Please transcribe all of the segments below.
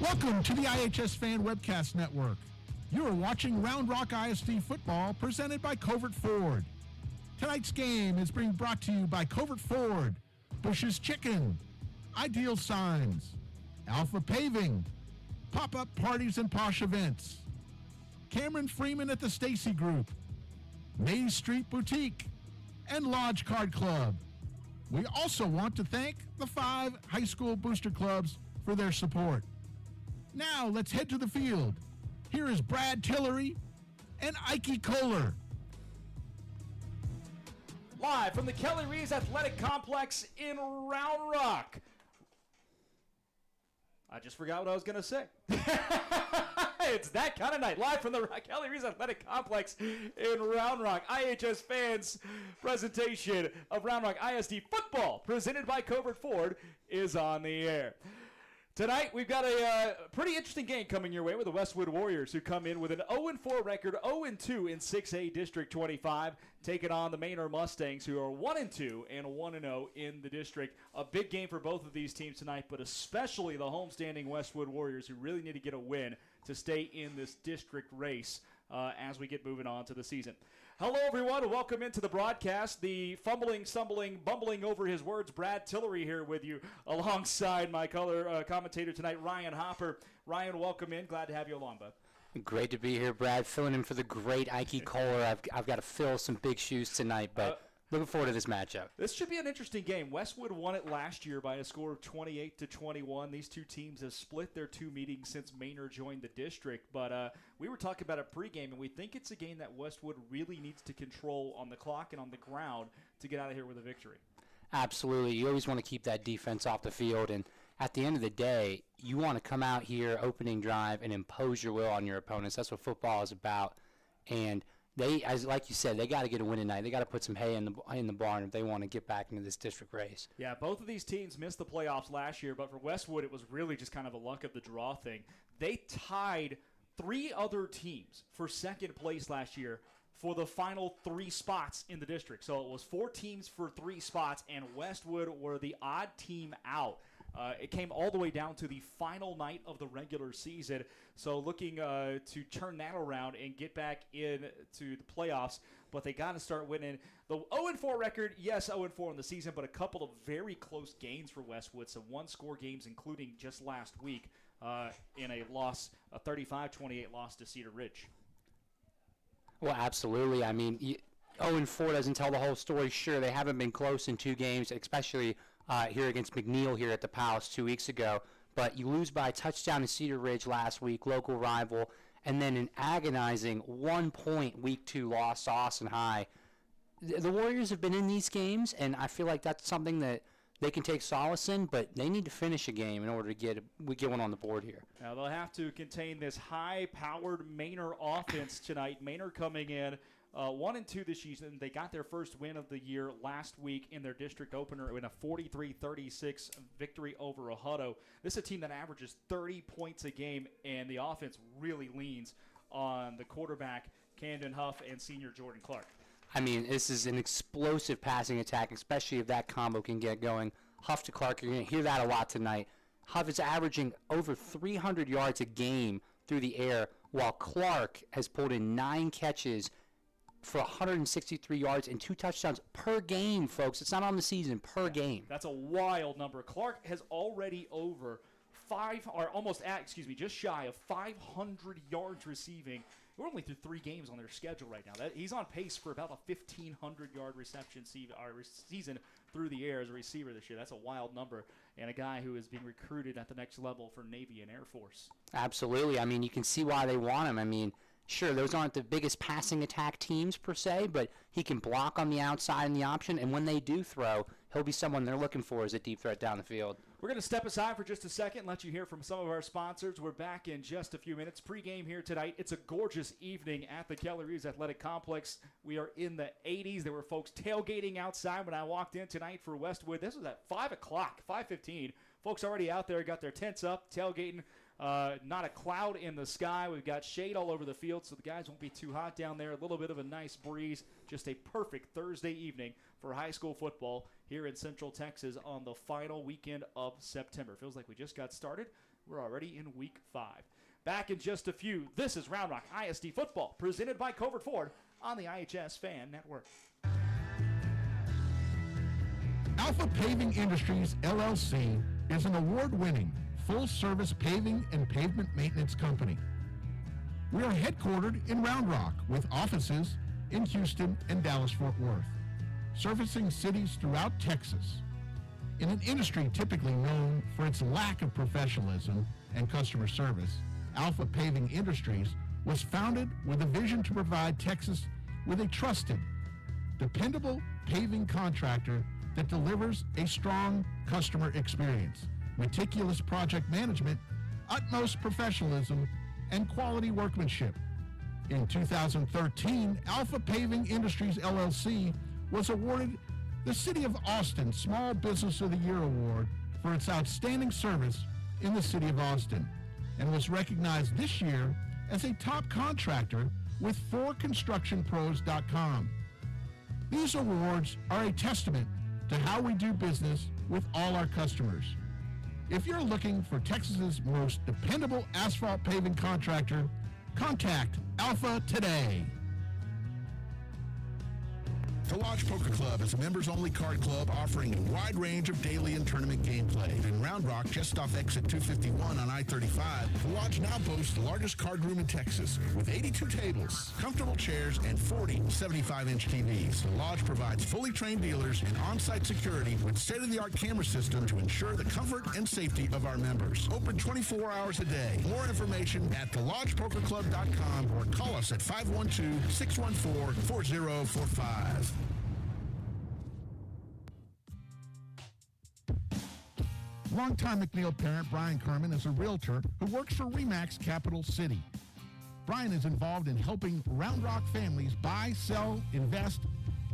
Welcome to the iHSFAN Webcast Network. You are watching Round Rock ISD football presented by Covert Ford. Tonight's game is being brought to you by Covert Ford, Bush's Chicken, Ideal Signs, Alpha Paving, Pop-Up Parties and Posh Events, Cameron Freeman at the Stacy Group, Maze Street Boutique, and Lodge Card Club. We also want to thank the 5 high school booster clubs for their support. Now let's head to the field. Here is Brad Tillery and Ike Kohler. Live from the Kelly Reeves Athletic Complex in Round Rock. I just forgot what I was going to say. It's that kind of night. Live from the Kelly Reeves Athletic Complex in Round Rock. iHSFAN's presentation of Round Rock ISD football, presented by Covert Ford, is on the air. Tonight, we've got a pretty interesting game coming your way with the Westwood Warriors, who come in with an 0-4 record, 0-2 in 6A District 25, taking on the Manor Mustangs, who are 1-2 and 1-0 in the district. A big game for both of these teams tonight, but especially the homestanding Westwood Warriors, who really need to get a win to stay in this district race as we get moving on to the season. Hello, everyone, and welcome into the broadcast. The fumbling, stumbling, bumbling over his words, Brad Tillery here with you, alongside my color commentator tonight, Ryan Hopper. Ryan, welcome in. Glad to have you along, bud. Great to be here, Brad. Filling in for the great Ike Kohler. I've got to fill some big shoes tonight, but looking forward to this matchup. This should be an interesting game. Westwood won it last year by a score of 28-21. These two teams have split their 2 meetings since Manor joined the district. But we were talking about it pregame, and we think it's a game that Westwood really needs to control on the clock and on the ground to get out of here with a victory. Absolutely. You always want to keep that defense off the field, and at the end of the day, you want to come out here, opening drive, and impose your will on your opponents. That's what football is about. And they, as like you said, they got to get a win tonight. They got to put some hay in the barn if they want to get back into this district race. Yeah, both of these teams missed the playoffs last year, but for Westwood, it was really just kind of a luck of the draw thing. They tied 3 other teams for second place last year for the final 3 spots in the district. So it was 4 teams for 3 spots, and Westwood were the odd team out. It came all the way down to the final night of the regular season. So looking to turn that around and get back into the playoffs, but they got to start winning. The 0-4 record, yes, 0-4 in the season, but a couple of very close games for Westwood. Some one-score games, including just last week in a loss, a 35-28 loss to Cedar Ridge. Well, absolutely. I mean, 0-4 doesn't tell the whole story. Sure, they haven't been close in 2 games, especially here against MacLeod here at the Palace 2 weeks ago. But you lose by a touchdown to Cedar Ridge last week, local rival, and then an agonizing 1-point Week 2 loss to Austin High. The Warriors have been in these games, and I feel like that's something that they can take solace in, but they need to finish a game in order to get one on the board here. Now they'll have to contain this high-powered Manor offense tonight. Manor coming in 1-2 this season. They got their first win of the year last week in their district opener in a 43-36 victory over Hutto. This is a team that averages 30 points a game, and the offense really leans on the quarterback, Camden Huff, and senior Jordan Clark. I mean, this is an explosive passing attack, especially if that combo can get going. Huff to Clark, you're going to hear that a lot tonight. Huff is averaging over 300 yards a game through the air, while Clark has pulled in 9 catches for 163 yards and 2 touchdowns per game, folks. It's not on the season, per game. That's a wild number. Clark has already just shy of 500 yards receiving. We're only through 3 games on their schedule right now. He's on pace for about a 1,500-yard reception season through the air as a receiver this year. That's a wild number, and a guy who is being recruited at the next level for Navy and Air Force. Absolutely. I mean, you can see why they want him. I mean, sure, those aren't the biggest passing attack teams per se, but he can block on the outside in the option, and when they do throw, he'll be someone they're looking for as a deep threat down the field. We're going to step aside for just a second and let you hear from some of our sponsors. We're back in just a few minutes. Pre-game here tonight. It's a gorgeous evening at the Kelly Reeves Athletic Complex. We are in the 80s. There were folks tailgating outside when I walked in tonight for Westwood. This was at 5 o'clock, 5:15. Folks already out there, got their tents up, tailgating. Not a cloud in the sky. We've got shade all over the field, so the guys won't be too hot down there. A little bit of a nice breeze. Just a perfect Thursday evening for high school football here in Central Texas on the final weekend of September. Feels like we just got started. We're already in week 5. Back in just a few. This is Round Rock ISD Football, presented by Covert Ford on the iHS Fan Network. Alpha Paving Industries, LLC, is an award-winning, full-service paving and pavement maintenance company. We are headquartered in Round Rock with offices in Houston and Dallas-Fort Worth, servicing cities throughout Texas. In an industry typically known for its lack of professionalism and customer service, Alpha Paving Industries was founded with a vision to provide Texas with a trusted, dependable paving contractor that delivers a strong customer experience, meticulous project management, utmost professionalism, and quality workmanship. In 2013, Alpha Paving Industries, LLC was awarded the City of Austin Small Business of the Year Award for its outstanding service in the City of Austin, and was recognized this year as a top contractor with 4constructionpros.com. These awards are a testament to how we do business with all our customers. If you're looking for Texas's most dependable asphalt paving contractor, contact Alpha today. The Lodge Poker Club is a members-only card club offering a wide range of daily and tournament gameplay. In Round Rock, just off exit 251 on I-35, the Lodge now boasts the largest card room in Texas with 82 tables, comfortable chairs, and 40 75-inch TVs. The Lodge provides fully trained dealers and on-site security with state-of-the-art camera system to ensure the comfort and safety of our members. Open 24 hours a day. More information at thelodgepokerclub.com or call us at 512-614-4045. Longtime MacLeod parent Brian Kerman is a realtor who works for RE/MAX Capital City. Brian is involved in helping Round Rock families buy, sell, invest,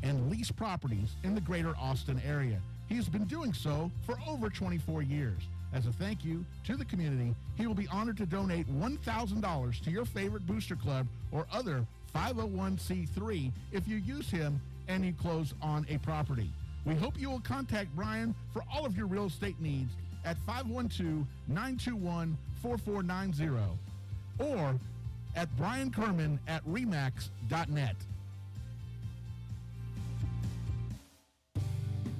and lease properties in the greater Austin area. He has been doing so for over 24 years. As a thank you to the community, he will be honored to donate $1,000 to your favorite booster club or other 501c3 if you use him and you close on a property. We hope you will contact Brian for all of your real estate needs at 512-921-4490 or at briankerman@remax.net.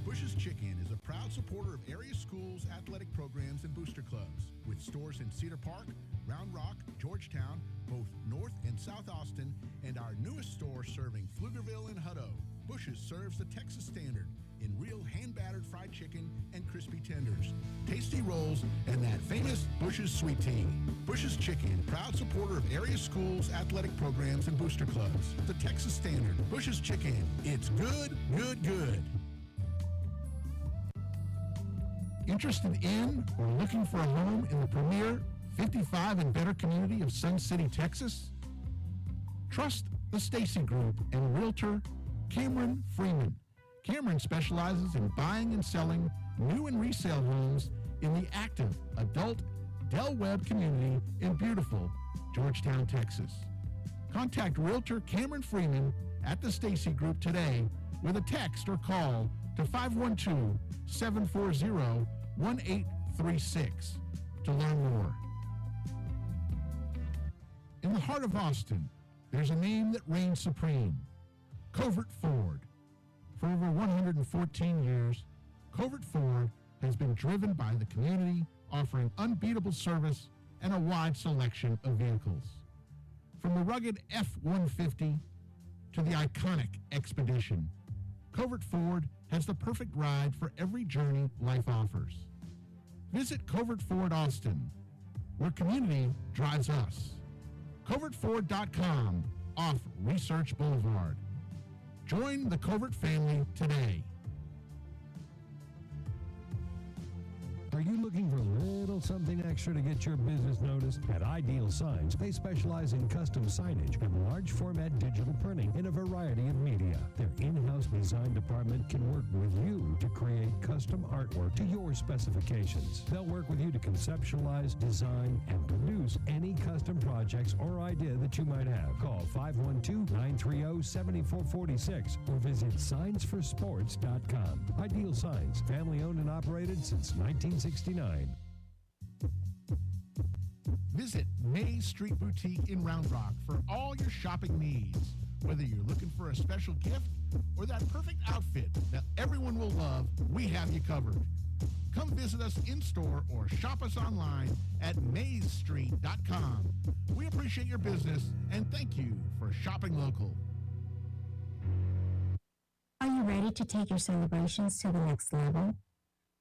Bush's Chicken is a proud supporter of area schools, athletic programs, and booster clubs. With stores in Cedar Park, Round Rock, Georgetown, both North and South Austin, and our newest store serving Pflugerville and Hutto, Bush's serves the Texas standard in real hand-battered fried chicken and crispy tenders, tasty rolls, and that famous Bush's sweet tea. Bush's Chicken, proud supporter of area schools, athletic programs, and booster clubs. The Texas standard, Bush's Chicken. It's good, good, good. Interested in or looking for a home in the premier 55 and better community of Sun City, Texas? Trust the Stacy Group and realtor Cameron Freeman. Cameron specializes in buying and selling new and resale homes in the active adult Del Webb community in beautiful Georgetown, Texas. Contact realtor Cameron Freeman at the Stacy Group today with a text or call to 512-740-1836 to learn more. In the heart of Austin, there's a name that reigns supreme, Covert Ford. For over 114 years, Covert Ford has been driven by the community, offering unbeatable service and a wide selection of vehicles. From the rugged F-150 to the iconic Expedition, Covert Ford has the perfect ride for every journey life offers. Visit Covert Ford Austin, where community drives us. CovertFord.com off Research Boulevard. Join the Covert family today. Are you looking for a little something extra to get your business noticed? At Ideal Signs, they specialize in custom signage and large format digital printing in a variety of media. Their in-house design department can work with you to create custom artwork to your specifications. They'll work with you to conceptualize, design, and produce any custom projects or idea that you might have. Call 512-930-7446 or visit signsforsports.com. Ideal Signs, family owned and operated since 1969. Visit Maze Street Boutique in Round Rock for all your shopping needs. Whether you're looking for a special gift or that perfect outfit that everyone will love, we have you covered. Come visit us in-store or shop us online at mazestreet.com. We appreciate your business and thank you for shopping local. Are you ready to take your celebrations to the next level?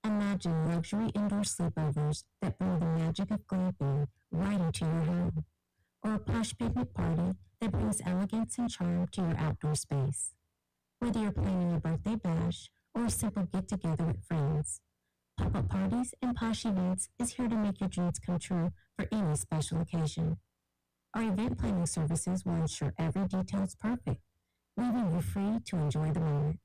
Imagine luxury indoor sleepovers that bring the magic of glamping right into your home, or a plush picnic party that brings elegance and charm to your outdoor space. Whether you're planning a birthday bash or a simple get-together with friends, Pop-Up Parties and Posh Events is here to make your dreams come true for any special occasion. Our event planning services will ensure every detail is perfect, leaving you free to enjoy the moment.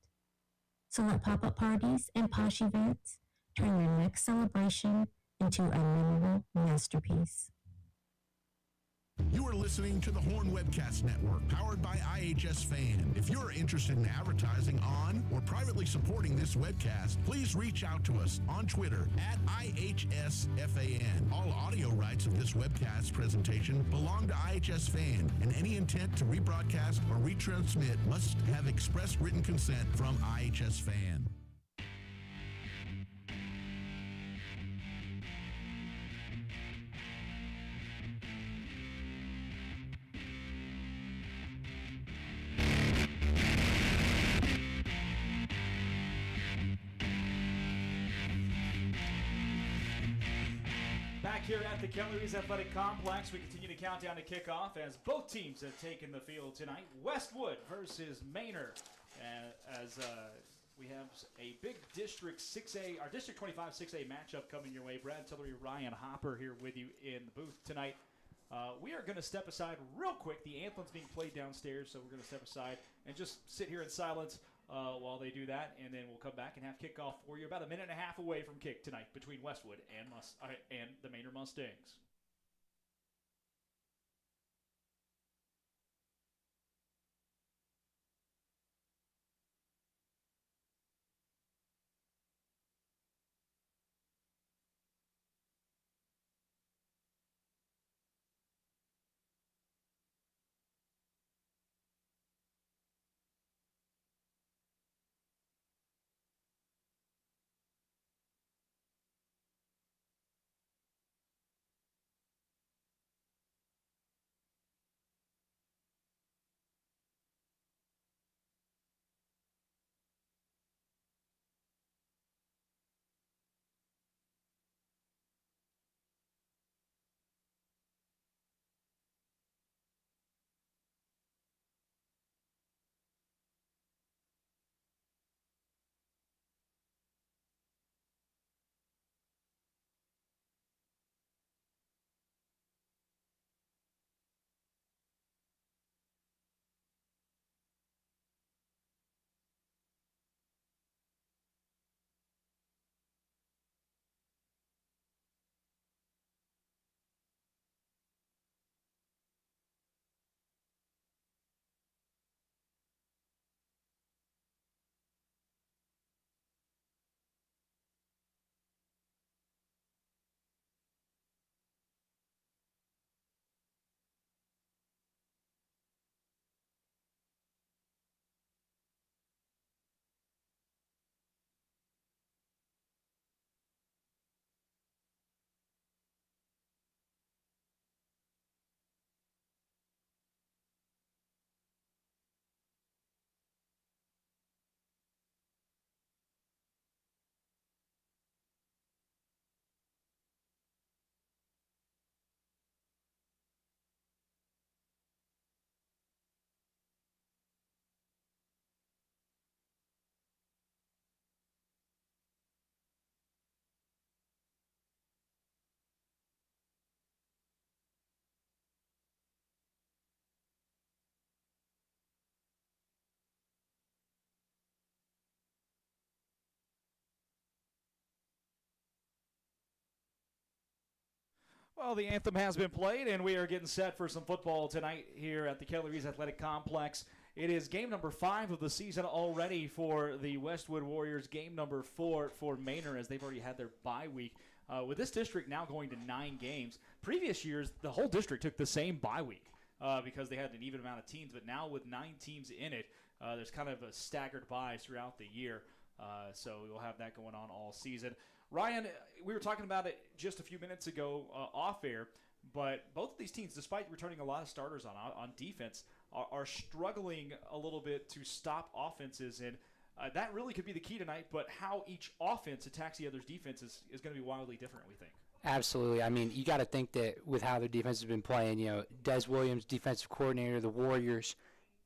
So let Pop-Up Parties and Posh Events turn your next celebration into a memorable masterpiece. You are listening to the Horn Webcast Network, powered by iHSFAN. If you're interested in advertising on or privately supporting this webcast, please reach out to us on Twitter at iHSFAN. All audio rights of this webcast presentation belong to iHSFAN, and any intent to rebroadcast or retransmit must have express written consent from iHSFAN. Here at the Kelleries Athletic Complex, we continue to count down to kickoff as both teams have taken the field tonight. Westwood versus Manor, as we have a big District 6A, our District 25 6A matchup coming your way. Brad Tillery, Ryan Hopper here with you in the booth tonight. We are going to step aside real quick. The anthem's being played downstairs, so we're going to step aside and just sit here in silence while they do that, and then we'll come back and have kickoff for you about a minute and a half away from kick tonight between Westwood and the Manor Mustangs. Well, the anthem has been played, and we are getting set for some football tonight here at the Kelleries Athletic Complex. It is game number 5 of the season already for the Westwood Warriors, game number 4 for Manor, as they've already had their bye week. With this district now going to 9 games, previous years the whole district took the same bye week because they had an even amount of teams. But now with 9 teams in it, there's kind of a staggered buys throughout the year. So we'll have that going on all season. Ryan, we were talking about it just a few minutes ago off air, but both of these teams, despite returning a lot of starters on defense, are struggling a little bit to stop offenses. And that really could be the key tonight, but how each offense attacks the other's defense is going to be wildly different, we think. Absolutely. I mean, you got to think that with how their defense has been playing, Des Williams, defensive coordinator of the Warriors,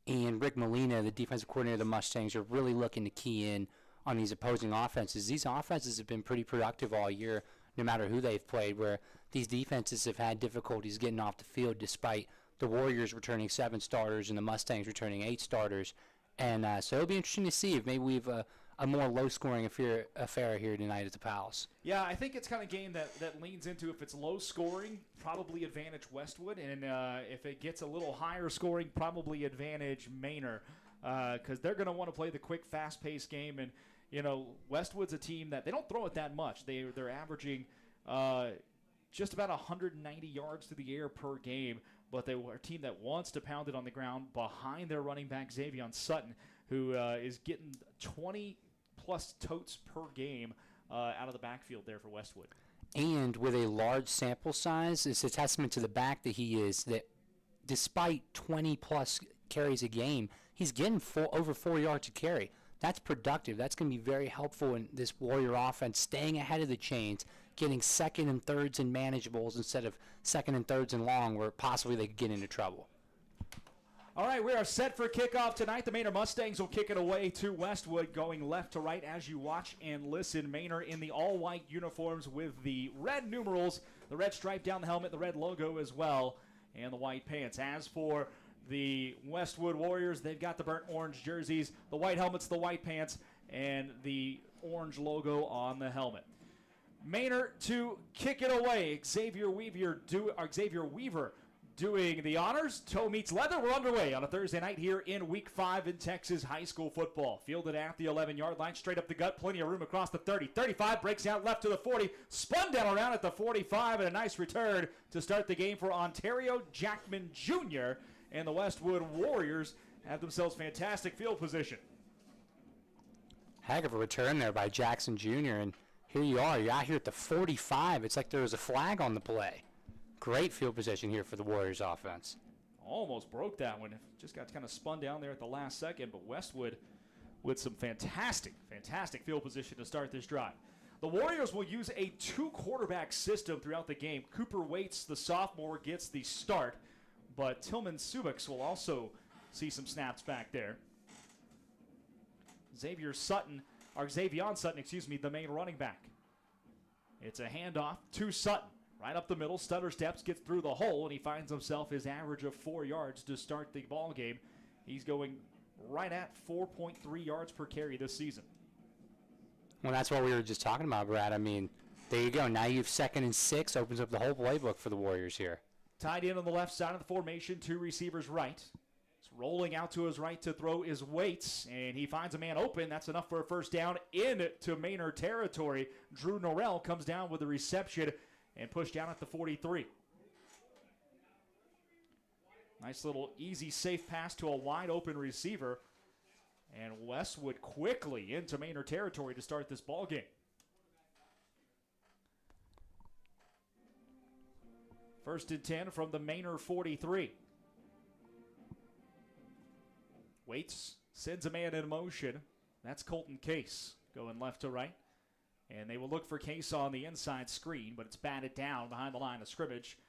and Rick Molina, the defensive coordinator of the Mustangs, are really looking to key in on these opposing offenses. These offenses have been pretty productive all year, no matter who they've played, where these defenses have had difficulties getting off the field despite the Warriors returning 7 starters and the Mustangs returning 8 starters. And so it'll be interesting to see if maybe we have a more low-scoring affair here tonight at the Palace. Yeah, I think it's kind of a game that leans into, if it's low-scoring, probably advantage Westwood, and if it gets a little higher scoring, probably advantage Manor, because they're going to want to play the quick, fast-paced game. And Westwood's a team that they don't throw it that much. They're averaging just about 190 yards through the air per game, but they are a team that wants to pound it on the ground behind their running back, Xavier Sutton, who is getting 20-plus totes per game out of the backfield there for Westwood. And with a large sample size, it's a testament to the back that he is, that despite 20-plus carries a game, he's getting over 4 yards a carry. That's productive. That's going to be very helpful in this Warrior offense, staying ahead of the chains, getting second and thirds and manageables instead of second and thirds and long, where possibly they could get into trouble. All right, we are set for kickoff tonight. The Manor Mustangs will kick it away to Westwood, going left to right as you watch and listen. Manor in the all-white uniforms with the red numerals, the red stripe down the helmet, the red logo as well, and the white pants. As for the Westwood Warriors, they've got the burnt orange jerseys, the white helmets, the white pants, and the orange logo on the helmet. Manor to kick it away. Xavier Weaver doing the honors. Toe meets leather. We're underway on a Thursday night here in Week 5 in Texas high school football. Fielded at the 11-yard line, straight up the gut. Plenty of room across the 30. 35 breaks out left to the 40. Spun down around at the 45, and a nice return to start the game for Ontario Jackman Jr. And the Westwood Warriors have themselves fantastic field position. Heck of a return there by Jackson Jr., and here you are. You're out here at the 45. It's like there was a flag on the play. Great field position here for the Warriors offense. Almost broke that one. Just got kind of spun down there at the last second, but Westwood with some fantastic field position to start this drive. The Warriors will use a 2-quarterback system throughout the game. Cooper Waits, the sophomore, gets the start, but Tillman Subics will also see some snaps back there. Xavier Sutton, the main running back. It's a handoff to Sutton. Right up the middle, stutter steps, gets through the hole, and he finds himself his average of 4 yards to start the ball game. He's going right at 4.3 yards per carry this season. Well, that's what we were just talking about, Brad. I mean, there you go. Now you have 2nd and 6, opens up the whole playbook for the Warriors here. Tied in on the left side of the formation, 2 receivers right. Rolling out to his right to throw is Waits, and he finds a man open. That's enough for a first down into Manor territory. Drew Norrell comes down with the reception and pushed down at the 43. Nice little easy, safe pass to a wide open receiver. And Westwood quickly into Manor territory to start this ball game. First and 10 from the Manor 43. Waits sends a man in motion. That's Colton Case going left to right. And they will look for Case on the inside screen, but it's batted down behind the line of scrimmage,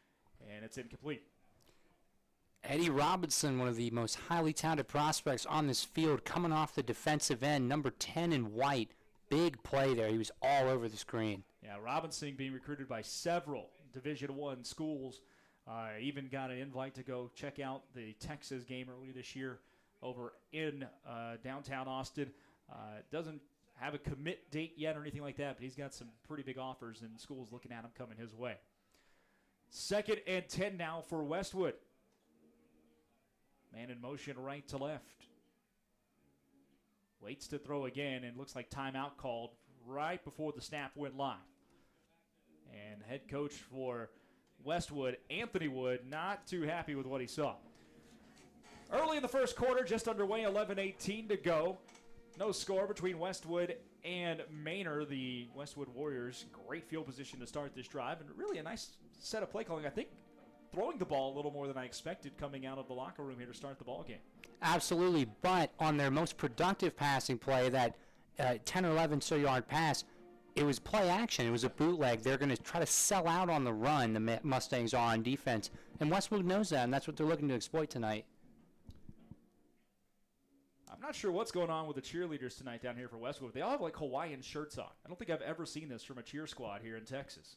and it's incomplete. Eddie Robinson, one of the most highly talented prospects on this field, coming off the defensive end, number 10 in white. Big play there. He was all over the screen. Yeah, Robinson being recruited by several Division I schools. Even got an invite to go check out the Texas game earlier this year over in downtown Austin. Doesn't have a commit date yet or anything like that, but he's got some pretty big offers and schools looking at him coming his way. 2nd and 10 now for Westwood. Man in motion right to left. Waits to throw again, and looks like timeout called right before the snap went live. And head coach for Westwood, Anthony Wood, not too happy with what he saw. Early in the first quarter, just underway, 11:18 to go. No score between Westwood and Manor. The Westwood Warriors, great field position to start this drive, and really a nice set of play calling. I think throwing the ball a little more than I expected coming out of the locker room here to start the ball game. Absolutely, but on their most productive passing play, that 10 or 11 yard pass, it was play action. It was a bootleg. They're going to try to sell out on the run, the Mustangs are on defense, and Westwood knows that, and that's what they're looking to exploit tonight. I'm not sure what's going on with the cheerleaders tonight down here for Westwood. They all have like Hawaiian shirts on. I don't think I've ever seen this from a cheer squad here in Texas.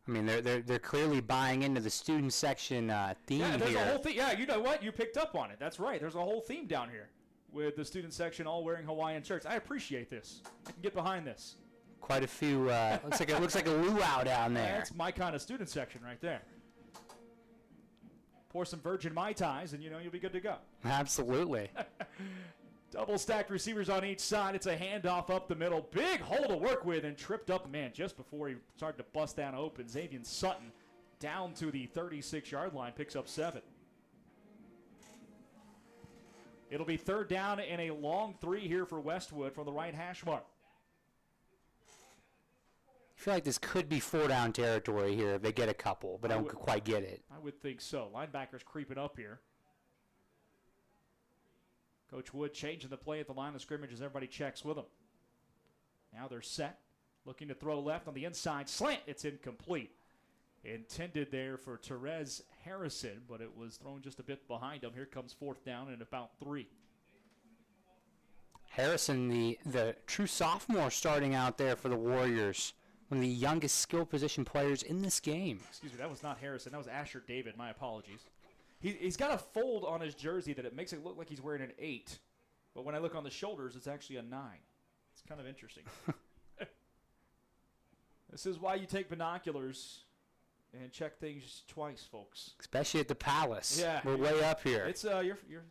I mean, they're clearly buying into the student section theme yeah, there's here. a whole theme. Yeah, you know what? You picked up on it. That's right. There's a whole theme down here with the student section all wearing Hawaiian shirts. I appreciate this. I can get behind this. Quite a few. looks like a luau down there. That's my kind of student section right there. Pour some virgin Mai Tais, and you'll be good to go. Absolutely. Double stacked receivers on each side. It's a handoff up the middle. Big hole to work with, and tripped up, man, just before he started to bust down open. Xavier Sutton down to the 36-yard line, picks up 7. It'll be third down and a long 3 here for Westwood from the right hash mark. I feel like this could be 4-down territory here if they get a couple, but I don't quite get it. I would think so. Linebackers creeping up here. Coach Wood changing the play at the line of scrimmage as everybody checks with him. Now they're set. Looking to throw left on the inside. Slant. It's incomplete. Intended there for Therese Harrison, but it was thrown just a bit behind him. Here comes fourth down and about 3. Harrison, the true sophomore starting out there for the Warriors. One of the youngest skill position players in this game. Excuse me, that was not Harrison. That was Asher David. My apologies. He's got a fold on his jersey that it makes it look like he's wearing an 8. But when I look on the shoulders, it's actually a 9. It's kind of interesting. This is why you take binoculars and check things twice, folks. Especially at the Palace. Yeah. We're way up here. It's you're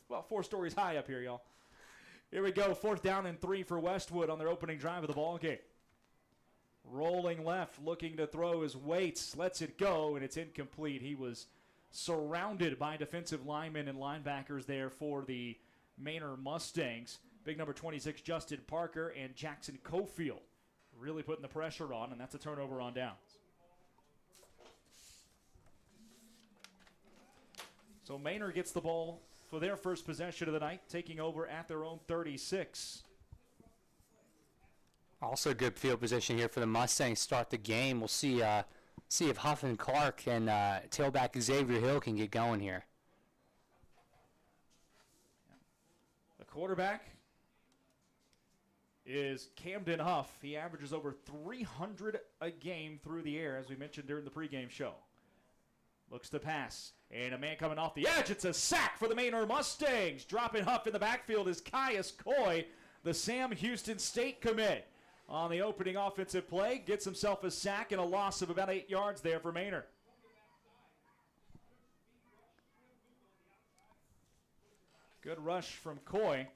about 4 stories high up here, y'all. Here we go. Fourth down and 3 for Westwood on their opening drive of the ball game. Rolling left, looking to throw his weights, lets it go, and it's incomplete. He was surrounded by defensive linemen and linebackers there for the Manor Mustangs. Big number 26, Justin Parker, and Jackson Cofield really putting the pressure on, and that's a turnover on downs. So Manor gets the ball for their first possession of the night, taking over at their own 36. Also good field position here for the Mustangs to start the game. We'll see if Huff and Clark and tailback Xavier Hill can get going here. The quarterback is Camden Huff. He averages over 300 a game through the air, as we mentioned during the pregame show. Looks to pass, and a man coming off the edge. It's a sack for the Manor Mustangs. Dropping Huff in the backfield is Caius Coy, the Sam Houston State commit. On the opening offensive play, gets himself a sack and a loss of about 8 yards there for Manor. Good rush from Coy.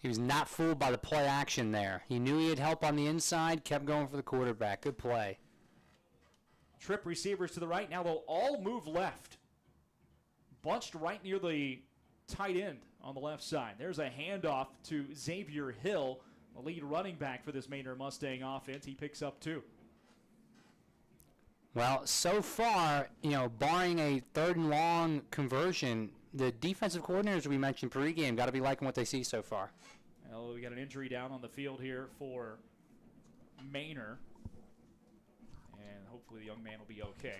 He was not fooled by the play action there. He knew he had help on the inside, kept going for the quarterback. Good play. Trip receivers to the right. Now they'll all move left. Bunched right near the tight end on the left side. There's a handoff to Xavier Hill, the lead running back for this Manor Mustang offense. He picks up 2. Well, so far, barring a 3rd and long conversion, the defensive coordinators we mentioned pregame got to be liking what they see so far. Well, we got an injury down on the field here for Manor. And hopefully the young man will be okay.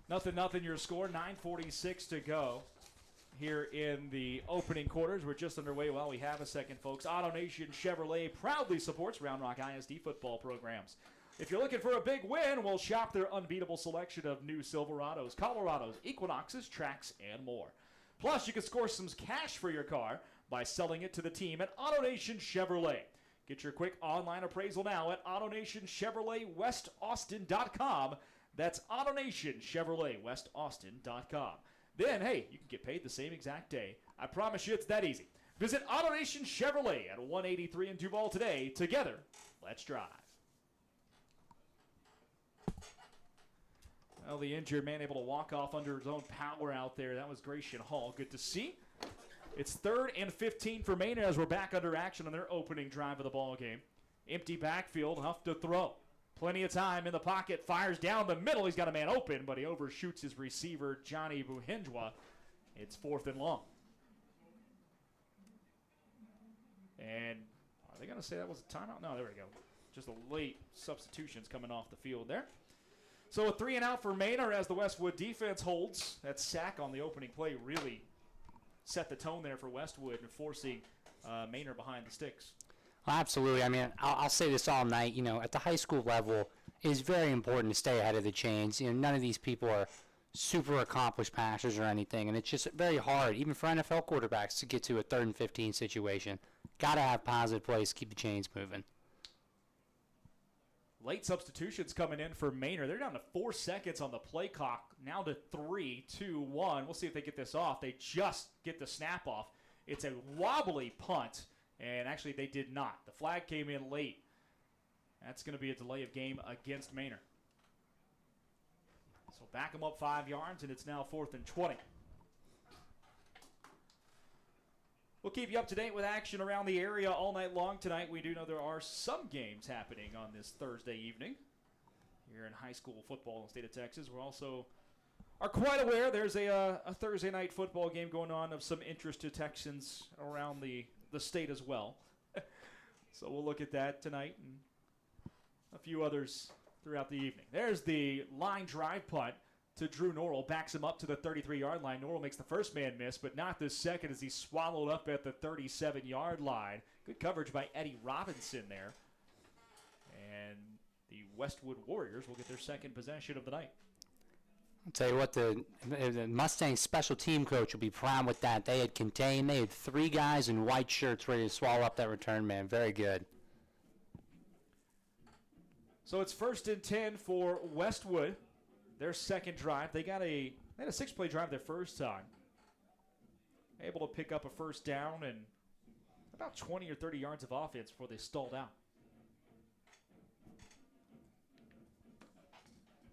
Nothing your score. 9:46 to go here in the opening quarters. We're just underway while we have a second, folks. AutoNation Chevrolet proudly supports Round Rock ISD football programs. If you're looking for a big win, we'll shop their unbeatable selection of new Silverados, Colorados, Equinoxes, Trax, and more. Plus, you can score some cash for your car by selling it to the team at AutoNation Chevrolet. Get your quick online appraisal now at AutoNationChevroletWestAustin.com. That's AutoNationChevroletWestAustin.com. then, hey, you can get paid the same exact day. I promise you it's that easy. Visit AutoNation Chevrolet at 183 in Duval today. Together, let's drive. Well, the injured man able to walk off under his own power out there. That was Gratian Hall. Good to see. It's 3rd and 15 for Manor as we're back under action on their opening drive of the ball game. Empty backfield, Huff to throw. Plenty of time in the pocket, fires down the middle. He's got a man open, but he overshoots his receiver, Johnny Buhenjwa. It's 4th and long. And are they going to say that was a timeout? No, there we go. Just a late substitutions coming off the field there. So a 3-and-out for Manor as the Westwood defense holds. That sack on the opening play really set the tone there for Westwood and forcing Manor behind the sticks. Well, absolutely. I mean, I'll say this all night. You know, at the high school level, it is very important to stay ahead of the chains. You know, none of these people are super accomplished passers or anything, and it's just very hard, even for NFL quarterbacks, to get to a 3rd and 15 situation. Got to have positive plays to keep the chains moving. Late substitutions coming in for Manor. They're down to 4 seconds on the play clock. Now to 3, 2, 1. We'll see if they get this off. They just get the snap off. It's a wobbly punt, and actually they did not. The flag came in late. That's going to be a delay of game against Manor. So back them up 5 yards, and it's now 4th and 20. We'll keep you up to date with action around the area all night long tonight. We do know there are some games happening on this Thursday evening here in high school football in the state of Texas. We're also are quite aware there's a Thursday night football game going on of some interest to Texans around the state as well. So we'll look at that tonight and a few others throughout the evening. There's the line drive punt to Drew Norrell, backs him up to the 33-yard line. Norrell makes the first man miss, but not the second as he's swallowed up at the 37-yard line. Good coverage by Eddie Robinson there. And the Westwood Warriors will get their second possession of the night. I'll tell you what, the Mustangs special team coach will be proud with that. They had contained. They had 3 guys in white shirts ready to swallow up that return man. Very good. So it's 1st and 10 for Westwood. Their second drive. They had a 6-play drive their first time. Able to pick up a first down and about 20 or 30 yards of offense before they stalled out.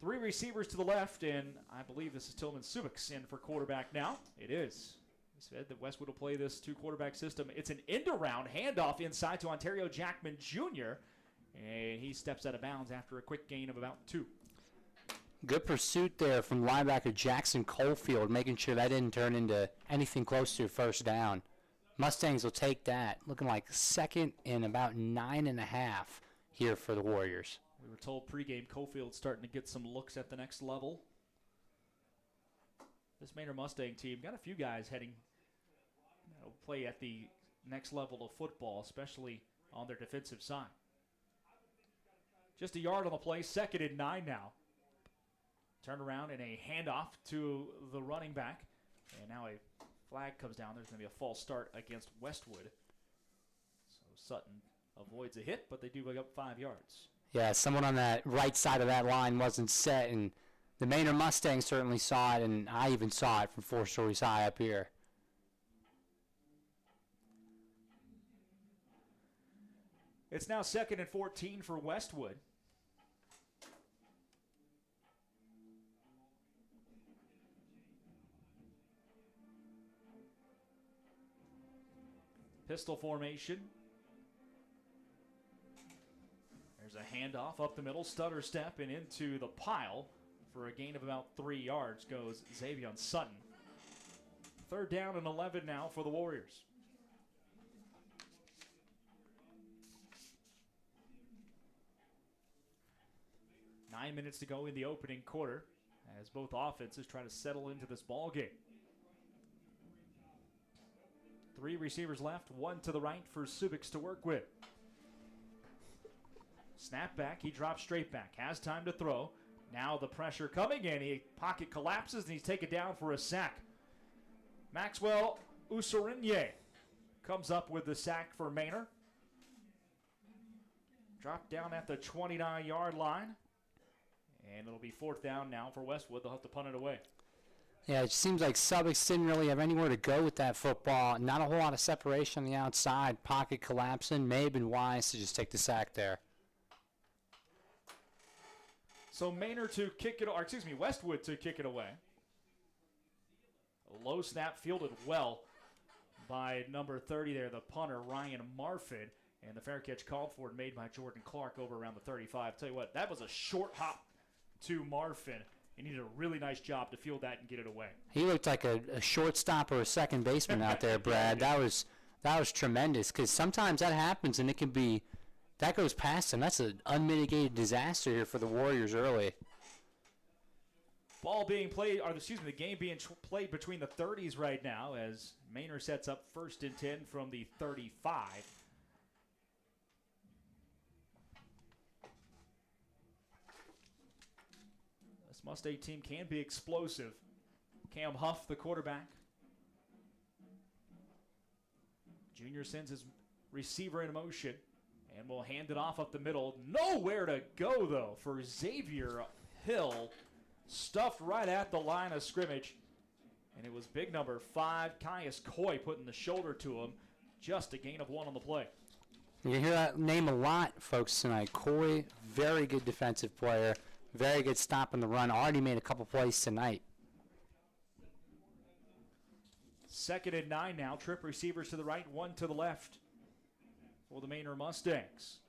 3 receivers to the left, and I believe this is Tillman Subics in for quarterback now. It is. He said that Westwood will play this 2-quarterback system. It's an end-around handoff inside to Ontario Jackman Jr., and he steps out of bounds after a quick gain of about 2. Good pursuit there from linebacker Jackson Colefield, making sure that didn't turn into anything close to a first down. Mustangs will take that. Looking like 2nd and about 9.5 here for the Warriors. We were told pregame Cofield's starting to get some looks at the next level. This Manor Mustang team got a few guys heading play at the next level of football, especially on their defensive side. Just a yard on the play, 2nd and 9 now. Turn around and a handoff to the running back. And now a flag comes down. There's going to be a false start against Westwood. So Sutton avoids a hit, but they do pick up 5 yards. Yeah, someone on that right side of that line wasn't set, and the Manor Mustangs certainly saw it, and I even saw it from 4 stories high up here. It's now 2nd and 14 for Westwood. Pistol formation. There's a handoff up the middle, stutter step, and into the pile for a gain of about 3 yards goes Xavier Sutton. 3rd down and 11 now for the Warriors. Nine minutes to go in the opening quarter as both offenses try to settle into this ball game. 3 receivers left, 1 to the right for Subics to work with. Snap back, he drops straight back, has time to throw. Now the pressure coming in, pocket collapses and he's taken down for a sack. Maxwell Usurinye comes up with the sack for Manor. Dropped down at the 29-yard line. And it'll be 4th down now for Westwood. They'll have to punt it away. Yeah, it seems like Subics didn't really have anywhere to go with that football. Not a whole lot of separation on the outside. Pocket collapsing. May have been wise to just take the sack there. So Manor to kick it, or excuse me, Westwood to kick it away. A low snap fielded well by number 30 there, the punter, Ryan Marfin. And the fair catch called for and made by Jordan Clark over around the 35. Tell you what, that was a short hop to Marfin. He did a really nice job to field that and get it away. He looked like a shortstop or a second baseman out there, Brad. That was tremendous, because sometimes that happens and it can be, that goes past him. That's an unmitigated disaster here for the Warriors early. Ball being played, or excuse me, the game being played between the 30s right now as Manor sets up 1st and 10 from the 35. This Mustang team can be explosive. Cam Huff, the quarterback. Junior sends his receiver in motion and will hand it off up the middle. Nowhere to go, though, for Xavier Hill. Stuffed right at the line of scrimmage. And it was big number 5, Caius Coy, putting the shoulder to him. Just a gain of 1 on the play. You hear that name a lot, folks, tonight. Coy, very good defensive player. Very good stop in the run. Already made a couple plays tonight. 2nd and 9 now. Trip receivers to the right, 1 to the left for the Manor Mustangs.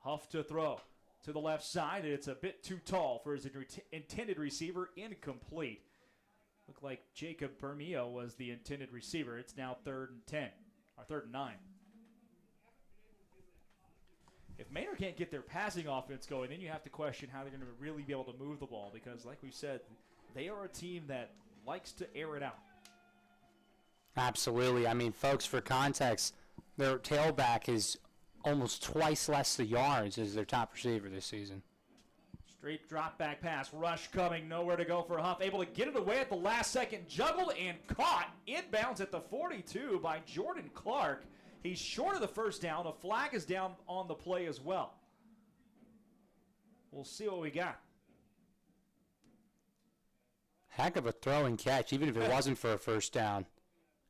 Huff to throw to the left side. It's a bit too tall for his intended receiver. Incomplete. Looked like Jacob Bermeo was the intended receiver. It's now 3rd and 10, or 3rd and 9. If Manor can't get their passing offense going, then you have to question how they're going to really be able to move the ball, because like we said, they are a team that likes to air it out. Absolutely. I mean, folks, for context, their tailback is almost twice less the yards as their top receiver this season. Straight drop back pass. Rush coming. Nowhere to go for Huff. Able to get it away at the last second. Juggled and caught. Inbounds at the 42 by Jordan Clark. He's short of the first down. A flag is down on the play as well. We'll see what we got. Heck of a throw and catch, even if it wasn't for a first down.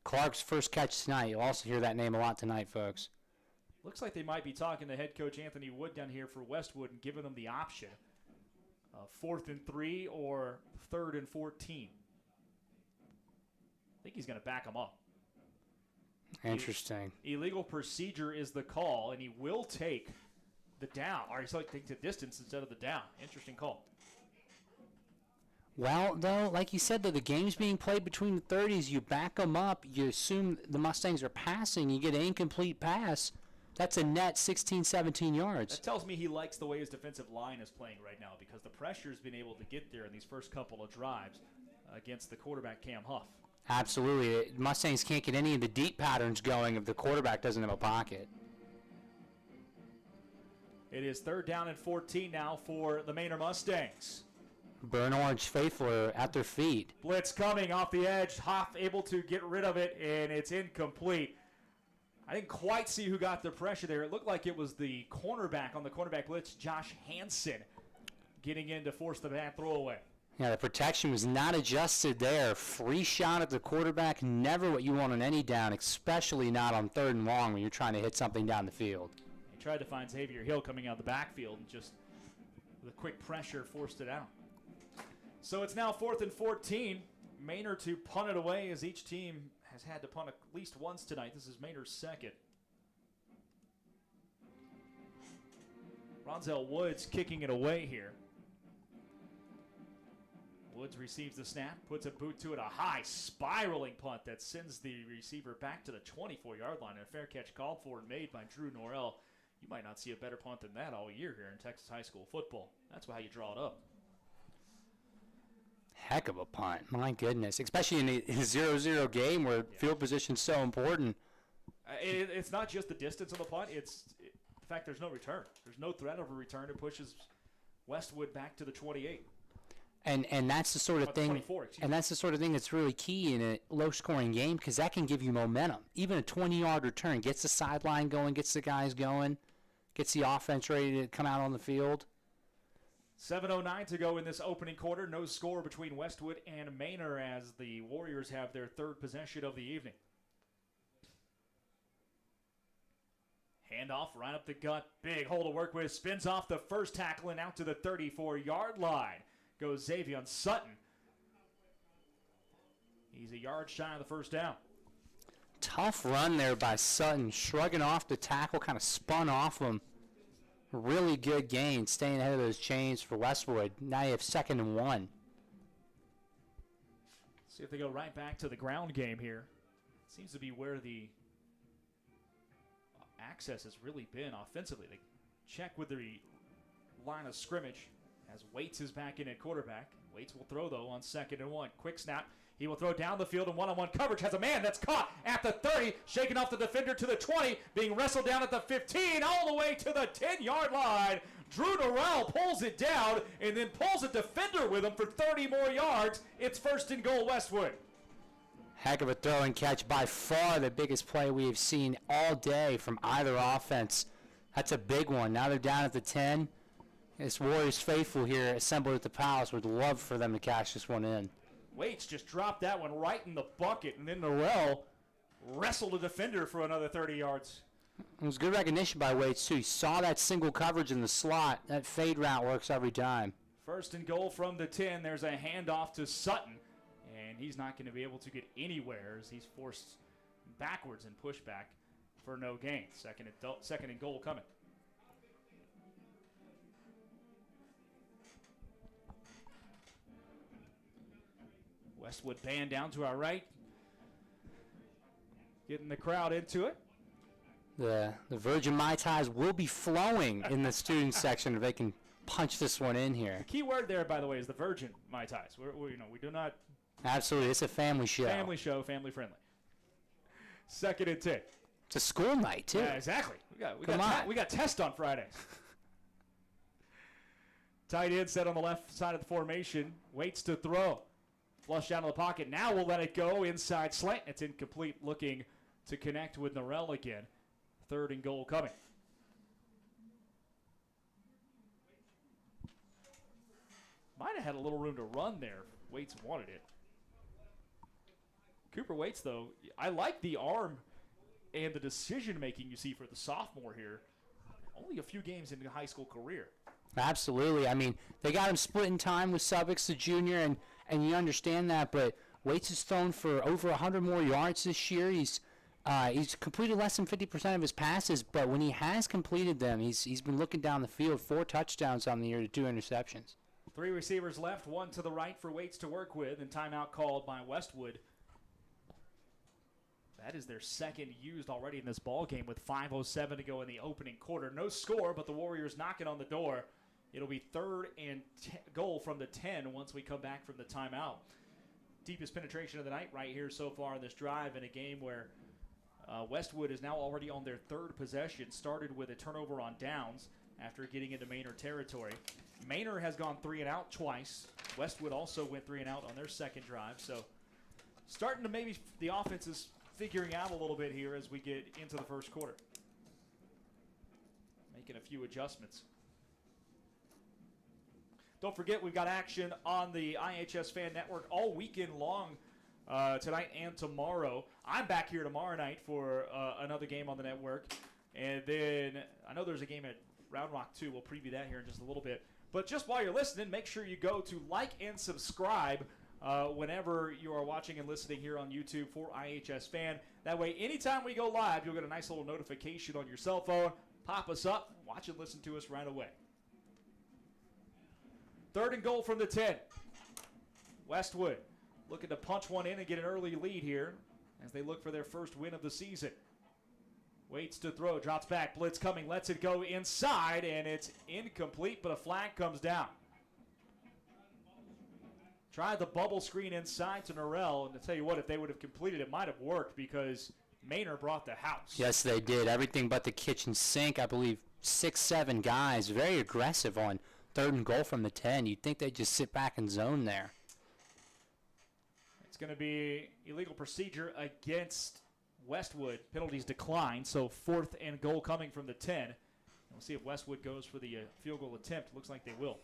Clark's first catch tonight. You'll also hear that name a lot tonight, folks. Looks like they might be talking to head coach Anthony Wood down here for Westwood and giving them the option. 4th and 3 or 3rd and 14. I think he's going to back them up. Interesting. Illegal procedure is the call, and he will take the down. Or he's like take the distance instead of the down. Interesting call. Well, though, like you said, though, the game's being played between the 30s. You back them up. You assume the Mustangs are passing. You get an incomplete pass. That's a net 16, 17 yards. That tells me he likes the way his defensive line is playing right now, because the pressure's been able to get there in these first couple of drives against the quarterback, Cam Huff. Absolutely. Mustangs can't get any of the deep patterns going if the quarterback doesn't have a pocket. It is 3rd down and 14 now for the Manor Mustangs. Burn Orange faithful are at their feet. Blitz coming off the edge. Huff able to get rid of it, and it's incomplete. I didn't quite see who got the pressure there. It looked like it was the cornerback on the cornerback blitz, Josh Hansen, getting in to force the bad throw away. Yeah, the protection was not adjusted there. Free shot at the quarterback, never what you want on any down, especially not on 3rd and long when you're trying to hit something down the field. He tried to find Xavier Hill coming out of the backfield, and just with a quick pressure forced it out. So it's now 4th and 14. Manor to punt it away, as each team has had to punt at least once tonight. This is Manor's 2nd. Ronzel Woods kicking it away here. Woods receives the snap, puts a boot to it, a high spiraling punt that sends the receiver back to the 24-yard line. And a fair catch called for and made by Drew Norrell. You might not see a better punt than that all year here in Texas high school football. That's how you draw it up. Heck of a punt. My goodness. Especially in a 0-0 game where field position's so important. It's not just the distance of the punt. It's the fact there's no return. There's no threat of a return. It pushes Westwood back to the 28. And that's the sort of thing. 24, and that's the sort of thing that's really key in a low-scoring game, because that can give you momentum. Even a 20-yard return gets the sideline going, gets the guys going, gets the offense ready to come out on the field. 7:09 to go in this opening quarter. No score between Westwood and Manor as the Warriors have their third possession of the evening. Handoff right up the gut. Big hole to work with. Spins off the first tackle and out to the 34-yard line. Goes Xavier Sutton. He's a yard shy of the first down. Tough run there by Sutton. Shrugging off the tackle, kind of spun off him. Really good gain, staying ahead of those chains for Westwood. Now you have 2nd and 1. See if they go right back to the ground game here. Seems to be where the access has really been offensively. They check with the line of scrimmage as Waits is back in at quarterback. Waits will throw, though, on 2nd and 1. Quick snap. He will throw down the field in one-on-one coverage. Has a man that's caught at the 30, shaking off the defender to the 20, being wrestled down at the 15, all the way to the 10-yard line. Drew Norrell pulls it down and then pulls a defender with him for 30 more yards. It's 1st and goal, Westwood. Heck of a throw and catch. By far the biggest play we have seen all day from either offense. That's a big one. Now they're down at the 10. This Warriors faithful here assembled at the Palace would love for them to cash this one in. Waits just dropped that one right in the bucket, and then Norrell wrestled a defender for another 30 yards. It was good recognition by Waits, too. He saw that single coverage in the slot. That fade route works every time. 1st and goal from the 10. There's a handoff to Sutton, and he's not going to be able to get anywhere as he's forced backwards and pushback for no gain. Second and goal coming. Westwood band down to our right. Getting the crowd into it. The Virgin Mai Tais will be flowing in the student section if they can punch this one in here. The key word there, by the way, is the Virgin Mai Tais. We do not. Absolutely, it's a family show. Family show, family friendly. 2nd and 10. It's a school night too. Yeah, exactly. We got test on Fridays. Tight end set on the left side of the formation. Waits to throw. Flush down to the pocket. Now we'll let it go. Inside slant. It's incomplete. Looking to connect with Norrell again. 3rd and goal coming. Might have had a little room to run there. Waits wanted it. Cooper Waits, though, I like the arm and the decision-making you see for the sophomore here. Only a few games into high school career. Absolutely. I mean, they got him splitting time with Subbix, the junior, and you understand that, but Waits has thrown for over 100 more yards this year. He's completed less than 50% of his passes, but when he has completed them, he's been looking down the field. 4 touchdowns on the year to 2 interceptions. 3 receivers left, 1 to the right for Waits to work with, and timeout called by Westwood. That is their 2nd used already in this ball game with 5:07 to go in the opening quarter. No score, but the Warriors knocking on the door. It'll be 3rd and goal from the 10 once we come back from the timeout. Deepest penetration of the night right here so far in this drive in a game where Westwood is now already on their 3rd possession. Started with a turnover on downs after getting into Manor territory. Manor has gone 3 and out twice. Westwood also went 3 and out on their 2nd drive. So starting to maybe the offense is figuring out a little bit here as we get into the 1st quarter. Making a few adjustments. Don't forget, we've got action on the iHSFAN network all weekend long tonight and tomorrow. I'm back here tomorrow night for another game on the network. And then I know there's a game at Round Rock 2. We'll preview that here in just a little bit. But just while you're listening, make sure you go to like and subscribe whenever you are watching and listening here on YouTube for iHSFAN. That way, anytime we go live, you'll get a nice little notification on your cell phone. Pop us up, watch and listen to us right away. 3rd and goal from the 10. Westwood looking to punch one in and get an early lead here as they look for their 1st win of the season. Waits to throw, drops back, blitz coming, lets it go inside, and it's incomplete, but a flag comes down. Tried the bubble screen inside to Norrell, and to tell you what, if they would have completed it, might have worked because Manor brought the house. Yes, they did. Everything but the kitchen sink. I believe 6-7 guys, very aggressive on 3rd and goal from the 10. You'd think they'd just sit back and zone there. It's going to be illegal procedure against Westwood. Penalties decline, so 4th and goal coming from the 10. We'll see if Westwood goes for the field goal attempt. Looks like they will.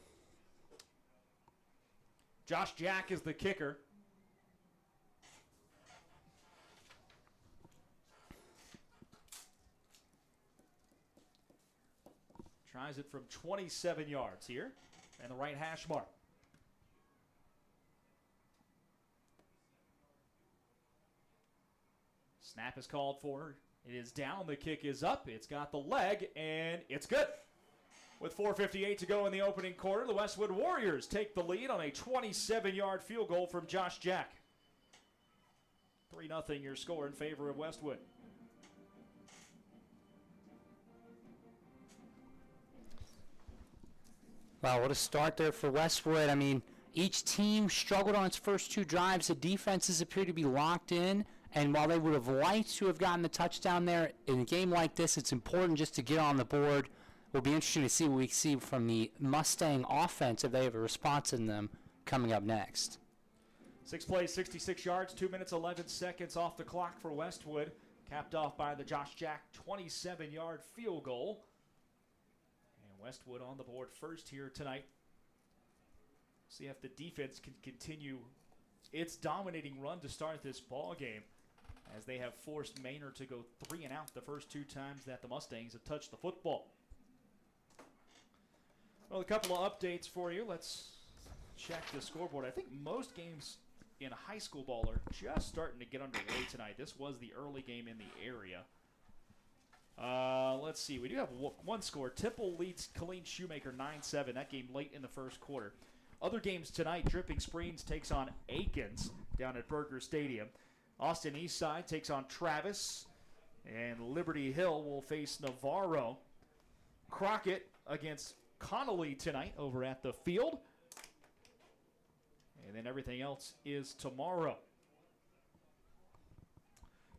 Josh Jack is the kicker. Tries it from 27 yards here, and the right hash mark. Snap is called for. It is down. The kick is up. It's got the leg, and it's good. With 4:58 to go in the opening quarter, the Westwood Warriors take the lead on a 27-yard field goal from Josh Jack. 3-0 your score in favor of Westwood. Well, what a start there for Westwood. I mean, each team struggled on its first two drives. The defenses appear to be locked in. And while they would have liked to have gotten the touchdown there, in a game like this, it's important just to get on the board. It'll be interesting to see what we see from the Mustang offense if they have a response in them coming up next. 6 plays, 66 yards, 2 minutes, 11 seconds off the clock for Westwood. Capped off by the Josh Jack 27-yard field goal. And Westwood on the board first here tonight. See if the defense can continue its dominating run to start this ball game, as they have forced Manor to go 3 and out the first 2 times that the Mustangs have touched the football. Well, a couple of updates for you. Let's check the scoreboard. I think most games in high school ball are just starting to get underway tonight. This was the early game in the area. Let's see. We do have one score. Temple leads Colleen Shoemaker 9-7. That game late in the first quarter. Other games tonight, Dripping Springs takes on Aikens down at Berger Stadium. Austin Eastside takes on Travis, and Liberty Hill will face Navarro. Crockett against Connolly tonight over at the field. And then everything else is tomorrow.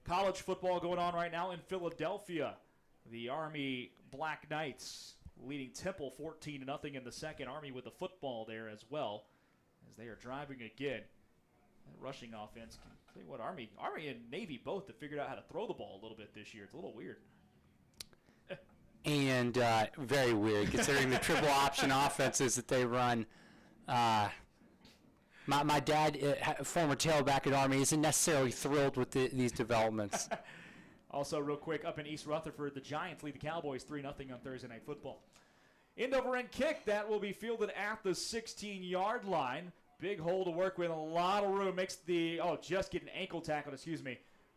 College football going on right now in Philadelphia. The Army Black Knights leading Temple 14-0 in the second. Army with the football there as well, as they are driving again. That rushing offense, can tell you what, Army and Navy both have figured out how to throw the ball a little bit this year. It's a little weird. And very weird, considering the triple option offenses that they run. My dad, former tailback at Army, isn't necessarily thrilled with these developments. Also, real quick, up in East Rutherford, the Giants lead the Cowboys 3-0 on Thursday Night Football. End-over-end kick, that will be fielded at the 16-yard line. Big hole to work with, a lot of room. Makes the, just getting ankle tackled,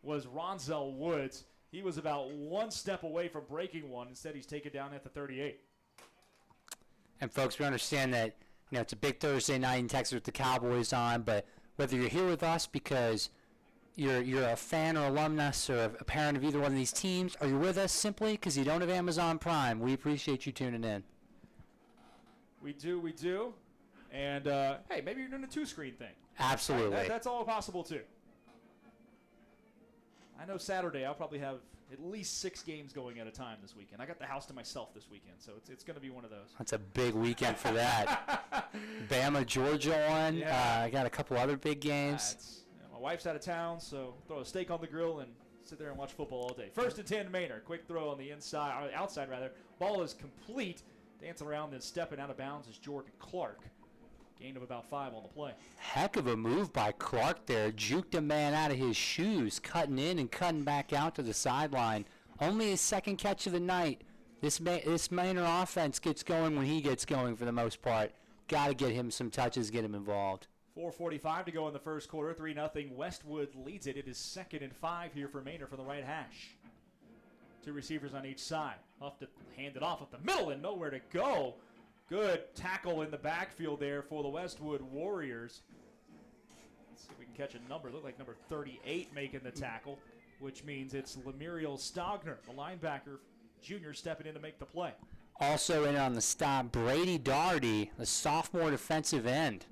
was Ronzel Woods. He was about one step away from breaking one. Instead, he's taken down at the 38. And, folks, we understand that, it's a big Thursday night in Texas with the Cowboys on, but whether you're here with us because you're a fan or alumnus or a parent of either one of these teams, or you're with us simply because you don't have Amazon Prime, we appreciate you tuning in. We do. And, hey, maybe you're doing a 2-screen thing. Absolutely. Right? That's all possible, too. I know Saturday I'll probably have at least 6 games going at a time this weekend. I got the house to myself this weekend, so it's going to be one of those. That's a big weekend for that. Bama, Georgia on. Yeah. I got a couple other big games. My wife's out of town, so throw a steak on the grill and sit there and watch football all day. 1st and 10, Manor. Quick throw on the outside. Ball is complete. Dancing around, then stepping out of bounds is Jordan Clark. Gain of about 5 on the play. Heck of a move by Clark there. Juked a man out of his shoes, cutting in and cutting back out to the sideline. Only his second catch of the night. This Manor offense gets going when he gets going for the most part. Got to get him some touches, get him involved. 4:45 to go in the first quarter. 3-0. Westwood leads it. It is 2nd and 5 here for Manor from the right hash. 2 receivers on each side. Huff to hand it off up the middle and nowhere to go. Good tackle in the backfield there for the Westwood Warriors. Let's see if we can catch a number. Look like number 38 making the tackle, which means it's Lemuriel Stogner, the linebacker, junior, stepping in to make the play. Also in on the stop, Brady Daugherty, the sophomore defensive end.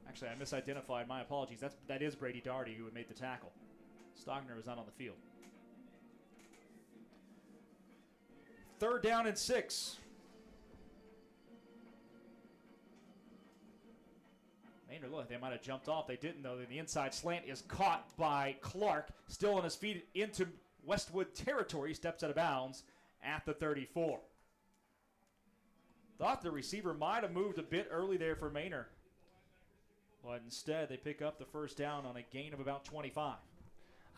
Actually, I misidentified. My apologies. That is Brady Daugherty who had made the tackle. Stogner was not on the field. 3rd down and 6. Manor, look, they might have jumped off. They didn't, though. The inside slant is caught by Clark. Still on his feet into Westwood territory. Steps out of bounds at the 34. Thought the receiver might have moved a bit early there for Manor. But instead, they pick up the first down on a gain of about 25.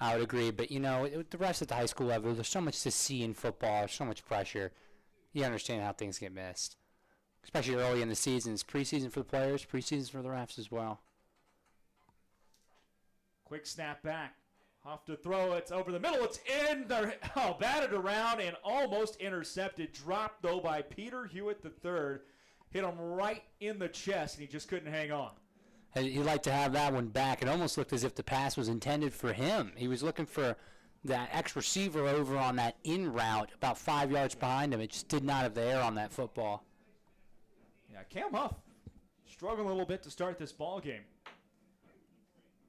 I would agree, but the rest at the high school level, there's so much to see in football, so much pressure. You understand how things get missed, especially early in the season. It's preseason for the players, preseason for the refs as well. Quick snap back. Huff to throw. It's over the middle. It's in there. Oh, batted around and almost intercepted. Dropped, though, by Peter Hewitt III. Hit him right in the chest, and he just couldn't hang on. He'd like to have that one back. It almost looked as if the pass was intended for him. He was looking for that ex-receiver over on that in route about 5 yards behind him. It just did not have the air on that football. Yeah, Cam Huff struggling a little bit to start this ball game.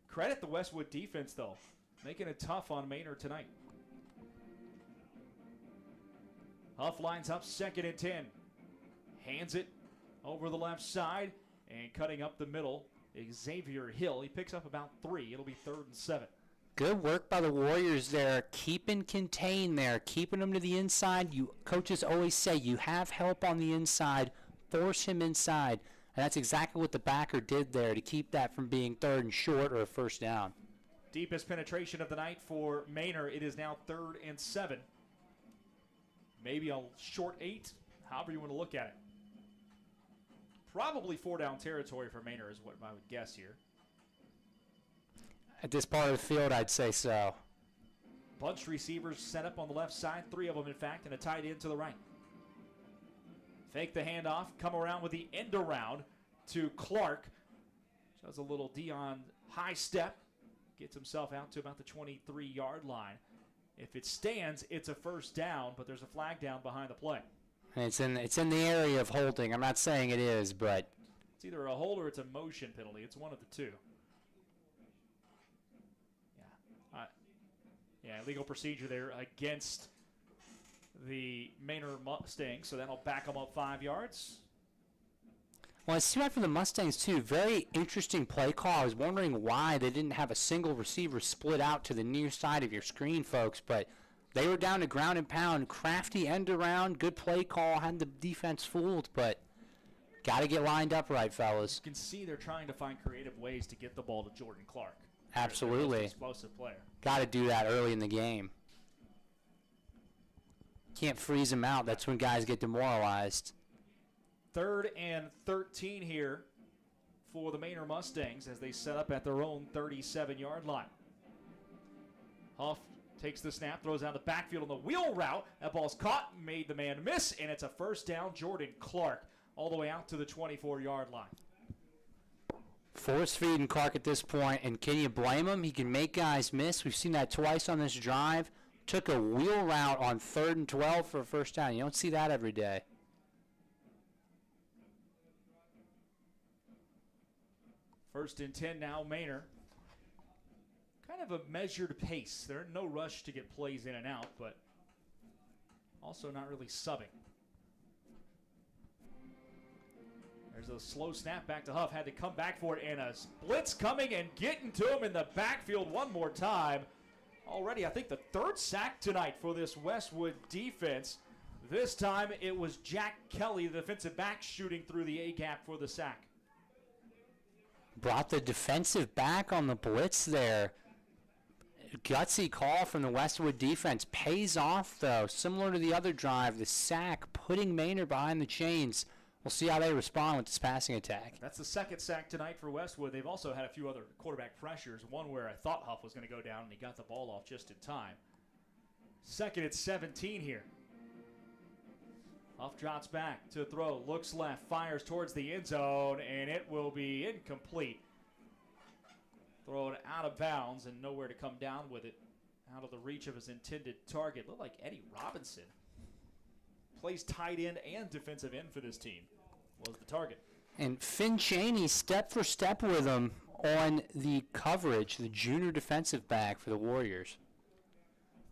Credit the Westwood defense, though, making it tough on Manor tonight. Huff lines up 2nd and 10. Hands it over the left side and cutting up the middle. Xavier Hill, he picks up about 3. It'll be 3rd and 7. Good work by the Warriors there, keeping contained there, keeping them to the inside. You coaches always say you have help on the inside, force him inside. And that's exactly what the backer did there to keep that from being 3rd and short or a first down. Deepest penetration of the night for Manor. It is now 3rd and 7. Maybe a short 8, however you want to look at it. Probably 4-down territory for Manor is what I would guess here. At this part of the field, I'd say so. Bunched receivers set up on the left side, 3 of them, in fact, and a tight end to the right. Fake the handoff, come around with the end around to Clark. Does a little Dion high step, gets himself out to about the 23-yard line. If it stands, it's a first down, but there's a flag down behind the play. It's in the area of holding. I'm not saying it is, but it's either a hold or it's a motion penalty. It's one of the two. Yeah, legal procedure there against the Manor Mustangs, so that'll back them up 5 yards. Well, it's too bad for the Mustangs, too. Very interesting play call. I was wondering why they didn't have a single receiver split out to the near side of your screen, folks, but they were down to ground and pound. Crafty end around, good play call, had the defense fooled, but got to get lined up right, fellas. You can see they're trying to find creative ways to get the ball to Jordan Clark. Absolutely. Explosive player. Got to do that early in the game. Can't freeze him out. That's when guys get demoralized. 3rd and 13 here for the Manor Mustangs as they set up at their own 37-yard line. Huff takes the snap, throws out the backfield on the wheel route. That ball's caught, made the man miss, and it's a first down. Jordan Clark all the way out to the 24-yard line. Force feeding Clark at this point, and can you blame him? He can make guys miss. We've seen that twice on this drive. Took a wheel route on 3rd and 12 for a first down. You don't see that every day. First and 10 now, Manor. Kind of a measured pace. They're in no rush to get plays in and out, but also not really subbing. There's a slow snap back to Huff. Had to come back for it, and a blitz coming and getting to him in the backfield one more time. Already, I think, the 3rd sack tonight for this Westwood defense. This time, it was Jack Kelly, the defensive back, shooting through the A-gap for the sack. Brought the defensive back on the blitz there. Gutsy call from the Westwood defense. Pays off, though. Similar to the other drive, the sack, putting Manor behind the chains. We'll see how they respond with this passing attack. That's the 2nd sack tonight for Westwood. They've also had a few other quarterback pressures, one where I thought Huff was going to go down, and he got the ball off just in time. 2nd and 17 here. Huff drops back to throw, looks left, fires towards the end zone, and it will be incomplete. Throw it out of bounds and nowhere to come down with it. Out of the reach of his intended target. Looked like Eddie Robinson. Plays tight end and defensive end for this team. Was the target. And Finn Chaney step for step with him on the coverage, the junior defensive back for the Warriors.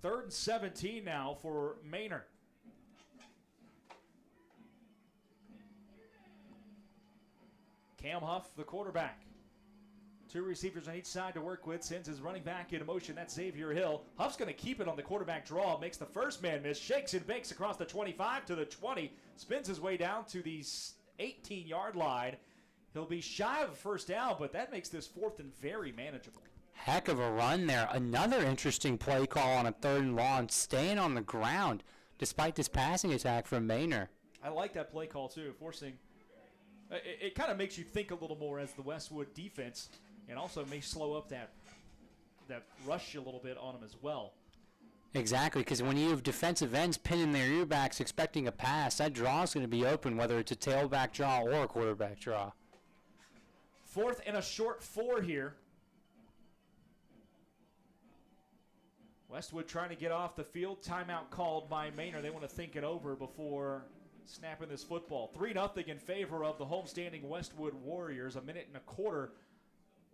3rd and 17 now for Manor. Cam Huff, the quarterback. 2 receivers on each side to work with. Sends his running back in motion. That's Xavier Hill. Huff's going to keep it on the quarterback draw. Makes the first man miss. Shakes and bakes across the 25 to the 20. Spins his way down to the 18-yard line. He'll be shy of a first down, but that makes this 4th and very manageable. Heck of a run there. Another interesting play call on a 3rd and long, staying on the ground despite this passing attack from Manor. I like that play call, too, forcing. It kind of makes you think a little more as the Westwood defense, and also may slow up that rush a little bit on them as well. Exactly, because when you have defensive ends pinning their earbacks expecting a pass, that draw is going to be open, whether it's a tailback draw or a quarterback draw. 4th and a short 4 here. Westwood trying to get off the field. Timeout called by Manor. They want to think it over before snapping this football. 3-0 in favor of the homestanding Westwood Warriors. A minute and a quarter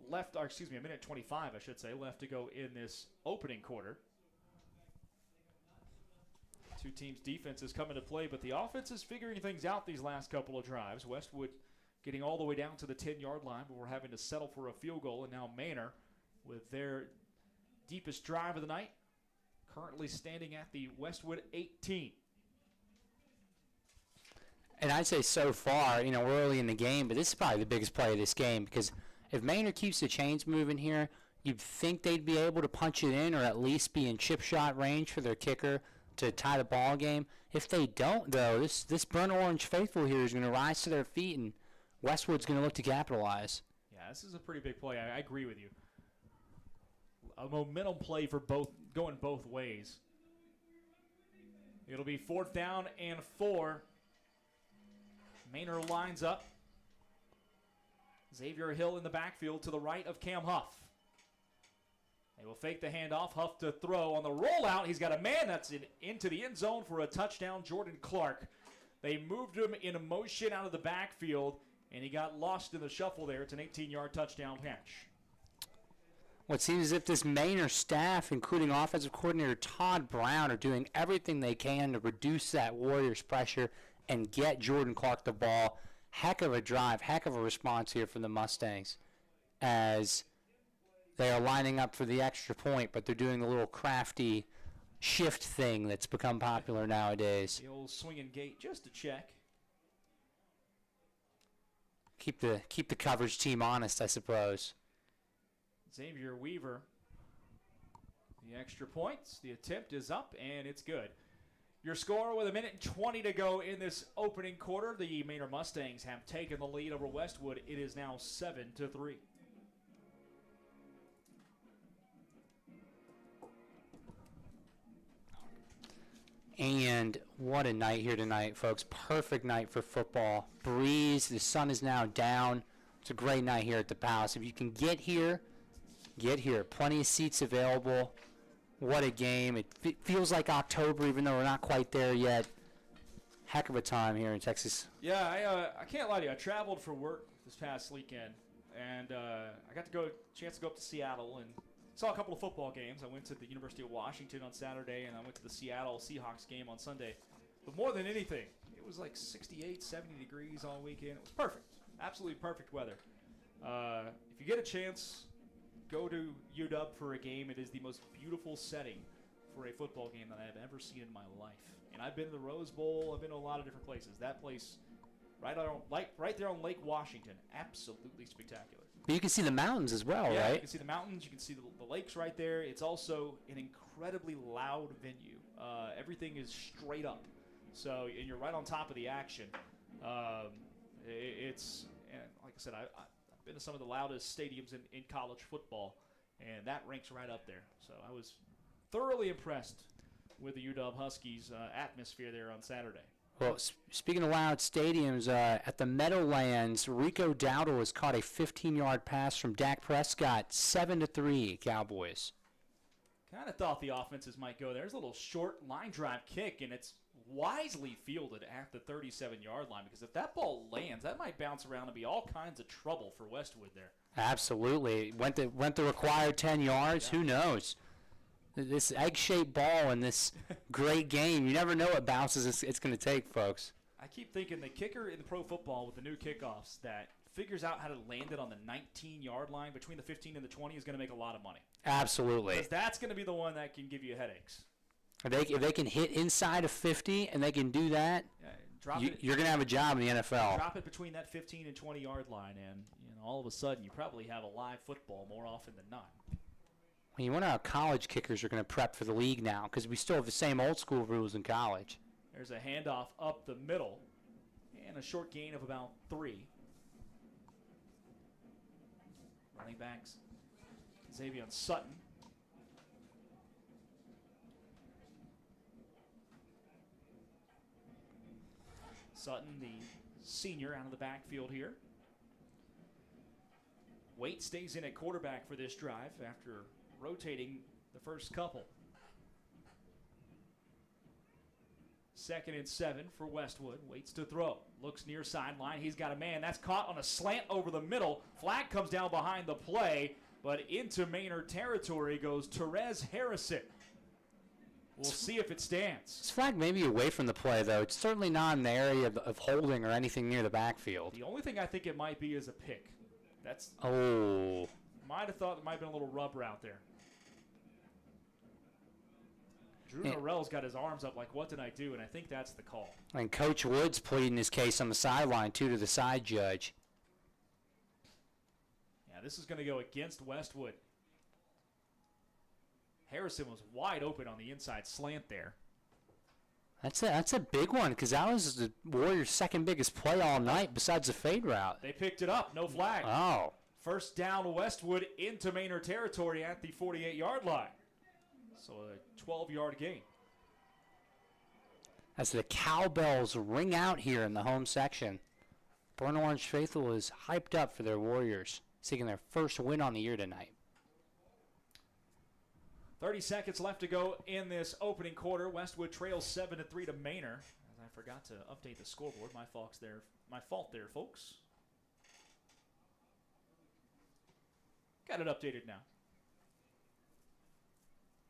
left, or excuse me, a minute 25, I should say, left to go in this opening quarter. Two teams' defense is coming to play, but the offense is figuring things out these last couple of drives. Westwood getting all the way down to the 10-yard line, but we're having to settle for a field goal. And now Manor, with their deepest drive of the night, currently standing at the Westwood 18. And I'd say so far, we're early in the game, but this is probably the biggest play of this game, because if Manor keeps the chains moving here, you'd think they'd be able to punch it in or at least be in chip shot range for their kicker to tie the ball game. If they don't, though, this burnt orange faithful here is going to rise to their feet, and Westwood's going to look to capitalize. Yeah, this is a pretty big play. I agree with you. A momentum play for both, going both ways. It'll be 4th down and 4. Manor lines up. Xavier Hill in the backfield to the right of Cam Huff. They will fake the handoff. Huff to throw on the rollout. He's got a man that's into the end zone for a touchdown. Jordan Clark. They moved him in a motion out of the backfield, and he got lost in the shuffle there. It's an 18-yard touchdown catch. What seems as if this Manor staff, including offensive coordinator Todd Brown, are doing everything they can to reduce that Warriors pressure and get Jordan Clark the ball. Heck of a drive, heck of a response here from the Mustangs as they are lining up for the extra point, but they're doing the little crafty shift thing that's become popular nowadays. The old swinging gate just to check. Keep the coverage team honest, I suppose. Xavier Weaver, the extra points. The attempt is up, and it's good. Your score with a minute and 20 to go in this opening quarter. The Manor Mustangs have taken the lead over Westwood. It is now 7-3. And what a night here tonight, folks. Perfect night for football. Breeze, the sun is now down. It's a great night here at the Palace. If you can get here, get here. Plenty of seats available. What a game. It feels like October, even though we're not quite there yet. Heck of a time here in Texas. Yeah, I can't lie to you. I traveled for work this past weekend, and I got to chance to go up to Seattle and saw a couple of football games. I went to the University of Washington on Saturday, and I went to the Seattle Seahawks game on Sunday. But more than anything, it was like 68, 70 degrees all weekend. It was perfect. Absolutely perfect weather. If you get a chance, go to UW for a game. It is the most beautiful setting for a football game that I have ever seen in my life. And I've been to the Rose Bowl. I've been to a lot of different places. That place, right there on Lake Washington, absolutely spectacular. But you can see the mountains as well, yeah, right? You can see the mountains. You can see the lakes right there. It's also an incredibly loud venue. Everything is straight up. So, and you're right on top of the action. It's, and like I said, I've been to some of the loudest stadiums in college football, and that ranks right up there. So I was thoroughly impressed with the UW Huskies atmosphere there on Saturday. Well, speaking of loud stadiums, at the Meadowlands, Rico Dowdle has caught a 15-yard pass from Dak Prescott, 7-3 Cowboys. Kind of thought the offenses might go there. There's a little short line drive kick, and it's wisely fielded at the 37-yard line, because if that ball lands, that might bounce around and be all kinds of trouble for Westwood there. Absolutely. Went the required 10 yards. Yeah. Who knows? This egg-shaped ball in this great game, you never know what bounces it's going to take, folks. I keep thinking the kicker in the pro football with the new kickoffs that figures out how to land it on the 19-yard line between the 15 and the 20 is going to make a lot of money. Absolutely. Because that's going to be the one that can give you headaches. If they can hit inside of 50 and they can do that. Yeah, You're going to have a job in the NFL. Drop it between that 15 and 20-yard line, and all of a sudden you probably have a live football more often than not. Well, you wonder how college kickers are going to prep for the league now, because we still have the same old school rules in college. There's a handoff up the middle, and a short gain of about 3. Running backs, Xavier Sutton. Sutton, the senior, out of the backfield here. Waite stays in at quarterback for this drive after rotating the first couple. 2nd and 7 for Westwood. Waits to throw. Looks near sideline. He's got a man. That's caught on a slant over the middle. Flag comes down behind the play, but into Manor territory goes Therese Harrison. We'll see if it stands. This flag may be away from the play, though. It's certainly not in the area of holding or anything near the backfield. The only thing I think it might be is a pick. That's. Oh. Might have thought there might have been a little rubber out there. Drew Norrell's got his arms up like, what did I do? And I think that's the call. And Coach Woods pleading his case on the sideline, too, to the side judge. Yeah, this is going to go against Westwood. Harrison was wide open on the inside slant there. That's a big one, because that was the Warriors' second biggest play all night besides the fade route. They picked it up. No flag. Oh. First down Westwood into Manor territory at the 48-yard line. So a 12-yard gain. As the cowbells ring out here in the home section, Burnt Orange Faithful is hyped up for their Warriors, seeking their first win on the year tonight. 30 seconds left to go in this opening quarter. Westwood trails 7-3 to Manor. As I forgot to update the scoreboard. My fault there, folks. Got it updated now.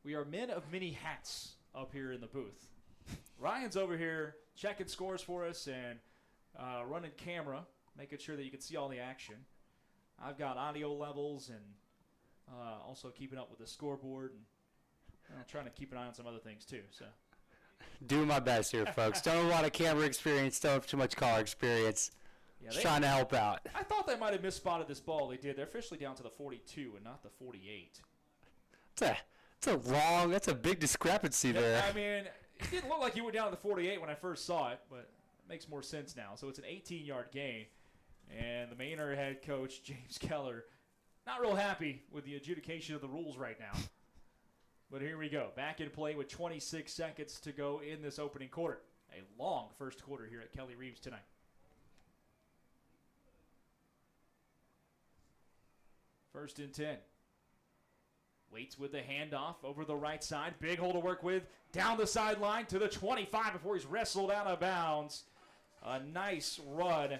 We are men of many hats up here in the booth. Ryan's over here checking scores for us and running camera, making sure that you can see all the action. I've got audio levels and also keeping up with the scoreboard and trying to keep an eye on some other things too. So, doing my best here, folks. Don't have a lot of camera experience, don't have too much car experience. Yeah, just trying to help out. I thought they might have misspotted this ball. They did. They're officially down to the 42 and not the 48. That's a big discrepancy there. I mean, it didn't look like you went down to the 48 when I first saw it, but it makes more sense now. So it's an 18-yard gain, and the Manor head coach, James Keller, not real happy with the adjudication of the rules right now. But here we go. Back in play with 26 seconds to go in this opening quarter. A long first quarter here at Kelly Reeves tonight. First and 10. Waits with the handoff over the right side. Big hole to work with. Down the sideline to the 25 before he's wrestled out of bounds. A nice run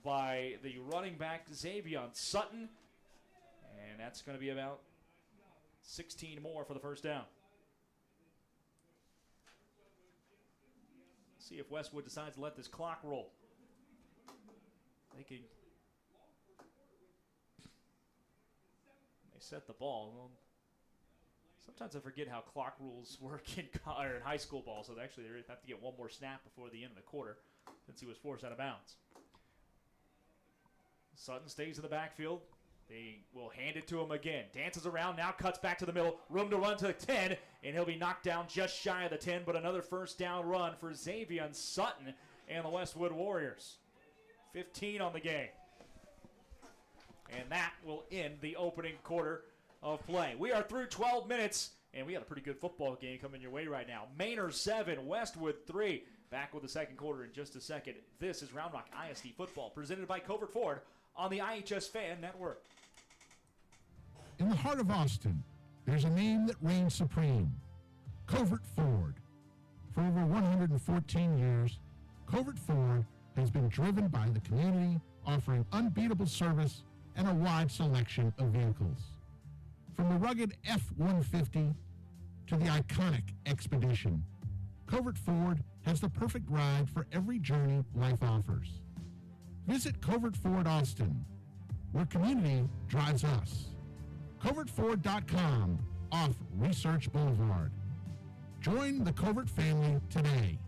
by the running back, Xavier Sutton. And that's going to be about 16 more for the first down. See if Westwood decides to let this clock roll. They set the ball. Well, sometimes I forget how clock rules work in high school ball, so actually they have to get one more snap before the end of the quarter since he was forced out of bounds. Sutton stays in the backfield. They will hand it to him again. Dances around, now cuts back to the middle. Room to run to the 10, and he'll be knocked down just shy of the 10, but another first down run for Xavier Sutton and the Westwood Warriors. 15 on the game. And that will end the opening quarter of play. We are through 12 minutes, and we got a pretty good football game coming your way right now. Manor 7, Westwood 3. Back with the second quarter in just a second. This is Round Rock ISD Football, presented by Covert Ford on the iHSFAN Network. In the heart of Austin, there's a name that reigns supreme, Covert Ford. For over 114 years, Covert Ford has been driven by the community, offering unbeatable service and a wide selection of vehicles. From the rugged F-150 to the iconic Expedition, Covert Ford has the perfect ride for every journey life offers. Visit Covert Ford Austin, where community drives us. CovertFord.com off Research Boulevard. Join the Covert family today.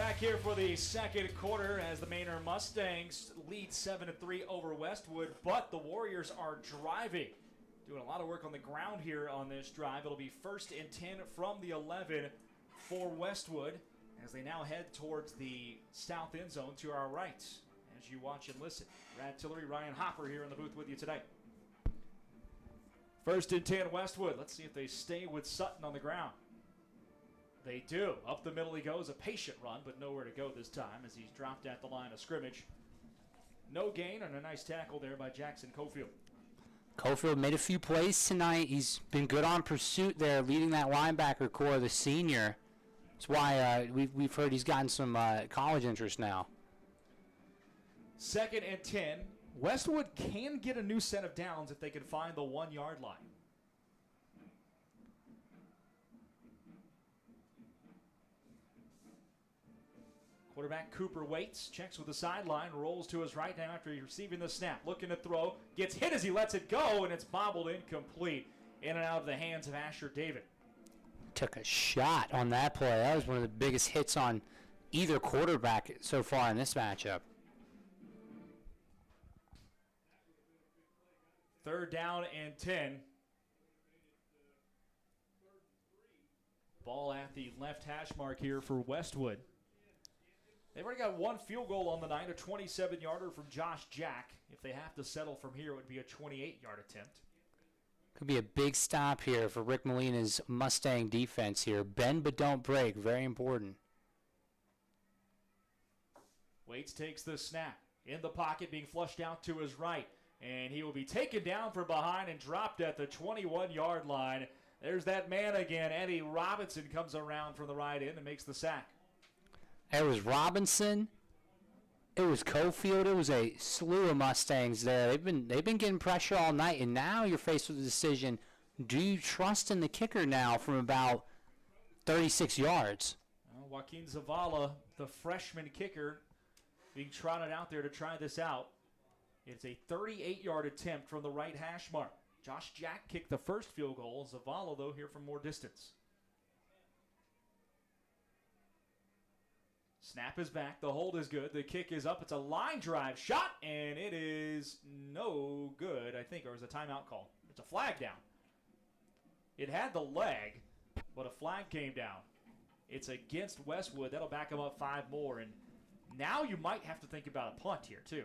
Back here for the second quarter as the Manor Mustangs lead 7-3 over Westwood, but the Warriors are driving. Doing a lot of work on the ground here on this drive. It'll be 1st and 10 from the 11 for Westwood as they now head towards the south end zone to our right. As you watch and listen, Brad Tillery, Ryan Hopper here in the booth with you today. 1st and 10 Westwood. Let's see if they stay with Sutton on the ground. They do. Up the middle he goes. A patient run, but nowhere to go this time as he's dropped at the line of scrimmage. No gain and a nice tackle there by Jackson Cofield. Cofield made a few plays tonight. He's been good on pursuit there, leading that linebacker core, the senior. That's why we've heard he's gotten some college interest now. 2nd and 10. Westwood can get a new set of downs if they can find the 1-yard line. Quarterback Cooper waits, checks with the sideline, rolls to his right now after receiving the snap. Looking to throw, gets hit as he lets it go, and it's bobbled incomplete. In and out of the hands of Asher David. Took a shot on that play. That was one of the biggest hits on either quarterback so far in this matchup. 3rd down and 10. Ball at the left hash mark here for Westwood. They've already got 1 field goal on the night, a 27-yarder from Josh Jack. If they have to settle from here, it would be a 28-yard attempt. Could be a big stop here for Rick Molina's Mustang defense here. Bend but don't break. Very important. Waits takes the snap. In the pocket, being flushed out to his right. And he will be taken down from behind and dropped at the 21-yard line. There's that man again. Eddie Robinson comes around from the right end and makes the sack. It was Robinson. It was Cofield. It was a slew of Mustangs there. They've been getting pressure all night, and now you're faced with the decision: do you trust in the kicker now from about 36 yards? Joaquin Zavala, the freshman kicker, being trotted out there to try this out. It's a 38-yard attempt from the right hash mark. Josh Jack kicked the first field goal. Zavala, though, here from more distance. Snap is back. The hold is good. The kick is up. It's a line drive shot, and it is no good, I think, or is a timeout call. It's a flag down. It had the leg, but a flag came down. It's against Westwood. That'll back them up 5 more, and now you might have to think about a punt here, too.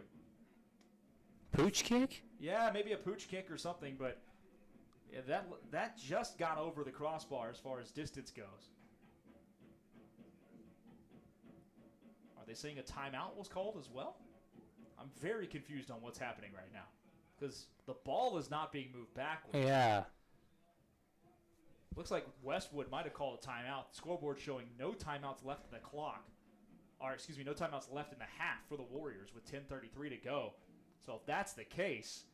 Pooch kick? Yeah, maybe a pooch kick or something, but yeah, that just got over the crossbar as far as distance goes. Are they saying a timeout was called as well? I'm very confused on what's happening right now because the ball is not being moved backwards. Yeah. Looks like Westwood might have called a timeout. The scoreboard showing no timeouts left in the clock. Or, excuse me, no timeouts left in the half for the Warriors with 10:33 to go. So if that's the case,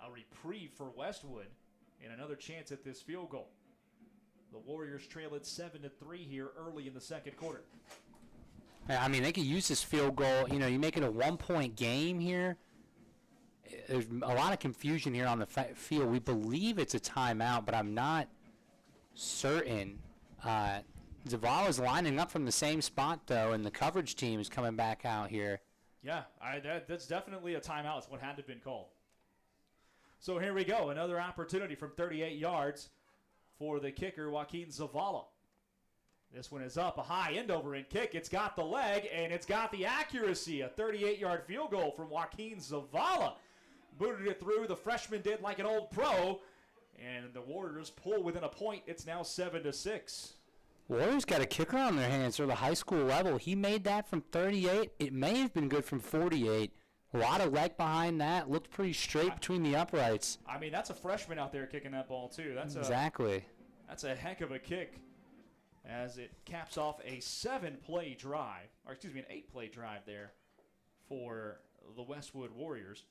a reprieve for Westwood and another chance at this field goal. The Warriors trail it 7-3 here early in the second quarter. I mean, they could use this field goal. You know, you make it a 1-point game here. There's a lot of confusion here on the field. We believe it's a timeout, but I'm not certain. Zavala's lining up from the same spot, though, and the coverage team is coming back out here. Yeah, that's definitely a timeout. It's what had to have been called. So here we go. Another opportunity from 38 yards for the kicker, Joaquin Zavala. This one is up, a high end-over-end kick. It's got the leg, and it's got the accuracy. A 38-yard field goal from Joaquin Zavala. Booted it through. The freshman did like an old pro, and the Warriors pull within a point. It's now 7-6. Warriors got a kicker on their hands for the high school level. He made that from 38. It may have been good from 48. A lot of leg behind that. Looked pretty straight between the uprights. I mean, that's a freshman out there kicking that ball, too. Exactly. That's a heck of a kick as it caps off a 7-play drive, or excuse me, an 8-play drive there for the Westwood Warriors.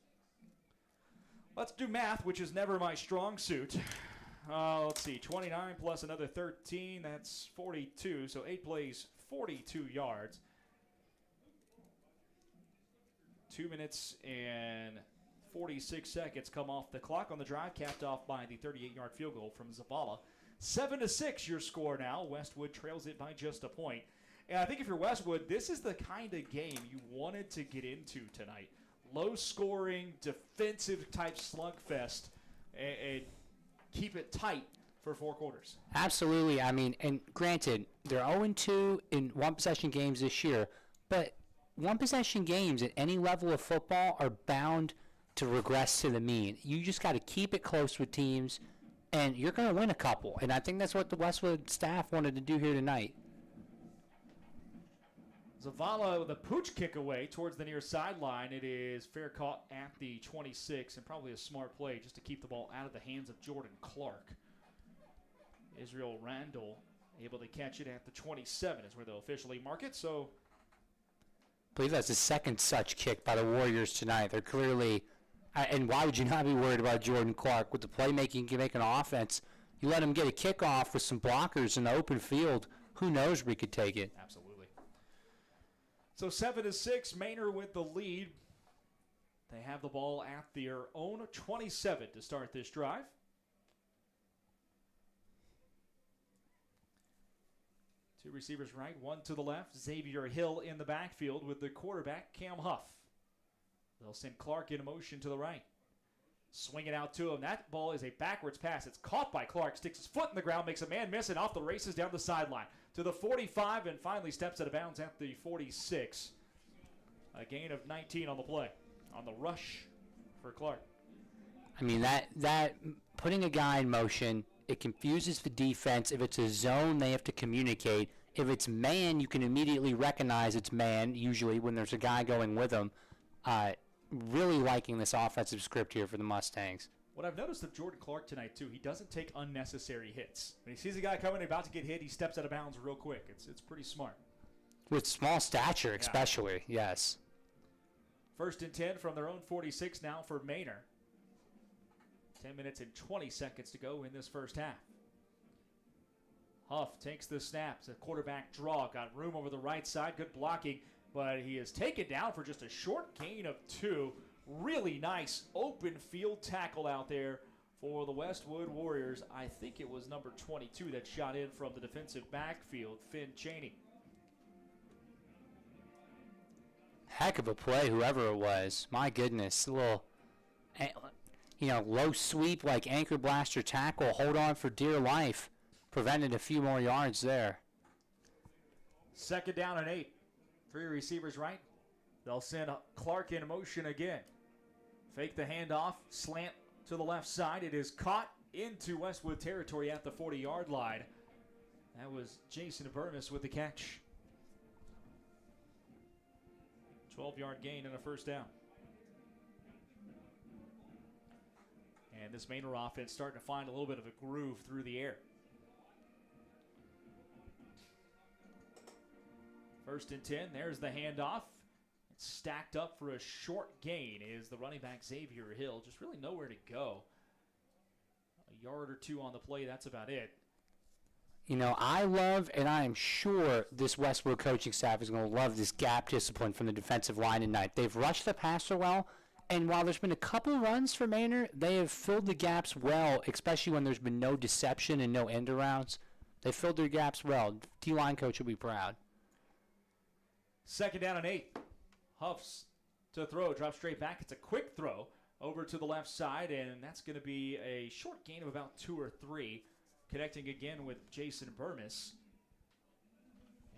Let's do math, which is never my strong suit. Let's see, 29 plus another 13, that's 42. So 8 plays, 42 yards. 2 minutes and 46 seconds come off the clock on the drive, capped off by the 38-yard field goal from Zavala. 7-6 your score now. Westwood trails it by just a point. And I think if you're Westwood, this is the kind of game you wanted to get into tonight. Low-scoring, defensive-type slugfest, and keep it tight for 4 quarters. Absolutely. I mean, and granted, they're 0-2 in one-possession games this year, but one-possession games at any level of football are bound to regress to the mean. You just got to keep it close with teams, and you're going to win a couple. And I think that's what the Westwood staff wanted to do here tonight. Zavala with a pooch kick away towards the near sideline. It is fair caught at the 26, and probably a smart play just to keep the ball out of the hands of Jordan Clark. Israel Randall able to catch it at the 27 is where they'll officially mark it. So I believe that's the second such kick by the Warriors tonight. They're clearly, and why would you not be worried about Jordan Clark with the playmaking he can make an offense? You let him get a kickoff with some blockers in the open field. Who knows where he could take it? absolutely. So 7-6, Manor with the lead. They have the ball at their own 27 to start this drive. Two receivers right, one to the left. Xavier Hill in the backfield with the quarterback, Cam Huff. They'll send Clark in motion to the right. Swing it out to him. That ball is a backwards pass. It's caught by Clark. Sticks his foot in the ground, makes a man miss, and off the races down the sideline. To the 45, and finally steps out of bounds at the 46. A gain of 19 on the play. On the rush for Clark. I mean, that putting a guy in motion, it confuses the defense. If it's a zone, they have to communicate. If it's man, you can immediately recognize it's man, usually when there's a guy going with him. Really liking this offensive script here for the Mustangs. What I've noticed of Jordan Clark tonight, too, he doesn't take unnecessary hits. When he sees a guy coming about to get hit, he steps out of bounds real quick. It's pretty smart. With small stature, especially, yes. 1st and 10 from their own 46 now for Manor. 10 minutes and 20 seconds to go in this first half. Huff takes the snaps. A quarterback draw. Got room over the right side. Good blocking. But he is taken down for just a short gain of 2. Really nice open field tackle out there for the Westwood Warriors. I think it was number 22 that shot in from the defensive backfield, Finn Chaney. Heck of a play, whoever it was. My goodness. A little, low sweep like anchor blaster tackle. Hold on for dear life. Prevented a few more yards there. 2nd down and 8. 3 receivers right. They'll send Clark in motion again. Fake the handoff. Slant to the left side. It is caught into Westwood territory at the 40-yard line. That was Jason Burmis with the catch. 12-yard gain and a first down. And this Manor offense starting to find a little bit of a groove through the air. 1st and 10. There's the handoff. It's stacked up for a short gain is the running back Xavier Hill. Just really nowhere to go. A yard or 2 on the play. That's about it. I love, and I am sure this Westwood coaching staff is going to love this gap discipline from the defensive line tonight. They've rushed the passer well, and while there's been a couple runs for Manor, they have filled the gaps well, especially when there's been no deception and no end arounds. They filled their gaps well. D-line coach will be proud. 2nd down and 8. Huffs to throw, drop straight back. It's a quick throw over to the left side, and that's going to be a short gain of about 2 or 3. Connecting again with Jason Burmis.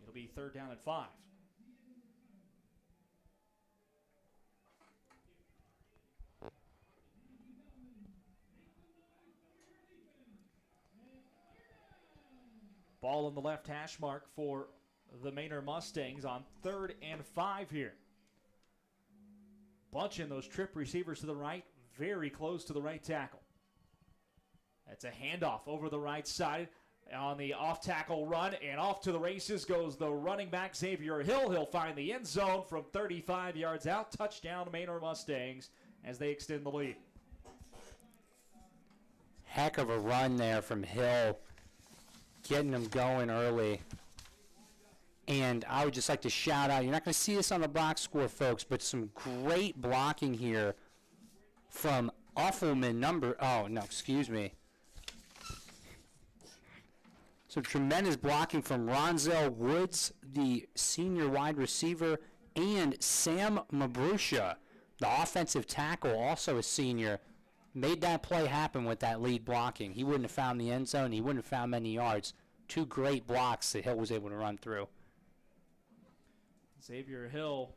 It'll be 3rd down and 5. Ball on the left hash mark for the Manor Mustangs on 3rd and 5 here. Bunching those trip receivers to the right, very close to the right tackle. That's a handoff over the right side on the off-tackle run, and off to the races goes the running back Xavier Hill. He'll find the end zone from 35 yards out. Touchdown Manor Mustangs as they extend the lead. Heck of a run there from Hill, getting them going early. And I would just like to shout out, you're not going to see this on the box score, folks, but some great blocking here from Uffelman So tremendous blocking from Ronzel Woods, the senior wide receiver, and Sam Mabrusha, the offensive tackle, also a senior, made that play happen with that lead blocking. He wouldn't have found the end zone. He wouldn't have found many yards. 2 great blocks that Hill was able to run through. Xavier Hill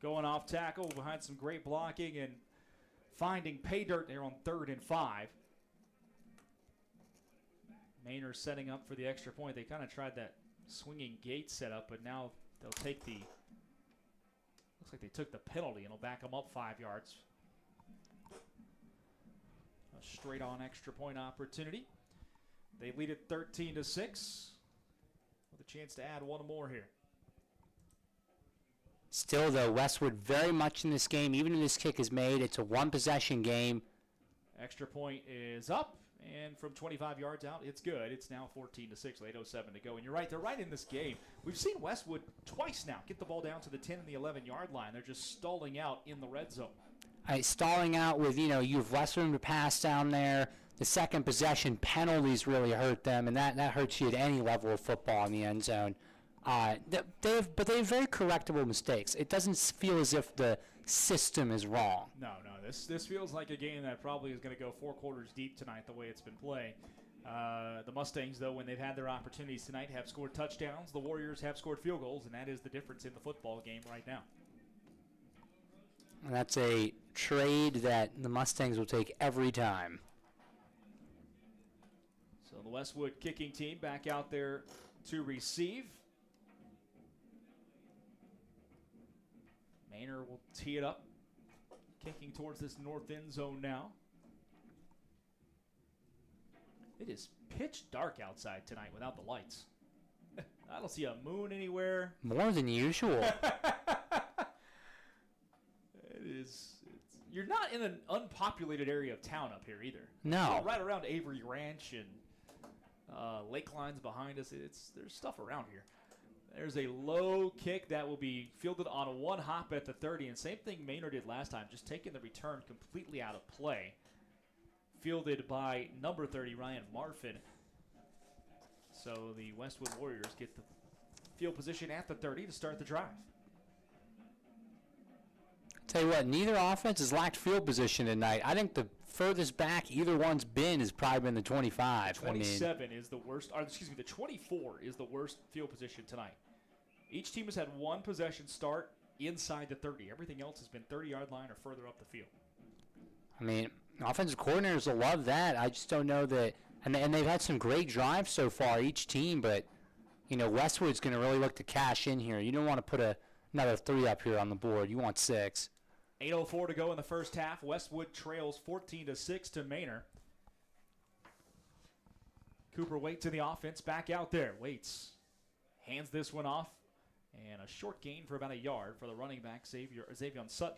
going off tackle behind some great blocking and finding pay dirt there on 3rd and 5. Manor setting up for the extra point. They kind of tried that swinging gate setup, but now they'll take the, looks like they took the penalty, and it'll back them up 5 yards. A straight on extra point opportunity. They lead it 13-6 with a chance to add one more here. Still, though, Westwood very much in this game. Even if this kick is made, it's a one-possession game. Extra point is up, and from 25 yards out, it's good. It's now 14-6 with 8:07 to go. And you're right, they're right in this game. We've seen Westwood twice now get the ball down to the 10 and the 11-yard line. They're just stalling out in the red zone. Stalling out with, you have less room to pass down there. The second possession penalties really hurt them, and that hurts you at any level of football in the end zone. They have very correctable mistakes. It doesn't feel as if the system is wrong. No. This feels like a game that probably is going to go 4 quarters deep tonight the way it's been playing. The Mustangs, though, when they've had their opportunities tonight, have scored touchdowns. The Warriors have scored field goals, and that is the difference in the football game right now. And that's a trade that the Mustangs will take every time. So the Westwood kicking team back out there to receive. Manor will tee it up, kicking towards this north end zone now. It is pitch dark outside tonight without the lights. I don't see a moon anywhere. More than usual. You're not in an unpopulated area of town up here either. No. Right around Avery Ranch and Lake Lines behind us. There's stuff around here. There's a low kick that will be fielded on one hop at the 30. And same thing Manor did last time, just taking the return completely out of play. Fielded by number 30, Ryan Marfin. So the Westwood Warriors get the field position at the 30 to start the drive. Tell you what, neither offense has lacked field position tonight. I think the furthest back either one's been has probably been the 25. 27 is the worst, or excuse me, the 24 is the worst field position tonight. Each team has had one possession start inside the 30. Everything else has been 30-yard line or further up the field. I mean, offensive coordinators will love that. I just don't know that, and they've had some great drives so far, each team, but, Westwood's going to really look to cash in here. You don't want to put another 3 up here on the board. You want 6. 8:04 to go in the first half. Westwood trails 14-6 to Manor. Cooper Waits in the offense, back out there. Waits hands this one off, and a short gain for about a yard for the running back, Xavier Sutton.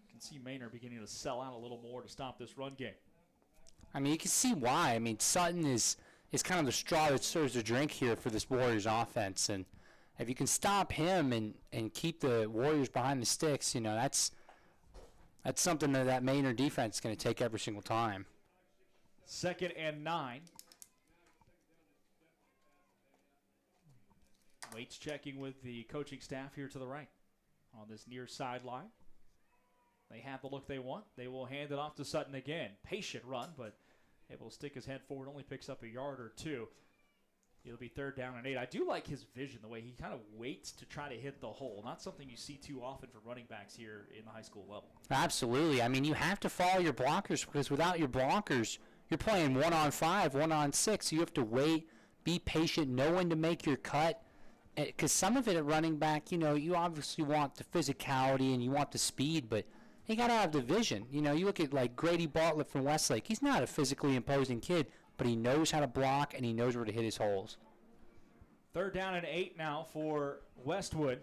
You can see Manor beginning to sell out a little more to stop this run game. I mean, you can see why. I mean, Sutton is kind of the straw that stirs the drink here for this Warriors offense, and if you can stop him and keep the Warriors behind the sticks, that's something that Manor defense is going to take every single time. 2nd and 9. Waits checking with the coaching staff here to the right on this near sideline. They have the look they want. They will hand it off to Sutton again. Patient run, but able to stick his head forward. Only picks up a yard or 2. It'll be 3rd down and 8. I do like his vision, the way he kind of waits to try to hit the hole. Not something you see too often for running backs here in the high school level. Absolutely. I mean, you have to follow your blockers because without your blockers, you're playing 1-on-5, 1-on-6. You have to wait, be patient, know when to make your cut. Because some of it at running back, you obviously want the physicality and you want the speed, but you got to have the vision. You look at like Grady Bartlett from Westlake. He's not a physically imposing kid, but he knows how to block and he knows where to hit his holes. 3rd down and 8 now for Westwood.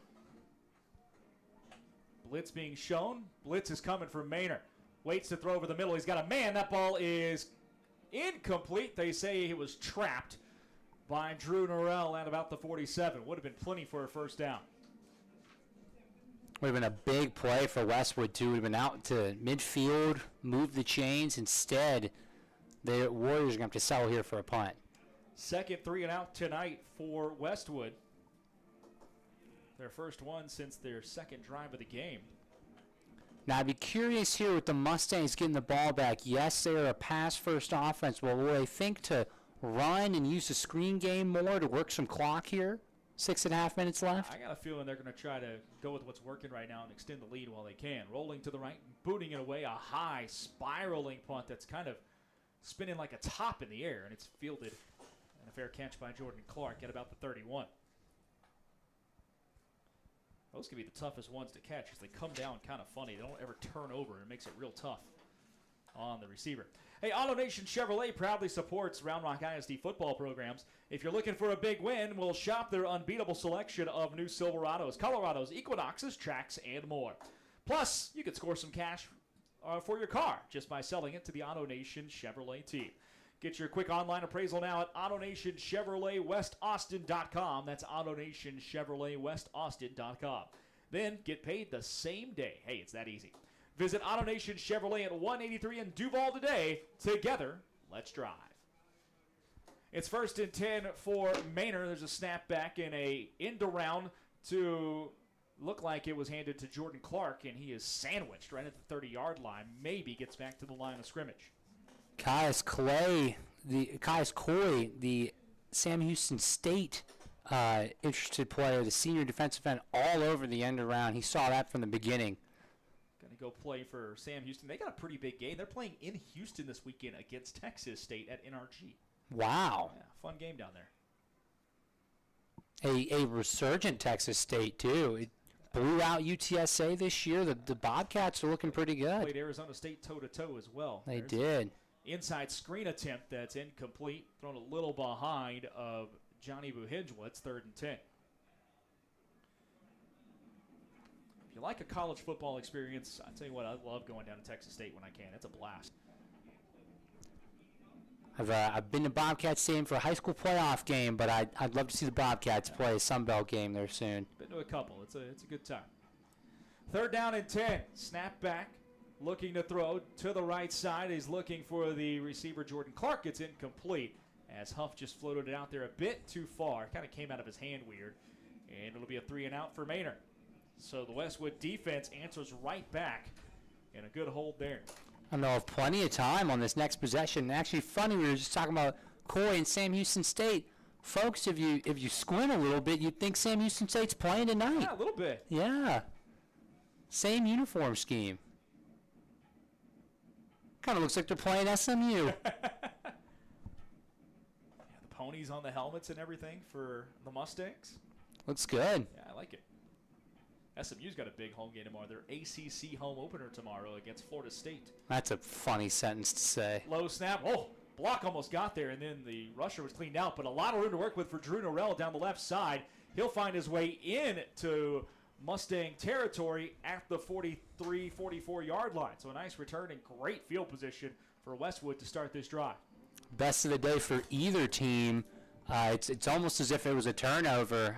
Blitz being shown. Blitz is coming from Manor. Waits to throw over the middle. He's got a man. That ball is incomplete. They say he was trapped by Drew Norrell at about the 47. Would have been plenty for a 1st down. Would have been a big play for Westwood, too. Would have been out to midfield, move the chains. Instead, the Warriors are going to have to settle here for a punt. Second 3-and-out tonight for Westwood. Their first one since their second drive of the game. Now, I'd be curious here with the Mustangs getting the ball back. Yes, they're a pass-first offense, but will they think to run and use the screen game more to work some clock here? 6.5 minutes left. I got a feeling they're going to try to go with what's working right now and extend the lead while they can. Rolling to the right, booting it away, a high spiraling punt that's kind of spinning like a top in the air, and it's fielded. And a fair catch by Jordan Clark at about the 31. Those can be the toughest ones to catch because they come down kind of funny. They don't ever turn over. It makes it real tough on the receiver. Hey, AutoNation Chevrolet proudly supports Round Rock ISD football programs. If you're looking for a big win, we'll shop their unbeatable selection of new Silverados, Colorados, Equinoxes, Trax, and more. Plus, you could score some cash for your car just by selling it to the AutoNation Chevrolet team. Get your quick online appraisal now at AutoNationChevroletWestAustin.com. That's AutoNationChevroletWestAustin.com. Then get paid the same day. Hey, it's that easy. Visit AutoNation Chevrolet at 183 in Duval today. Together, let's drive. It's 1st and 10 for Manor. There's a snap back in a end around to look like it was handed to Jordan Clark, and he is sandwiched right at the 30-yard line. Maybe gets back to the line of scrimmage. Caius Coy, the Sam Houston State interested player, the senior defensive end, all over the end around. He saw that from the beginning. Going to go play for Sam Houston. They got a pretty big game. They're playing in Houston this weekend against Texas State at NRG. Wow. Yeah, fun game down there. A resurgent Texas State, too. It blew out UTSA this year. The Bobcats are looking pretty good. Played Arizona State toe-to-toe as well. They did. Inside screen attempt that's incomplete. Thrown a little behind of Johnny Buhinjwa. 3rd and 10. If you like a college football experience, I tell you what, I love going down to Texas State when I can. It's a blast. I've been to Bobcats Stadium for a high school playoff game, but I'd love to see the Bobcats play a Sun Belt game there soon. Been to a couple. It's a good time. 3rd down and 10. Snap back. Looking to throw to the right side. He's looking for the receiver, Jordan Clark. It's incomplete as Huff just floated it out there a bit too far. Kind of came out of his hand weird. And it'll be a 3-and-out for Manor. So the Westwood defense answers right back. And a good hold there. I know of plenty of time on this next possession. And actually, funny, we were just talking about Coy and Sam Houston State. Folks, if you squint a little bit, you'd think Sam Houston State's playing tonight. Yeah, a little bit. Yeah. Same uniform scheme. Kind of looks like they're playing SMU. Yeah, the ponies on the helmets and everything for the Mustangs. Looks good. Yeah, I like it. SMU's got a big home game tomorrow. Their ACC home opener tomorrow against Florida State. That's a funny sentence to say. Low snap. Oh, block almost got there, and then the rusher was cleaned out. But a lot of room to work with for Drew Norrell down the left side. He'll find his way in to Mustang territory at the 43, 44-yard line. So a nice return and great field position for Westwood to start this drive. Best of the day for either team. It's almost as if it was a turnover.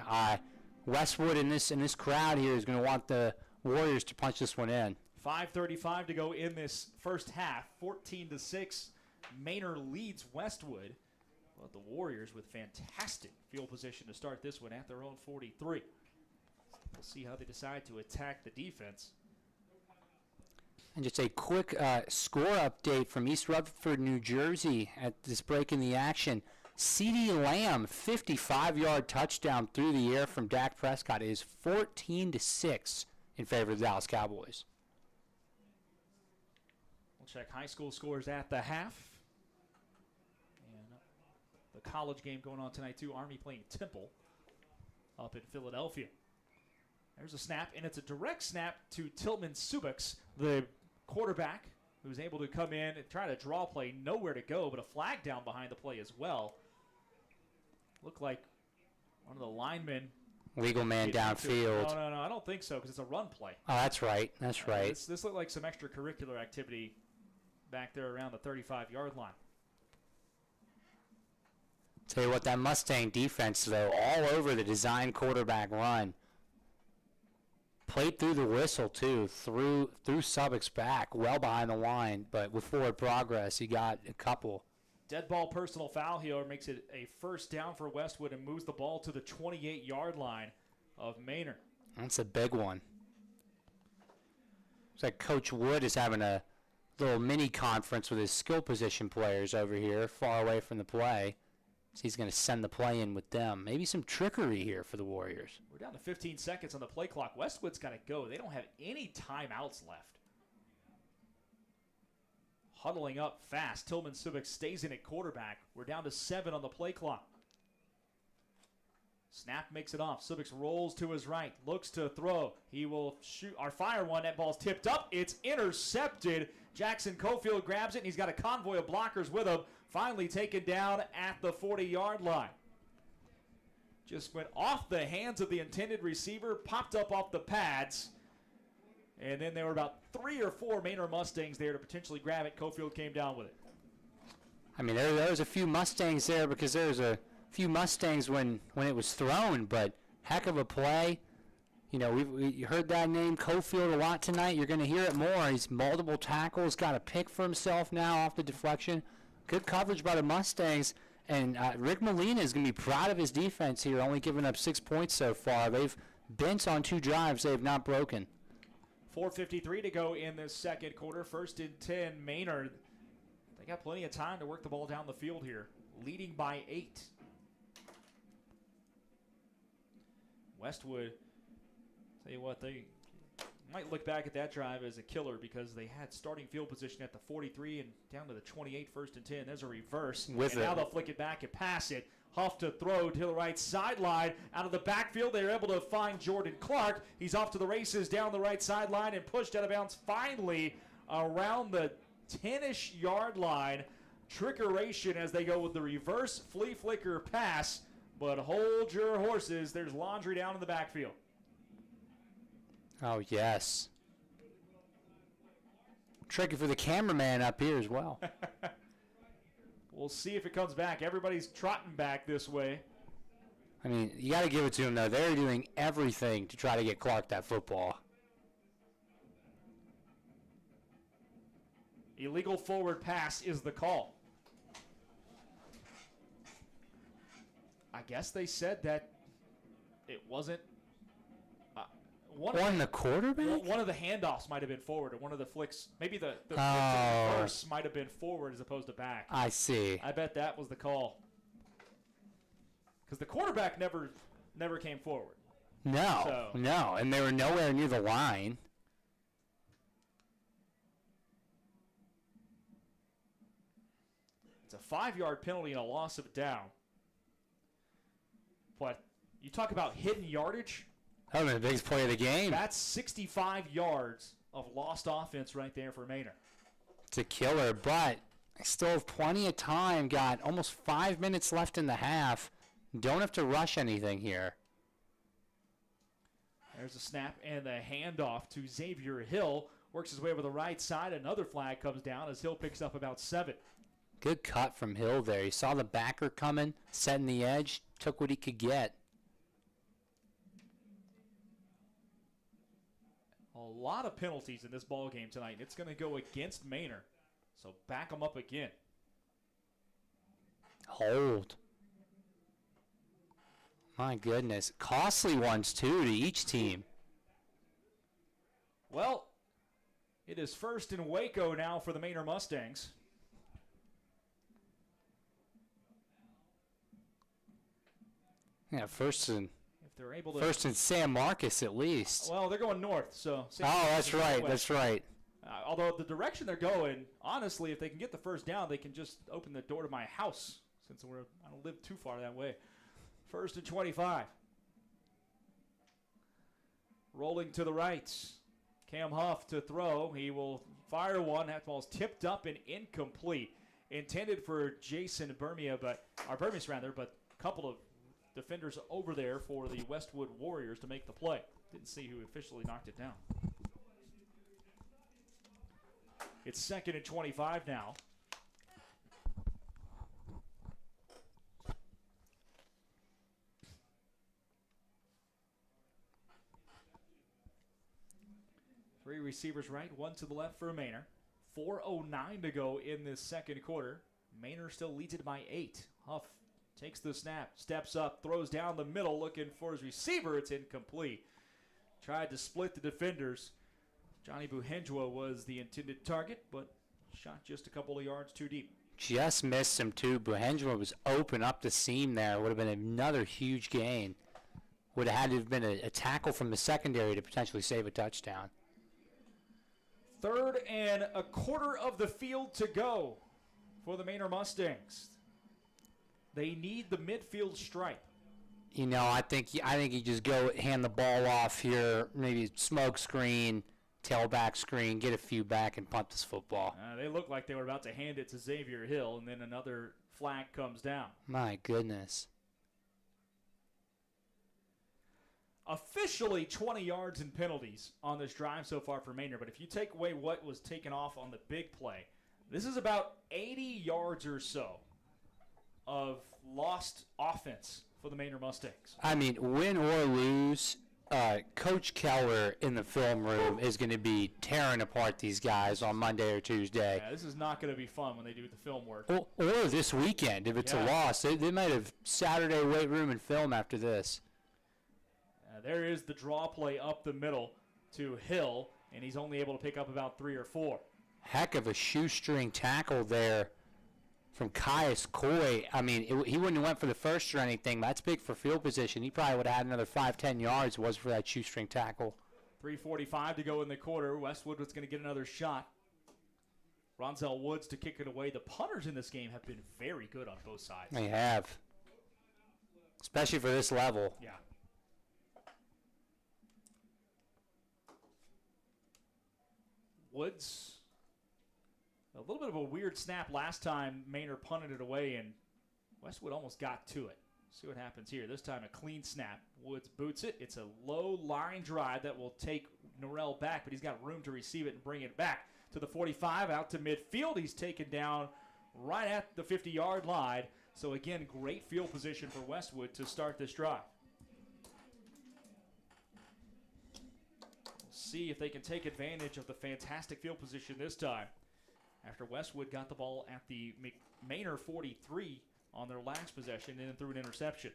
Westwood in this crowd here is going to want the Warriors to punch this one in. 5:35 to go in this first half. 14-6. Manor leads Westwood. But the Warriors with fantastic field position to start this one at their own 43. We'll see how they decide to attack the defense. And just a quick score update from East Rutherford, New Jersey at this break in the action. CeeDee Lamb, 55-yard touchdown through the air from Dak Prescott, is 14-6 in favor of the Dallas Cowboys. We'll check high school scores at the half. And the college game going on tonight, too. Army playing Temple up in Philadelphia. There's a snap, and it's a direct snap to Tiltman Subuks, the quarterback, who was able to come in and try to draw play. Nowhere to go, but a flag down behind the play as well. Looked like one of the linemen. Legal man downfield. No, I don't think so, because it's a run play. Oh, that's right. That's right. This looked like some extracurricular activity back there around the 35-yard line. Tell you what, that Mustang defense, though, all over the design quarterback run. Played through the whistle, too, through Subbock's back, well behind the line. But with forward progress, he got a couple. Dead ball personal foul here makes it a first down for Westwood and moves the ball to the 28-yard line of Manor. That's a big one. It's like Coach Wood is having a little mini conference with his skill position players over here, far away from the play. So he's going to send the play in with them. Maybe some trickery here for the Warriors. We're down to 15 seconds on the play clock. Westwood's got to go. They don't have any timeouts left. Huddling up fast. Tillman Subic stays in at quarterback. We're down to 7 on the play clock. Snap makes it off. Subic rolls to his right. Looks to throw. He will shoot or fire one. That ball's tipped up. It's intercepted. Jackson Cofield grabs it, and he's got a convoy of blockers with him. Finally taken down at the 40-yard line. Just went off the hands of the intended receiver, popped up off the pads, and then there were about 3 or 4 Manor Mustangs there to potentially grab it. Cofield came down with it. I mean, there was a few Mustangs there because there was a few Mustangs when it was thrown, but heck of a play. You know, we heard that name, Cofield, a lot tonight. You're going to hear it more. He's multiple tackles, got a pick for himself now off the deflection. Good coverage by the Mustangs. And Rick Molina is going to be proud of his defense here, only giving up 6 points so far. They've bent on 2 drives. They have not broken. 4:53 to go in this second quarter. 1st and 10, Manor. They got plenty of time to work the ball down the field here, leading by 8. Westwood, tell you what, they might look back at that drive as a killer because they had starting field position at the 43 and down to the 28, 1st and 10. There's a reverse. Now they'll flick it back and pass it. Huff to throw to the right sideline. Out of the backfield, they're able to find Jordan Clark. He's off to the races down the right sideline and pushed out of bounds finally around the 10-ish yard line. Trickeration as they go with the reverse flea flicker pass. But hold your horses. There's laundry down in the backfield. Oh, yes. Tricky for the cameraman up here as well. We'll see if it comes back. Everybody's trotting back this way. I mean, you got to give it to them, though. They're doing everything to try to get Clark that football. Illegal forward pass is the call. I guess they said that it wasn't. On the quarterback? One of the handoffs might have been forward, or one of the flicks. Maybe the reverse might have been forward as opposed to back. I see. I bet that was the call. Because the quarterback never came forward. No, and they were nowhere near the line. It's a 5-yard penalty and a loss of down. But you talk about hidden yardage. That was the biggest play of the game. That's 65 yards of lost offense right there for Manor. It's a killer, but I still have plenty of time. Got almost 5 minutes left in the half. Don't have to rush anything here. There's a snap and the handoff to Xavier Hill. Works his way over the right side. Another flag comes down as Hill picks up about 7. Good cut from Hill there. He saw the backer coming, setting the edge, took what he could get. A lot of penalties in this ball game tonight. It's going to go against Manor. So back them up again. Hold. My goodness. Costly ones, too, to each team. Well, it is 1st and Waco now for the Manor Mustangs. Yeah, first and They're able to. First and San Marcos, at least. Well, they're going north, so. That's right. That's right. Although the direction they're going, honestly, if they can get the first down, they can just open the door to my house since I don't live too far that way. 1st and 25. Rolling to the right. Cam Huff to throw. He will fire one. That ball's tipped up and incomplete. Intended for Jason Burmia, but a couple of defenders over there for the Westwood Warriors to make the play. Didn't see who officially knocked it down. It's 2nd and 25 now. 3 receivers right, 1 to the left for Manor. 4:09 to go in this second quarter. Manor still leads it by 8. Huff takes the snap, steps up, throws down the middle, looking for his receiver. It's incomplete. Tried to split the defenders. Johnny Buhenjwa was the intended target, but shot just a couple of yards too deep. Just missed him, too. Buhenjwa was open up the seam there. Would have been another huge gain. Would have had to have been a tackle from the secondary to potentially save a touchdown. 3rd and a quarter of the field to go for the Manor Mustangs. They need the midfield stripe. You know, I think you just go hand the ball off here, maybe smoke screen, tailback screen, get a few back and punt this football. They looked like they were about to hand it to Xavier Hill, and then another flag comes down. My goodness. Officially 20 yards in penalties on this drive so far for Manor, but if you take away what was taken off on the big play, this is about 80 yards or so of lost offense for the Manor Mustangs. I mean, win or lose, Coach Keller in the film room is going to be tearing apart these guys on Monday or Tuesday. Yeah, this is not going to be fun when they do the film work. Or this weekend, if it's a loss. They might have Saturday weight room and film after this. There is the draw play up the middle to Hill, and he's only able to pick up about 3 or 4. Heck of a shoestring tackle there from Caius Coy. I mean, he wouldn't have went for the first or anything. That's big for field position. He probably would have had another 5-10 yards if it was for that shoestring tackle. 3:45 to go in the quarter. Westwood was going to get another shot. Ronzel Woods to kick it away. The punters in this game have been very good on both sides. They have. Especially for this level. Yeah. Woods, a little bit of a weird snap last time. Manor punted it away, and Westwood almost got to it. See what happens here. This time a clean snap. Woods boots it. It's a low line drive that will take Norrell back, but he's got room to receive it and bring it back to the 45, out to midfield. He's taken down right at the 50-yard line. So, again, great field position for Westwood to start this drive. See if they can take advantage of the fantastic field position this time after Westwood got the ball at the Manor 43 on their last possession and then threw an interception.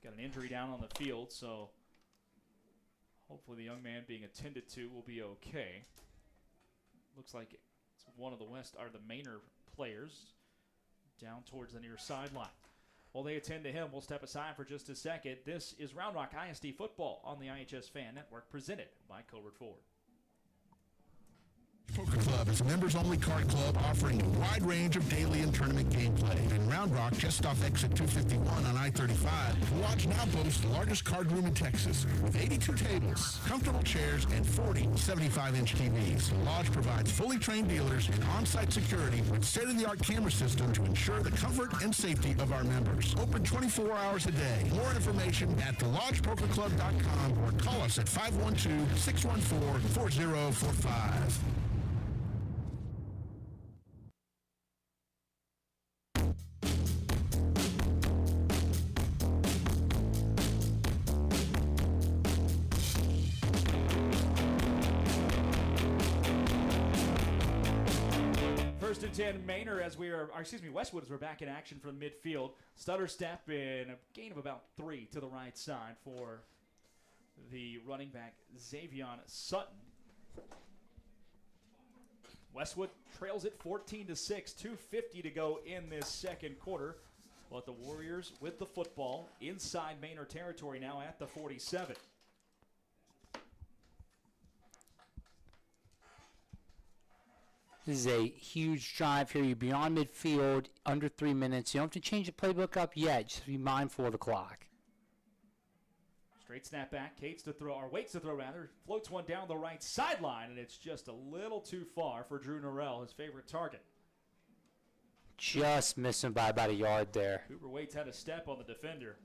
Got an injury down on the field, so hopefully the young man being attended to will be okay. Looks like it's one of the Manor players down towards the near sideline. While they attend to him, we'll step aside for just a second. This is Round Rock ISD football on the iHSFAN network, presented by Covert Ford. Poker Club is a members-only card club offering a wide range of daily and tournament gameplay. In Round Rock, just off exit 251 on I-35, the Lodge now boasts the largest card room in Texas with 82 tables, comfortable chairs, and 40 75-inch TVs. The Lodge provides fully trained dealers and on-site security with state-of-the-art camera system to ensure the comfort and safety of our members. Open 24 hours a day. More information at thelodgepokerclub.com or call us at 512-614-4045. First and 10, Manor Westwood as we're back in action from midfield. Stutter step and a gain of about 3 to the right side for the running back, Xavion Sutton. Westwood trails it 14-6, 2:50 to go in this second quarter. But the Warriors with the football inside Manor territory now at the 47. This is a huge drive here. You're beyond midfield, under 3 minutes. You don't have to change the playbook up yet. Just be mindful of the clock. Straight snap back, waits to throw, floats one down the right sideline, and it's just a little too far for Drew Norrell, his favorite target. Just missing by about a yard there. Cooper Waits had a step on the defender.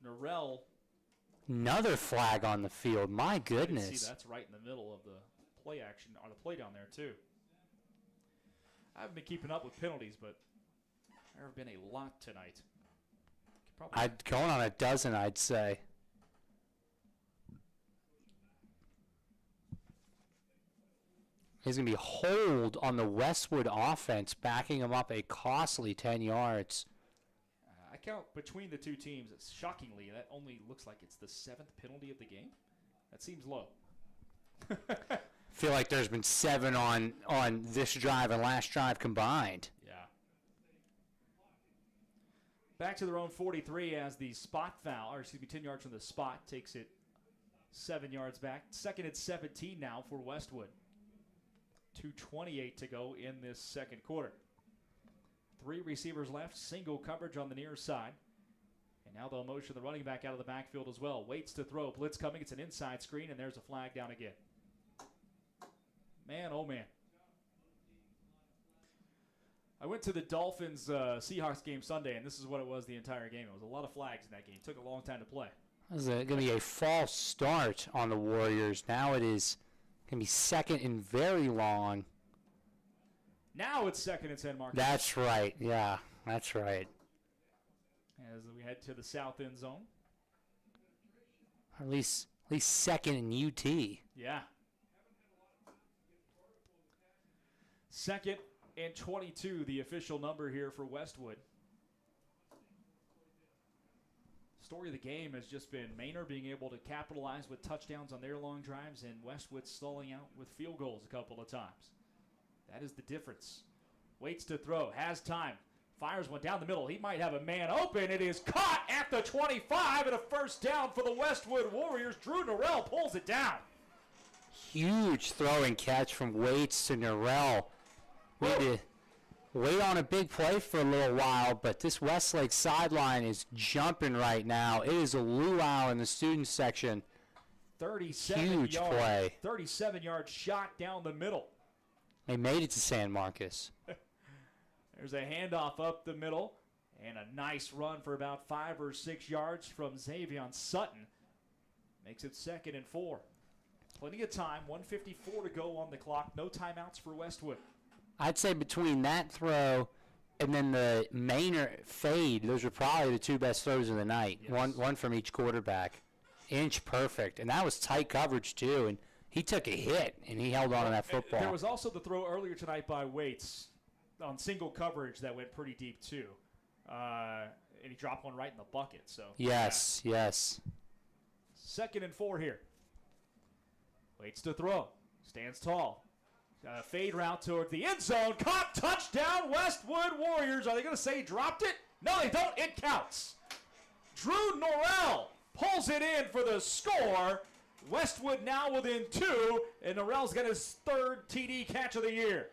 Norrell. Another flag on the field. My goodness. See, that's right in the middle of the play action or the play down there too. I haven't been keeping up with penalties, but there have been a lot tonight. I'd going on a dozen, I'd say. There's going to be hold on the Westwood offense, backing them up a costly 10 yards. I count between the two teams. Shockingly, that only looks like it's the 7th penalty of the game. That seems low. I feel like there's been 7 on this drive and last drive combined. Yeah. Back to their own 43 as the spot foul, 10 yards from the spot, takes it 7 yards back. Second and 17 now for Westwood. 2:28 to go in this second quarter. 3 receivers left, single coverage on the near side. And now they'll motion the running back out of the backfield as well. Waits to throw, blitz coming, it's an inside screen, and there's a flag down again. Man, oh man. I went to the Dolphins-Seahawks game Sunday, and this is what it was the entire game. It was a lot of flags in that game. It took a long time to play. This is going to be a false start on the Warriors. Now it is going to be second and very long. Now it's second and 10, Marcus. That's right. Yeah, that's right. As we head to the south end zone. Or at least second in UT. Yeah. Second and 22, the official number here for Westwood. Story of the game has just been Manor being able to capitalize with touchdowns on their long drives and Westwood stalling out with field goals a couple of times. That is the difference. Waits to throw, has time, fires one down the middle. He might have a man open. It is caught at the 25 and a first down for the Westwood Warriors. Drew Norrell pulls it down. Huge throw and catch from Waits to Norrell. We had to wait on a big play for a little while, but this Westlake sideline is jumping right now. It is a luau in the student section. 37 play. 37-yard shot down the middle. They made it to San Marcos. There's a handoff up the middle and a nice run for about 5 or 6 yards from Xavion Sutton. Makes it second and 4. Plenty of time, 1:54 to go on the clock. No timeouts for Westwood. I'd say between that throw and then the Manor fade, those are probably the 2 best throws of the night. Yes. One from each quarterback. Inch perfect. And that was tight coverage, too. And he took a hit, and he held on to that football. There was also the throw earlier tonight by Waits on single coverage that went pretty deep, too. And he dropped one right in the bucket. So Yes, yeah. Yes. Second and 4 here. Waits to throw. Stands tall. Fade route toward the end zone. Caught, touchdown, Westwood Warriors. Are they going to say he dropped it? No, they don't. It counts. Drew Norrell pulls it in for the score. Westwood now within 2, and Norrell's got his 3rd TD catch of the year.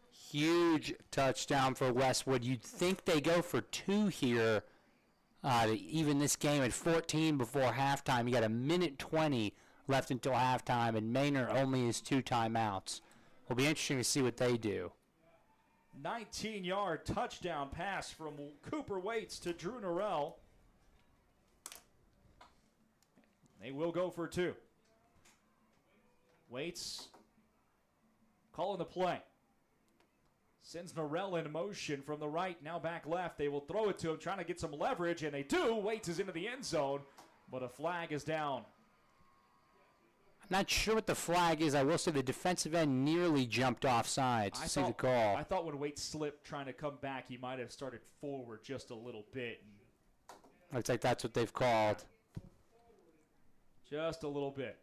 Huge touchdown for Westwood. You'd think they go for 2 here to even this game at 14 before halftime. You got a minute 20 left until halftime, and Manor only has 2 timeouts. It'll be interesting to see what they do. 19-yard touchdown pass from Cooper Waits to Drew Norrell. They will go for 2. Waits calling the play. Sends Norrell in motion from the right, now back left. They will throw it to him, trying to get some leverage, and they do. Waits is into the end zone, but a flag is down. Not sure what the flag is. I will say the defensive end nearly jumped off sides to see the call. I thought when Waits slipped trying to come back, he might have started forward just a little bit. Looks like that's what they've called. Just a little bit.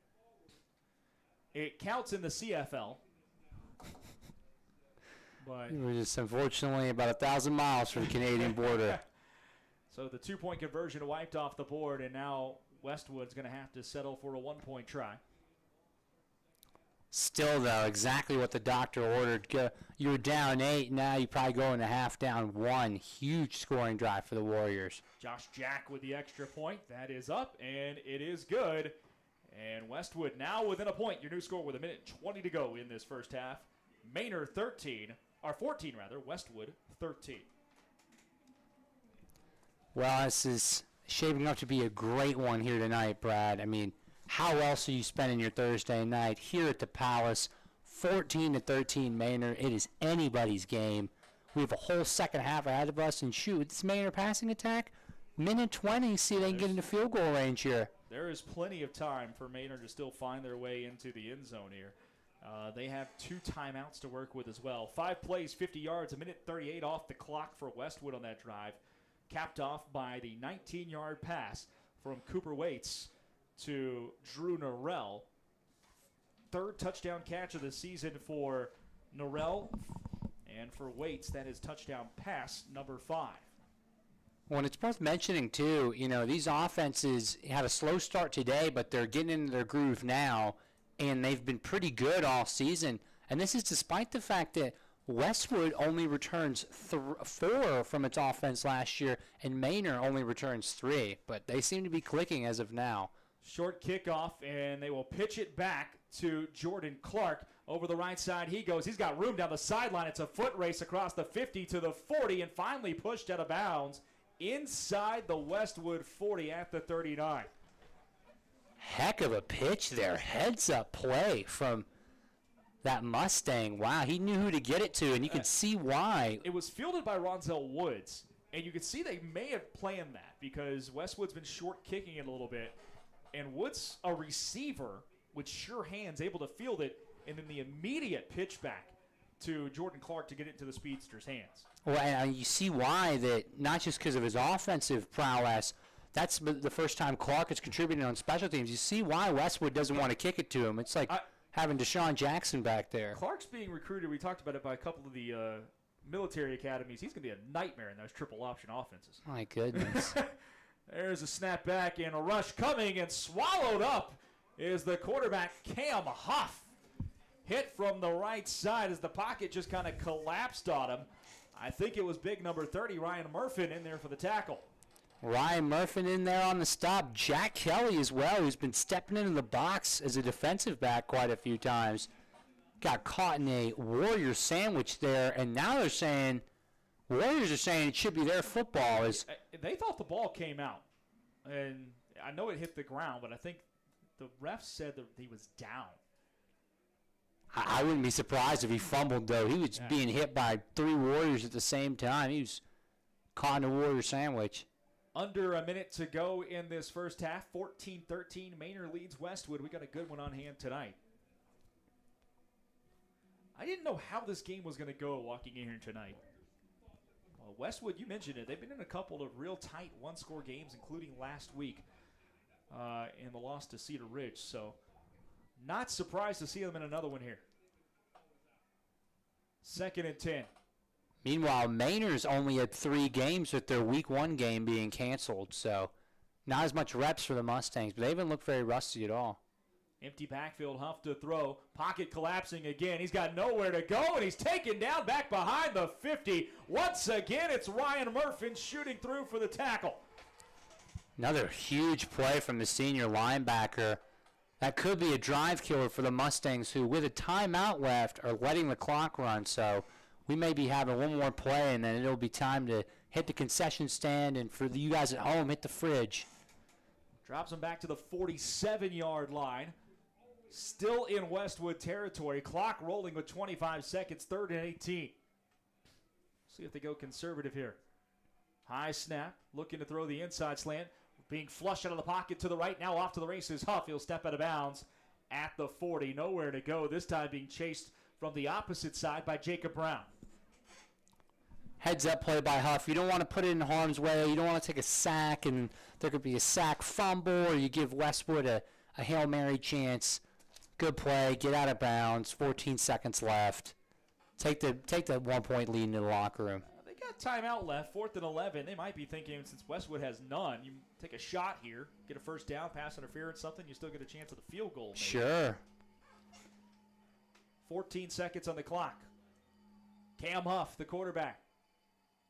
It counts in the CFL. But We're just unfortunately about 1,000 miles from the Canadian border. So the 2-point conversion wiped off the board, and now Westwood's going to have to settle for a 1-point try. Still, though, exactly what the doctor ordered. You were down 8, now you probably go into half down 1. Huge scoring drive for the Warriors. Josh Jack with the extra point. That is up, and it is good. And Westwood now within a point. Your new score with a minute 20 to go in this first half. Manor 14, Westwood 13. Well, this is shaping up to be a great one here tonight, Brad. I mean, how else are you spending your Thursday night here at the Palace? 14-13 Manor. It is anybody's game. We have a whole second half ahead of us, and shoot, this Manor passing attack, minute 20, see if they can get into field goal range here. There is plenty of time for Manor to still find their way into the end zone here. They have 2 timeouts to work with as well. 5 plays, 50 yards, a minute 38 off the clock for Westwood on that drive, capped off by the 19-yard pass from Cooper Waits to Drew Norrell. 3rd touchdown catch of the season for Norrell, and for Waits, that is touchdown pass number 5. Well, and it's worth mentioning, too, these offenses had a slow start today, but they're getting into their groove now, and they've been pretty good all season. And this is despite the fact that Westwood only returns 4 from its offense last year, and Manor only returns 3. But they seem to be clicking as of now. Short kickoff, and they will pitch it back to Jordan Clark. Over the right side he goes. He's got room down the sideline. It's a foot race across the 50 to the 40, and finally pushed out of bounds inside the Westwood 40 at the 39. Heck of a pitch there. Heads-up play from that Mustang. Wow, he knew who to get it to, and you can see why. It was fielded by Ronzel Woods, and you can see they may have planned that because Westwood's been short kicking it a little bit, and Woods, a receiver with sure hands, able to field it, and then the immediate pitch back to Jordan Clark to get it into the speedster's hands. Well, and you see why that, not just because of his offensive prowess. That's the first time Clark has contributed on special teams. You see why Westwood doesn't want to kick it to him. It's like having Deshaun Jackson back there. Clark's being recruited, we talked about it, by a couple of the military academies. He's going to be a nightmare in those triple option offenses. My goodness. There's a snap back and a rush coming, and swallowed up is the quarterback, Cam Huff. Hit from the right side as the pocket just kind of collapsed on him. I think it was big number 30, Ryan Murfin, in there for the tackle. Ryan Murfin in there on the stop. Jack Kelly as well, who's been stepping into the box as a defensive back quite a few times. Got caught in a Warrior sandwich there, and now they're saying, Warriors are saying it should be their football. They thought the ball came out, and I know it hit the ground, but I think the refs said that he was down. I wouldn't be surprised if he fumbled, though. He was being hit by 3 Warriors at the same time. He was caught in a Warrior sandwich. Under a minute to go in this first half. 14-13. Manor leads Westwood. We got a good one on hand tonight. I didn't know how this game was going to go walking in here tonight. Well, Westwood, you mentioned it. They've been in a couple of real tight one-score games, including last week in the loss to Cedar Ridge. So not surprised to see them in another one here. 2nd and 10. Meanwhile, Manor's only had 3 games with their week 1 game being canceled, so not as much reps for the Mustangs, but they haven't looked very rusty at all. Empty backfield, Huff to throw. Pocket collapsing again. He's got nowhere to go, and he's taken down back behind the 50. Once again, it's Ryan Murfin shooting through for the tackle. Another huge play from the senior linebacker. That could be a drive killer for the Mustangs, who, with a timeout left, are letting the clock run. So we may be having one more play, and then it'll be time to hit the concession stand, and for you guys at home, hit the fridge. Drops him back to the 47-yard line. Still in Westwood territory. Clock rolling with 25 seconds, 3rd and 18. See if they go conservative here. High snap, looking to throw the inside slant. Being flushed out of the pocket to the right. Now off to the races. Huff, he'll step out of bounds at the 40. Nowhere to go. This time being chased from the opposite side by Jacob Brown. Heads up play by Huff. You don't want to put it in harm's way. You don't want to take a sack, and there could be a sack fumble, or you give Westwood a Hail Mary chance. Good play. Get out of bounds. 14 seconds left. Take the 1-point lead into the locker room. They got timeout left. 4th and 11. They might be thinking, since Westwood has none, you take a shot here, get a first down, pass interference, something, you still get a chance at the field goal. Maybe. Sure. 14 seconds on the clock. Cam Huff, the quarterback.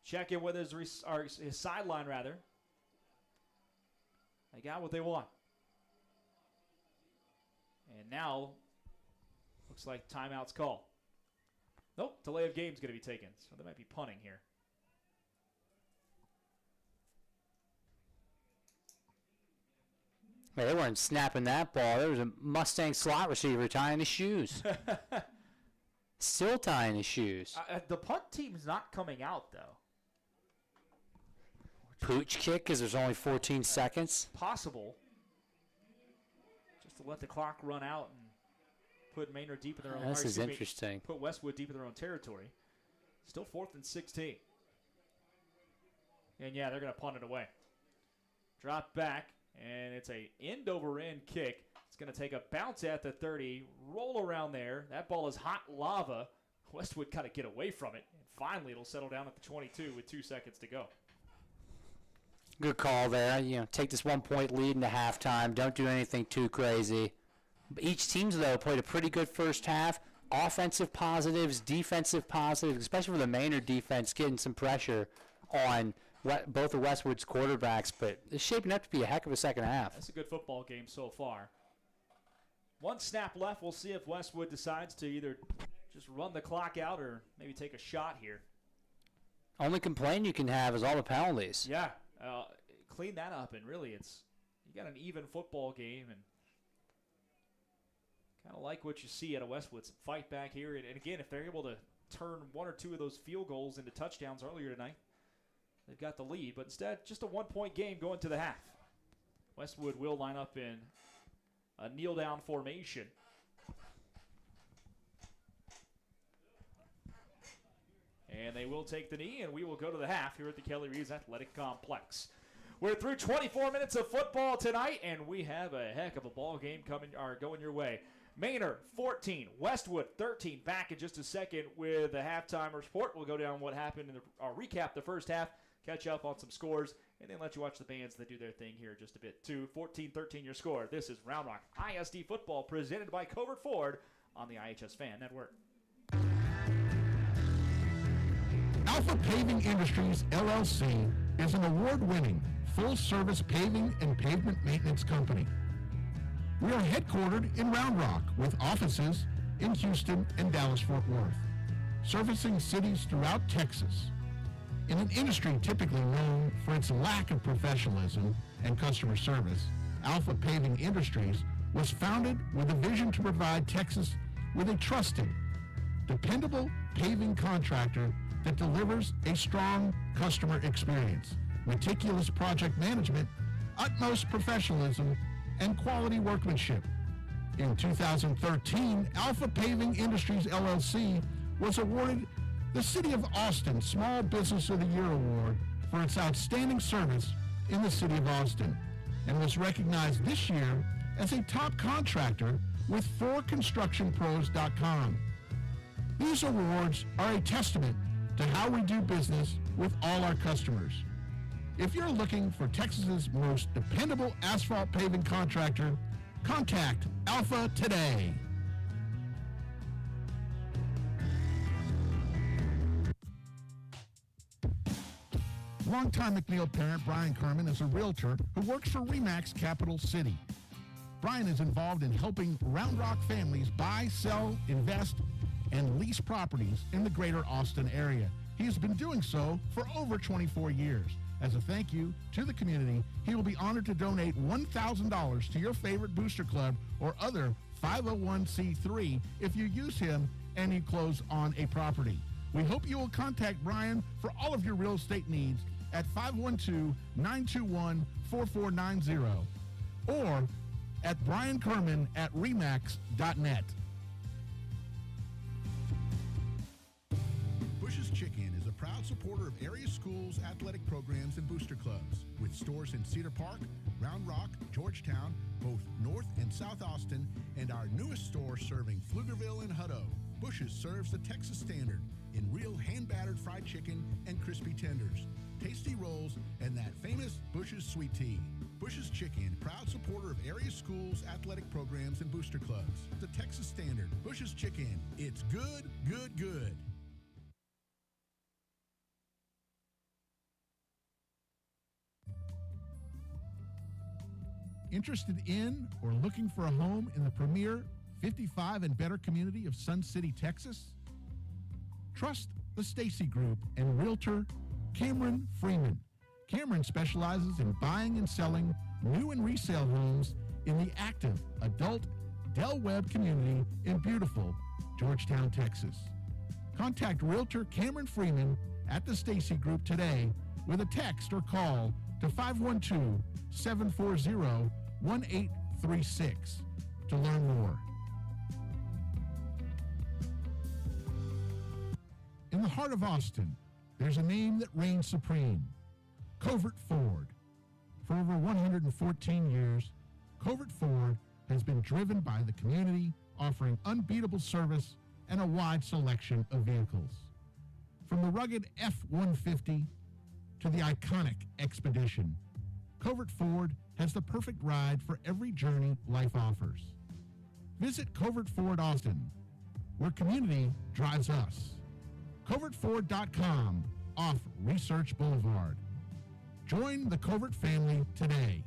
Checking with his sideline, rather. They got what they want. And now, looks like timeout's called. Nope, delay of game's going to be taken. So they might be punting here. Man, they weren't snapping that ball. There was a Mustang slot receiver tying his shoes. Still tying his shoes. The punt team's not coming out, though. Pooch kick because there's only 14 seconds. Possible. Just to let the clock run out and put Manor deep in their own. This is interesting. Put Westwood deep in their own territory. Still 4th and 16. And yeah, they're going to punt it away. Drop back, and it's a end-over-end kick. It's going to take a bounce at the 30, roll around there. That ball is hot lava. Westwood kind of get away from it, and finally it'll settle down at the 22 with 2 seconds to go. Good call there. Take this 1-point lead into halftime. Don't do anything too crazy. Each team's, though, played a pretty good first half. Offensive positives, defensive positives, especially for the Manor defense, getting some pressure on both of Westwood's quarterbacks, but it's shaping up to be a heck of a second half. That's a good football game so far. 1 snap left. We'll see if Westwood decides to either just run the clock out or maybe take a shot here. Only complaint you can have is all the penalties. Yeah, clean that up, and really you got an even football game, and kind of like what you see out of Westwood. Some fight back here, and again, if they're able to turn 1 or 2 of those field goals into touchdowns earlier tonight, they've got the lead, but instead, just a 1-point game going to the half. Westwood will line up in a kneel-down formation. And they will take the knee, and we will go to the half here at the Kelly Reeves Athletic Complex. We're through 24 minutes of football tonight, and we have a heck of a ball game going your way. Manor 14, Westwood 13. Back in just a second with the halftime report. We'll go down what happened in recap the first half, catch up on some scores, and then let you watch the bands that do their thing here just a bit too. 14-13 your score. This is Round Rock ISD football presented by Covert Ford on the iHSFAN network. Alpha Paving Industries, LLC, is an award-winning, full-service paving and pavement maintenance company. We are headquartered in Round Rock with offices in Houston and Dallas-Fort Worth, servicing cities throughout Texas. In an industry typically known for its lack of professionalism and customer service, Alpha Paving Industries was founded with a vision to provide Texas with a trusted, dependable paving contractor that delivers a strong customer experience, meticulous project management, utmost professionalism, and quality workmanship. In 2013, Alpha Paving Industries, LLC was awarded the City of Austin Small Business of the Year Award for its outstanding service in the City of Austin, and was recognized this year as a top contractor with 4constructionpros.com. These awards are a testament to how we do business with all our customers. If you're looking for Texas's most dependable asphalt paving contractor, contact Alpha today. Longtime MacLeod parent Brian Kerman is a realtor who works for RE/MAX Capital City. Brian is involved in helping Round Rock families buy, sell, invest, and lease properties in the greater Austin area. He has been doing so for over 24 years. As a thank you to the community, he will be honored to donate $1,000 to your favorite booster club or other 501c3 if you use him and you close on a property. We hope you will contact Brian for all of your real estate needs at 512-921-4490 or at briankerman@remax.net. Bush's Chicken is a proud supporter of area schools, athletic programs, and booster clubs. With stores in Cedar Park, Round Rock, Georgetown, both North and South Austin, and our newest store serving Pflugerville and Hutto. Bush's serves the Texas standard in real hand-battered fried chicken and crispy tenders, tasty rolls, and that famous Bush's sweet tea. Bush's Chicken, proud supporter of area schools, athletic programs, and booster clubs. The Texas standard. Bush's Chicken. It's good, good, good. Interested in or looking for a home in the premier 55 and better community of Sun City, Texas? Trust the Stacy Group and realtor Cameron Freeman. Cameron specializes in buying and selling new and resale homes in the active adult Del Webb community in beautiful Georgetown, Texas. Contact Realtor Cameron Freeman at the Stacy Group today with a text or call to 512-740-1836 to learn more. In the heart of Austin, there's a name that reigns supreme, Covert Ford. For over 114 years, Covert Ford has been driven by the community, offering unbeatable service and a wide selection of vehicles. From the rugged F-150 to the iconic Expedition, Covert Ford has the perfect ride for every journey life offers. Visit Covert Ford Austin, where community drives us. CovertFord.com off Research Boulevard. Join the Covert family today.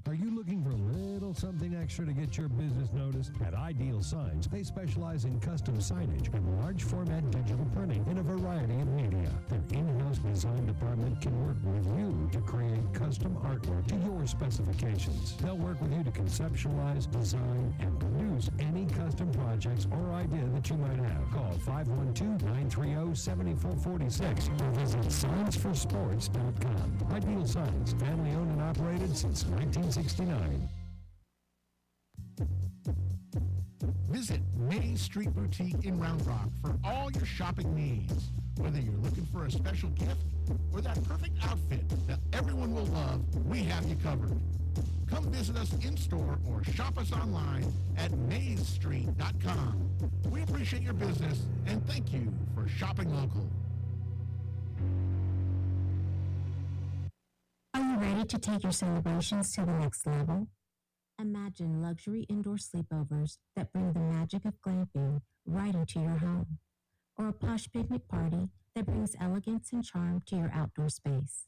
Are you looking for a little something extra to get your business noticed? At Ideal Signs, they specialize in custom signage and large format digital printing in a variety of media. Their in-house design department can work with you to create custom artwork to your specifications. They'll work with you to conceptualize, design, and produce any custom projects or idea that you might have. Call 512-930-7446 or visit signsforsports.com. Ideal Signs, family owned and operated since 1969. Visit Main Street Boutique in Round Rock for all your shopping needs. Whether you're looking for a special gift or that perfect outfit that everyone will love, we have you covered. Come visit us in-store or shop us online at maizestreet.com. We appreciate your business and thank you for shopping local. Are you ready to take your celebrations to the next level? Imagine luxury indoor sleepovers that bring the magic of glamping right into your home, or a posh picnic party that brings elegance and charm to your outdoor space.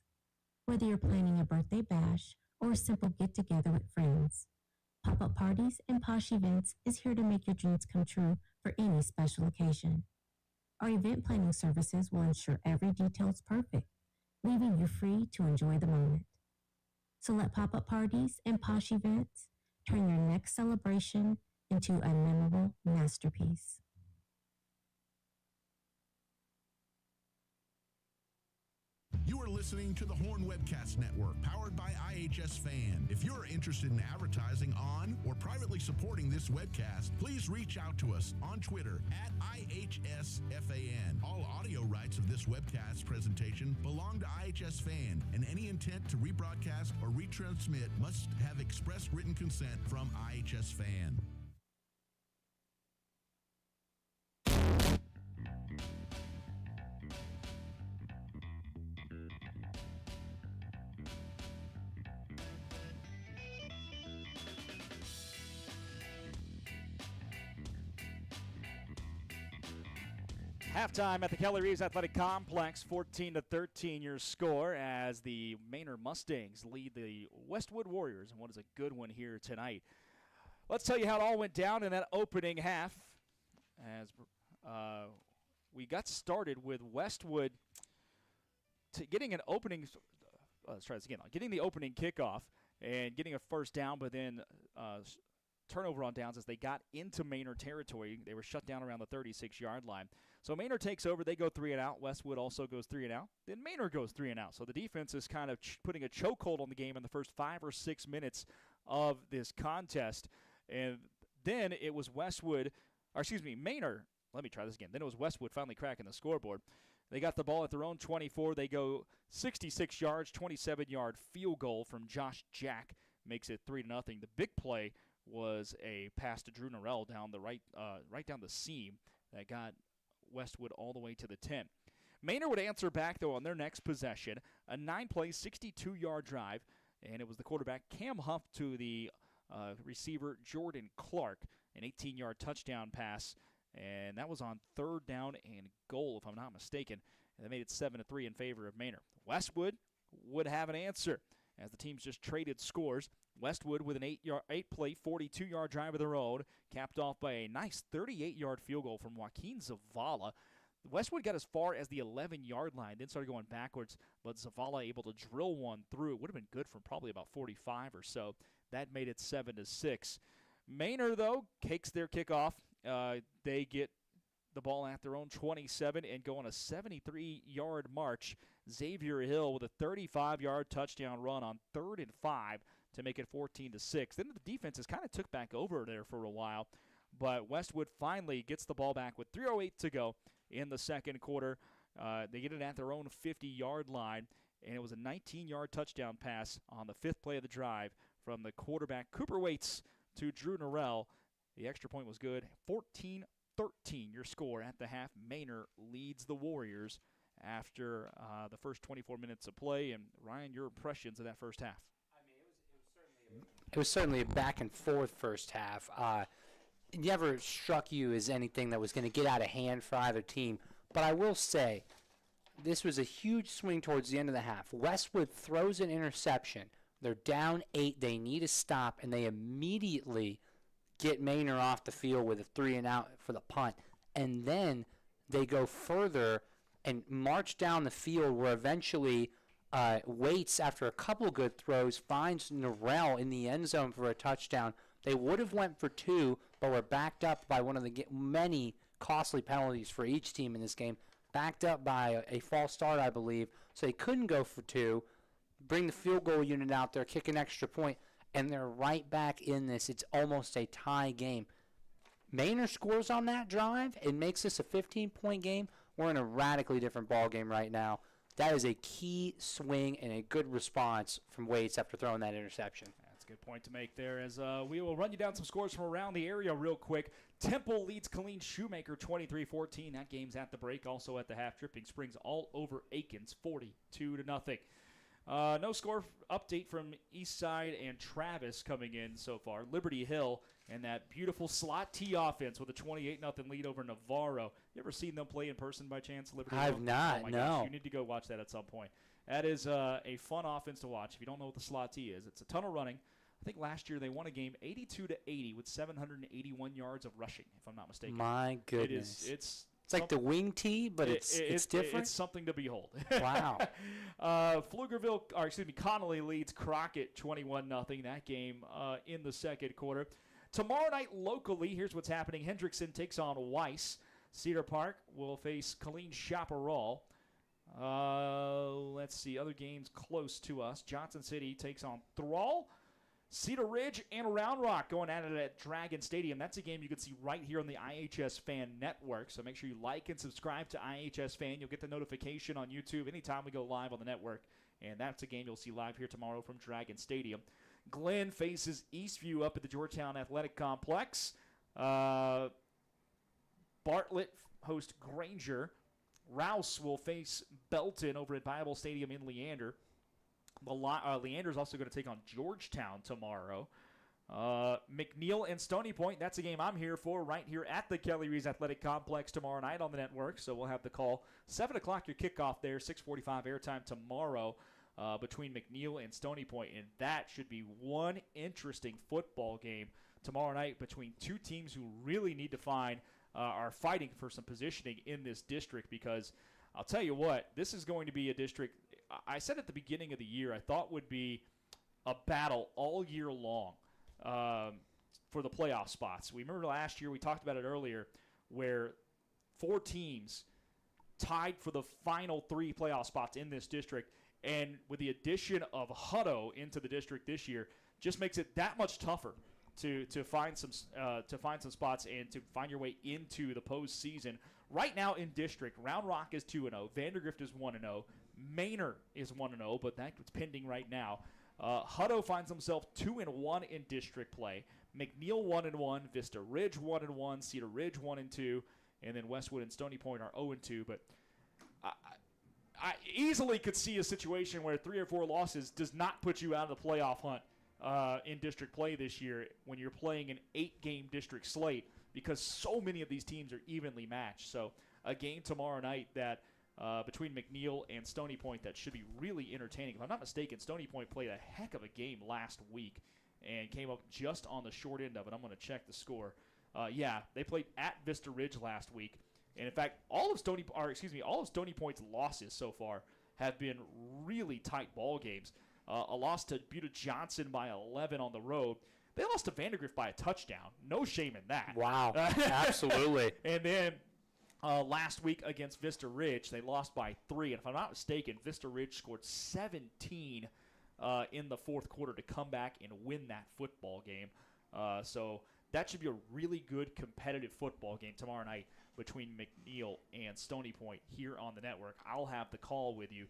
Whether you're planning a birthday bash or a simple get-together with friends, Pop-Up Parties and Posh Events is here to make your dreams come true for any special occasion. Our event planning services will ensure every detail is perfect, leaving you free to enjoy the moment. So let Pop-Up Parties and Posh Events turn your next celebration into a memorable masterpiece. You are listening to the Horn Webcast Network, powered by iHSFAN. If you're interested in advertising on or privately supporting this webcast, please reach out to us on Twitter at iHSFAN. All audio rights of this webcast presentation belong to iHSFAN, and any intent to rebroadcast or retransmit must have express written consent from iHSFAN. Halftime at the Kelly Reeves Athletic Complex, 14-13 your score as the Manor Mustangs lead the Westwood Warriors in what is a good one here tonight. Let's tell you how it all went down in that opening half as we got started with Westwood getting an opening, let's try this again, getting the opening kickoff and getting a first down, but then turnover on downs as they got into Manor territory. They were shut down around the 36-yard line. So Manor takes over. They go 3-and-out. Westwood also goes 3-and-out. Then Manor goes 3-and-out. So the defense is kind of putting a chokehold on the game in the first 5 or 6 minutes of this contest. And then it was Manor. Let me try this again. Then it was Westwood finally cracking the scoreboard. They got the ball at their own 24. They go 66 yards, 27-yard field goal from Josh Jack. Makes it 3-0. The big play was a pass to Drew Norrell down the right down the seam that got Westwood all the way to the 10. Manor would answer back, though, on their next possession, a 9-play, 62-yard drive, and it was the quarterback Cam Huff to the receiver Jordan Clark, an 18-yard touchdown pass, and that was on 3rd down and goal, if I'm not mistaken, and they made it 7-3 in favor of Manor. Westwood would have an answer as the teams just traded scores. Westwood with an 8-play, 42-yard drive of their own, capped off by a nice 38-yard field goal from Joaquin Zavala. Westwood got as far as the 11-yard line, then started going backwards, but Zavala able to drill one through. It would have been good from probably about 45 or so. That made it 7-6. Manor, though, takes their kickoff. They get the ball at their own 27 and go on a 73-yard march. Xavier Hill with a 35-yard touchdown run on 3rd and 5 to make it 14-6. Then the defenses kind of took back over there for a while, but Westwood finally gets the ball back with 3:08 to go in the second quarter. They get it at their own 50-yard line, and it was a 19-yard touchdown pass on the 5th play of the drive from the quarterback Cooper Waits to Drew Norrell. The extra point was good. 14-13 your score at the half. Manor leads the Warriors after the first 24 minutes of play. And, Ryan, your impressions of that first half? It was certainly a back-and-forth first half. It never struck you as anything that was going to get out of hand for either team. But I will say, this was a huge swing towards the end of the half. Westwood throws an interception. They're down 8. They need a stop, and they immediately get Manor off the field with a 3-and-out for the punt. And then they go further and march down the field where eventually Waits, after a couple good throws, finds Norrell in the end zone for a touchdown. They would have went for 2, but were backed up by one of the many costly penalties for each team in this game. Backed up by a false start, I believe, so they couldn't go for 2. Bring the field goal unit out there, kick an extra point, and they're right back in this. It's almost a tie game. Manor scores on that drive and makes this a 15-point game. We're in a radically different ball game right now. That is a key swing and a good response from Waits after throwing that interception. That's a good point to make there, as we will run you down some scores from around the area real quick. Temple leads Killeen Shoemaker 23-14. That game's at the break. Also at the half, Dripping Springs all over Aikens 42-0. No score update from Eastside and Travis coming in so far. Liberty Hill and that beautiful slot T offense with a 28-0 lead over Navarro. You ever seen them play in person by chance, Liberty Hill? I've not, oh my no. Gosh, you need to go watch that at some point. That is a fun offense to watch. If you don't know what the slot T is, it's a ton of running. I think last year they won a game 82-80 with 781 yards of rushing, if I'm not mistaken. My goodness. It's like the wing tee, but it's different. It's something to behold. Wow. Connolly leads Crockett 21-0. That game in the second quarter. Tomorrow night locally, here's what's happening. Hendrickson takes on Weiss. Cedar Park will face Killeen Chaparral. Let's see, other games close to us. Johnson City takes on Thrall. Cedar Ridge and Round Rock going at it at Dragon Stadium. That's a game you can see right here on the iHSFAN network. So make sure you like and subscribe to iHSFAN. You'll get the notification on YouTube anytime we go live on the network. And that's a game you'll see live here tomorrow from Dragon Stadium. Glenn faces Eastview up at the Georgetown Athletic Complex. Bartlett hosts Granger. Rouse will face Belton over at Bible Stadium in Leander. Leander is also going to take on Georgetown tomorrow. McNeil and Stony Point, that's a game I'm here for right here at the Kelly Rees Athletic Complex tomorrow night on the network. So we'll have the call. 7 o'clock your kickoff there, 6:45 airtime tomorrow between McNeil and Stony Point. And that should be one interesting football game tomorrow night between two teams who really need to are fighting for some positioning in this district, because I'll tell you what, this is going to be a district I said at the beginning of the year I thought would be a battle all year long for the playoff spots. We remember last year, we talked about it earlier, where 4 teams tied for the final 3 playoff spots in this district, and with the addition of Hutto into the district this year, just makes it that much tougher to find some spots and to find your way into the postseason. Right now in district, Round Rock is 2-0, Vandergrift is 1-0, Manor is 1-0, but that's pending right now. Hutto finds himself 2-1 in district play. McNeil 1-1, Vista Ridge 1-1, Cedar Ridge 1-2, and then Westwood and Stony Point are 0-2. But I easily could see a situation where 3 or 4 losses does not put you out of the playoff hunt in district play this year when you're playing an 8-game district slate, because so many of these teams are evenly matched. So a game tomorrow night that between McNeil and Stony Point that should be really entertaining. If I'm not mistaken, Stony Point played a heck of a game last week and came up just on the short end of it. I'm going to check the score. They played at Vista Ridge last week, And in fact, all of Stony Point's losses so far have been really tight ball games. A loss to Buda Johnson by 11 on the road. They lost to Vandergrift by a touchdown. No shame in that. Wow, absolutely. And then last week against Vista Ridge, they lost by 3. And if I'm not mistaken, Vista Ridge scored 17 in the fourth quarter to come back and win that football game. So that should be a really good competitive football game tomorrow night between McNeil and Stony Point here on the network. I'll have the call with you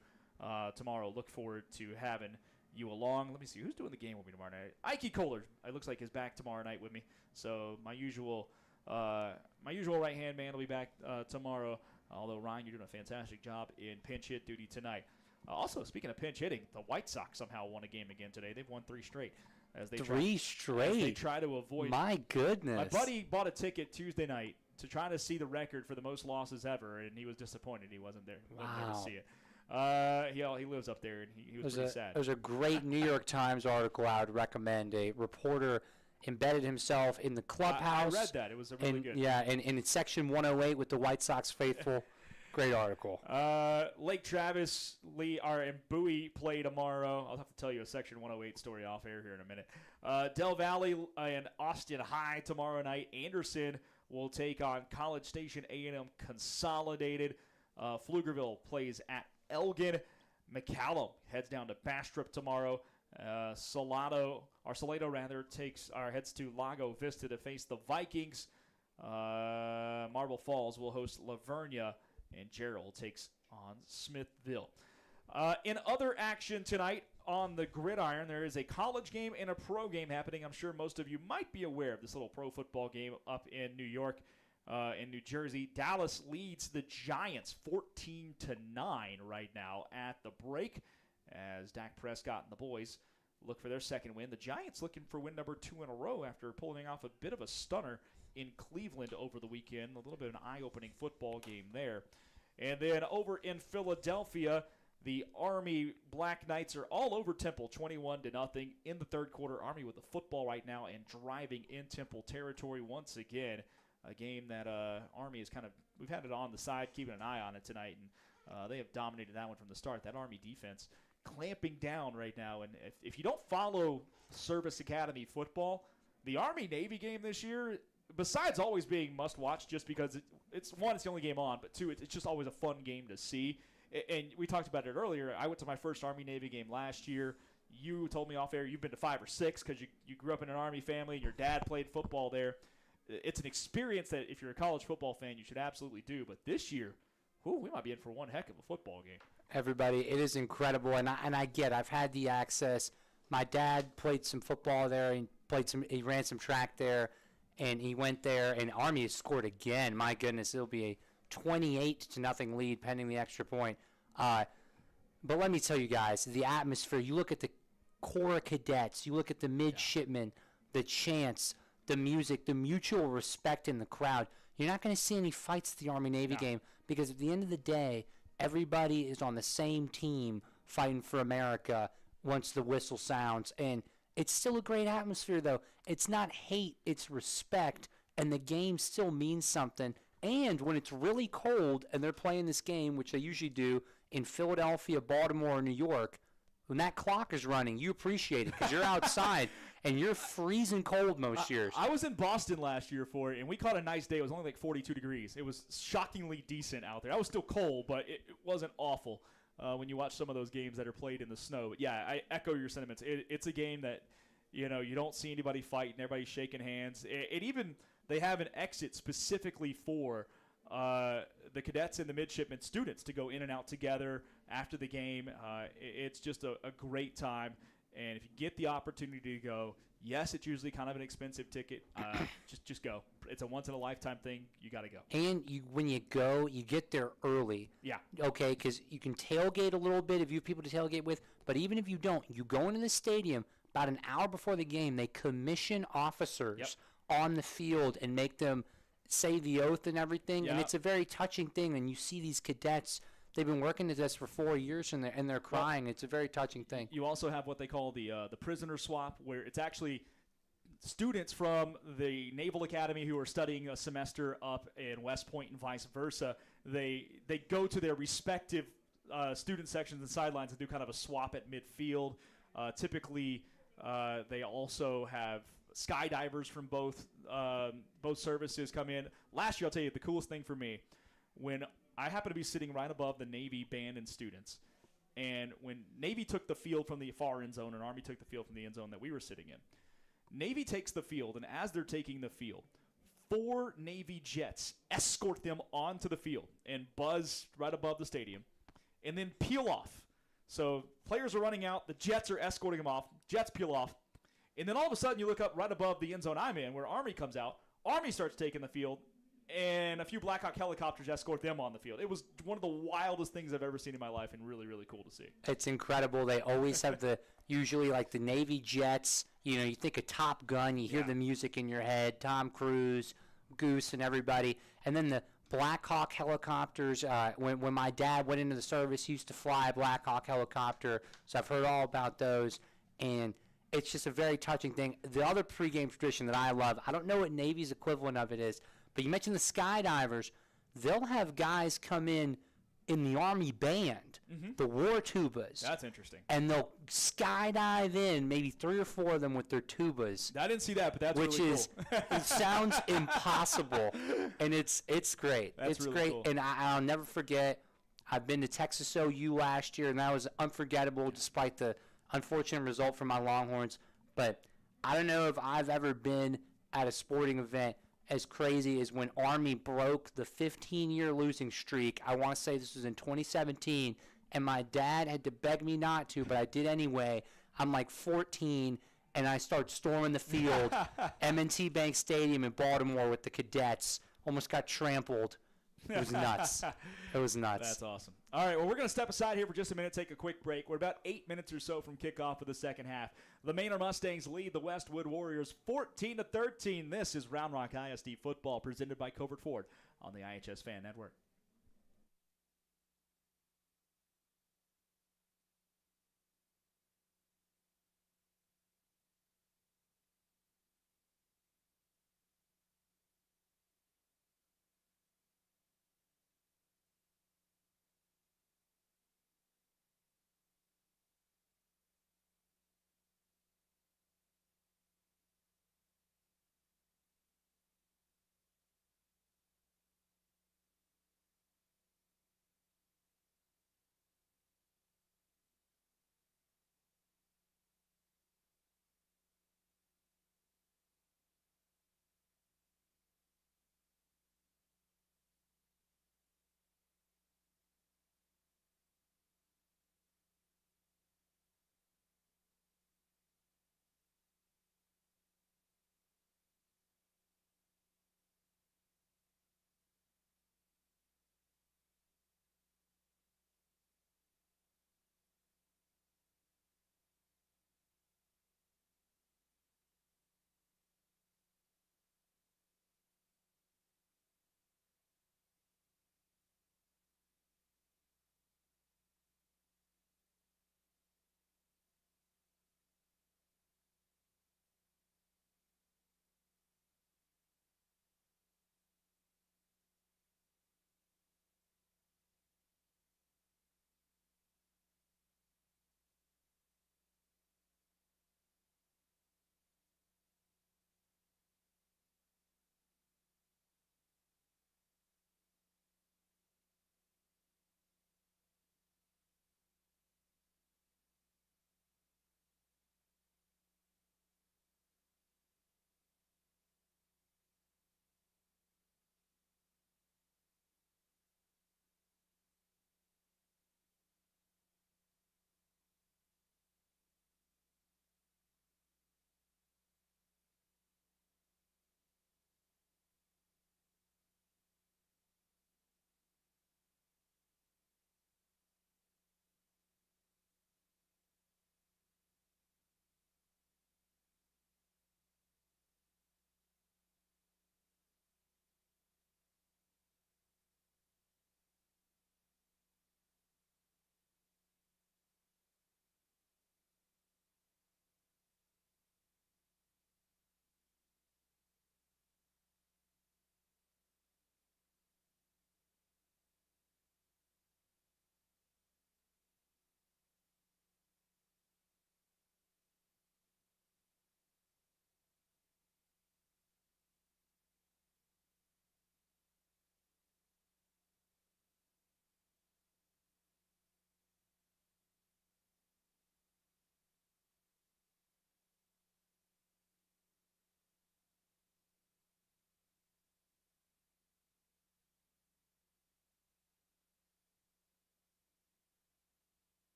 tomorrow. Look forward to having you along. Let me see who's doing the game with me tomorrow night. Ike Kohler, it looks like, is back tomorrow night with me. So my usual right hand man will be back tomorrow. Although Ryan, you're doing a fantastic job in pinch hit duty tonight. Also, speaking of pinch hitting, the White Sox somehow won a game again today. They've won 3 straight. As they try to avoid. My goodness. My buddy bought a ticket Tuesday night to try to see the record for the most losses ever, and he was disappointed he wasn't there. He wasn't there to see it. He lives up there, and he was pretty sad. There's a great New York Times article I would recommend. A reporter embedded himself in the clubhouse. I read that. It was really good. Yeah, and in section 108 with the White Sox faithful. Great article. Lake Travis, and Bowie play tomorrow. I'll have to tell you a Section 108 story off air here in a minute. Del Valley and Austin High tomorrow night. Anderson will take on College Station A&M Consolidated. Pflugerville plays at Elgin. McCallum heads down to Bastrop tomorrow. Salado heads to Lago Vista to face the Vikings. Marble Falls will host Lavernia. And Gerald takes on Smithville. In other action tonight on the gridiron, there is a college game and a pro game happening. I'm sure most of you might be aware of this little pro football game up in New York, in New Jersey. Dallas leads the Giants 14-9 right now at the break as Dak Prescott and the boys look for their second win. The Giants looking for win number 2 in a row after pulling off a bit of a stunner in Cleveland over the weekend. A little bit of an eye-opening football game there. And then over in Philadelphia, the Army Black Knights are all over Temple, 21-0 in the third quarter. Army with the football right now and driving in Temple territory once again. A game that Army is we've had it on the side, keeping an eye on it tonight, and they have dominated that one from the start. That Army defense clamping down right now. And if you don't follow Service Academy football, the Army-Navy game this year, besides always being must-watch just because it's the only game on, but 2, it's just always a fun game to see. And we talked about it earlier. I went to my first Army-Navy game last year. You told me off air you've been to 5 or 6 because you grew up in an Army family and your dad played football there. It's an experience that if you're a college football fan, you should absolutely do. But this year, we might be in for one heck of a football game. Everybody, it is incredible, and I've had the access. My dad played some football there, and he ran some track there. And he went there, and Army has scored again. My goodness, it'll be a 28-0 lead pending the extra point. But let me tell you guys, the atmosphere, you look at the Corps of Cadets, you look at the midshipmen, the chants, the music, the mutual respect in the crowd. You're not going to see any fights at the Army-Navy game because at the end of the day, everybody is on the same team fighting for America once the whistle sounds. And it's still a great atmosphere, though. It's not hate, it's respect, and the game still means something. And when it's really cold and they're playing this game, which they usually do in Philadelphia, Baltimore, or New York, when that clock is running, you appreciate it because you're outside and you're freezing cold most years. I was in Boston last year for it, and we caught a nice day. It was only like 42 degrees. It was shockingly decent out there. I was still cold, but it wasn't awful. When you watch some of those games that are played in the snow. But yeah, I echo your sentiments. It's a game that, you don't see anybody fighting. Everybody's shaking hands. Even they have an exit specifically for the cadets and the midshipmen students to go in and out together after the game. It's just a great time. And if you get the opportunity to go, yes, it's usually kind of an expensive ticket. Just go. It's a once-in-a-lifetime thing. You got to go. And when you go, you get there early. Yeah. Okay, because you can tailgate a little bit if you have people to tailgate with. But even if you don't, you go into the stadium about an hour before the game. They commission officers on the field and make them say the oath and everything. And it's a very touching thing. And you see these cadets. They've been working at this for 4 years, and they're crying. It's a very touching thing. You also have what they call the prisoner swap, where it's actually students from the Naval Academy who are studying a semester up in West Point and vice versa, they go to their respective student sections and sidelines and do kind of a swap at midfield. Typically, they also have skydivers from both services come in. Last year, I'll tell you, the coolest thing for me, when I happened to be sitting right above the Navy band and students, and when Navy took the field from the far end zone and Army took the field from the end zone that we were sitting in, Navy takes the field, and as they're taking the field, 4 Navy jets escort them onto the field and buzz right above the stadium and then peel off. So players are running out, the jets are escorting them off, jets peel off, and then all of a sudden you look up right above the end zone I'm in where Army comes out, Army starts taking the field, and a few Black Hawk helicopters escort them on the field. It was one of the wildest things I've ever seen in my life and really, really cool to see. It's incredible. They always have usually like the Navy jets, you think of Top Gun, you hear the music in your head, Tom Cruise, Goose, and everybody. And then the Black Hawk helicopters, when my dad went into the service, he used to fly a Black Hawk helicopter, so I've heard all about those. And it's just a very touching thing. The other pregame tradition that I love, I don't know what Navy's equivalent of it is, but you mentioned the skydivers. They'll have guys come in the Army band, the war tubas. That's interesting. And they'll skydive in, maybe 3 or 4 of them with their tubas. I didn't see that, but that's which really is, cool. it sounds impossible, and it's great. That's it's really great, cool. and I'll never forget. I've been to Texas OU last year, and that was unforgettable despite the unfortunate result for my Longhorns. But I don't know if I've ever been at a sporting event as crazy as when Army broke the 15-year losing streak. I want to say this was in 2017, and my dad had to beg me not to, but I did anyway. I'm like 14, and I start storming the field, M&T Bank Stadium in Baltimore with the cadets. Almost got trampled. It was nuts. It was nuts. That's awesome. All right, well, we're going to step aside here for just a minute, take a quick break. We're about 8 minutes or so from kickoff of the second half. The Manor Mustangs lead the Westwood Warriors 14-13. This is Round Rock ISD football presented by Covert Ford on the iHSFAN Network.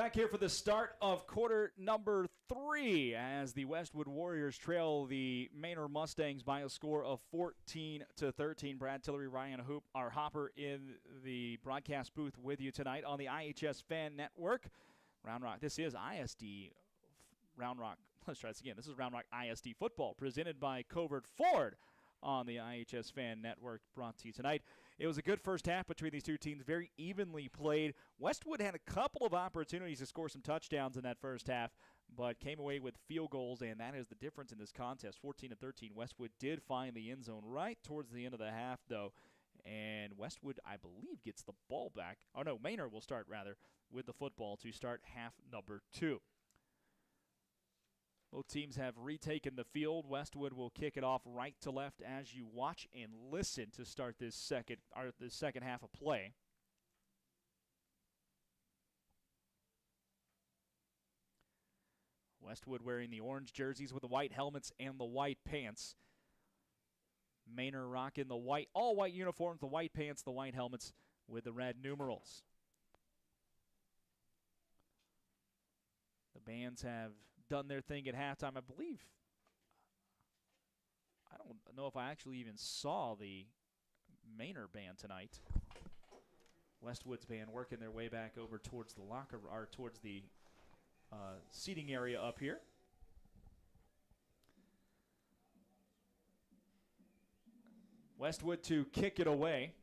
Back here for the start of quarter number 3 as the Westwood Warriors trail the Manor Mustangs by a score of 14-13. Brad Tillery, Ryan Hopper in the broadcast booth with you tonight on the iHSFAN network. Round Rock, this is ISD Round Rock. Let's try this again. This is Round Rock ISD football presented by Covert Ford on the iHSFAN network, brought to you tonight. It was a good first half between these two teams, very evenly played. Westwood had a couple of opportunities to score some touchdowns in that first half, but came away with field goals, and that is the difference in this contest. 14-13, Westwood did find the end zone right towards the end of the half, though, and Westwood, I believe, gets the ball back. Oh, no, Manor will start, rather, with the football to start half number 2. Both teams have retaken the field. Westwood will kick it off right to left as you watch and listen to start this second half of play. Westwood wearing the orange jerseys with the white helmets and the white pants. Manor rocking the all white uniforms, the white pants, the white helmets with the red numerals. The bands have done their thing at halftime. I believe, I don't know if I actually even saw the Manor band tonight. Westwood's band working their way back over towards the towards the seating area up here. Westwood to kick it away.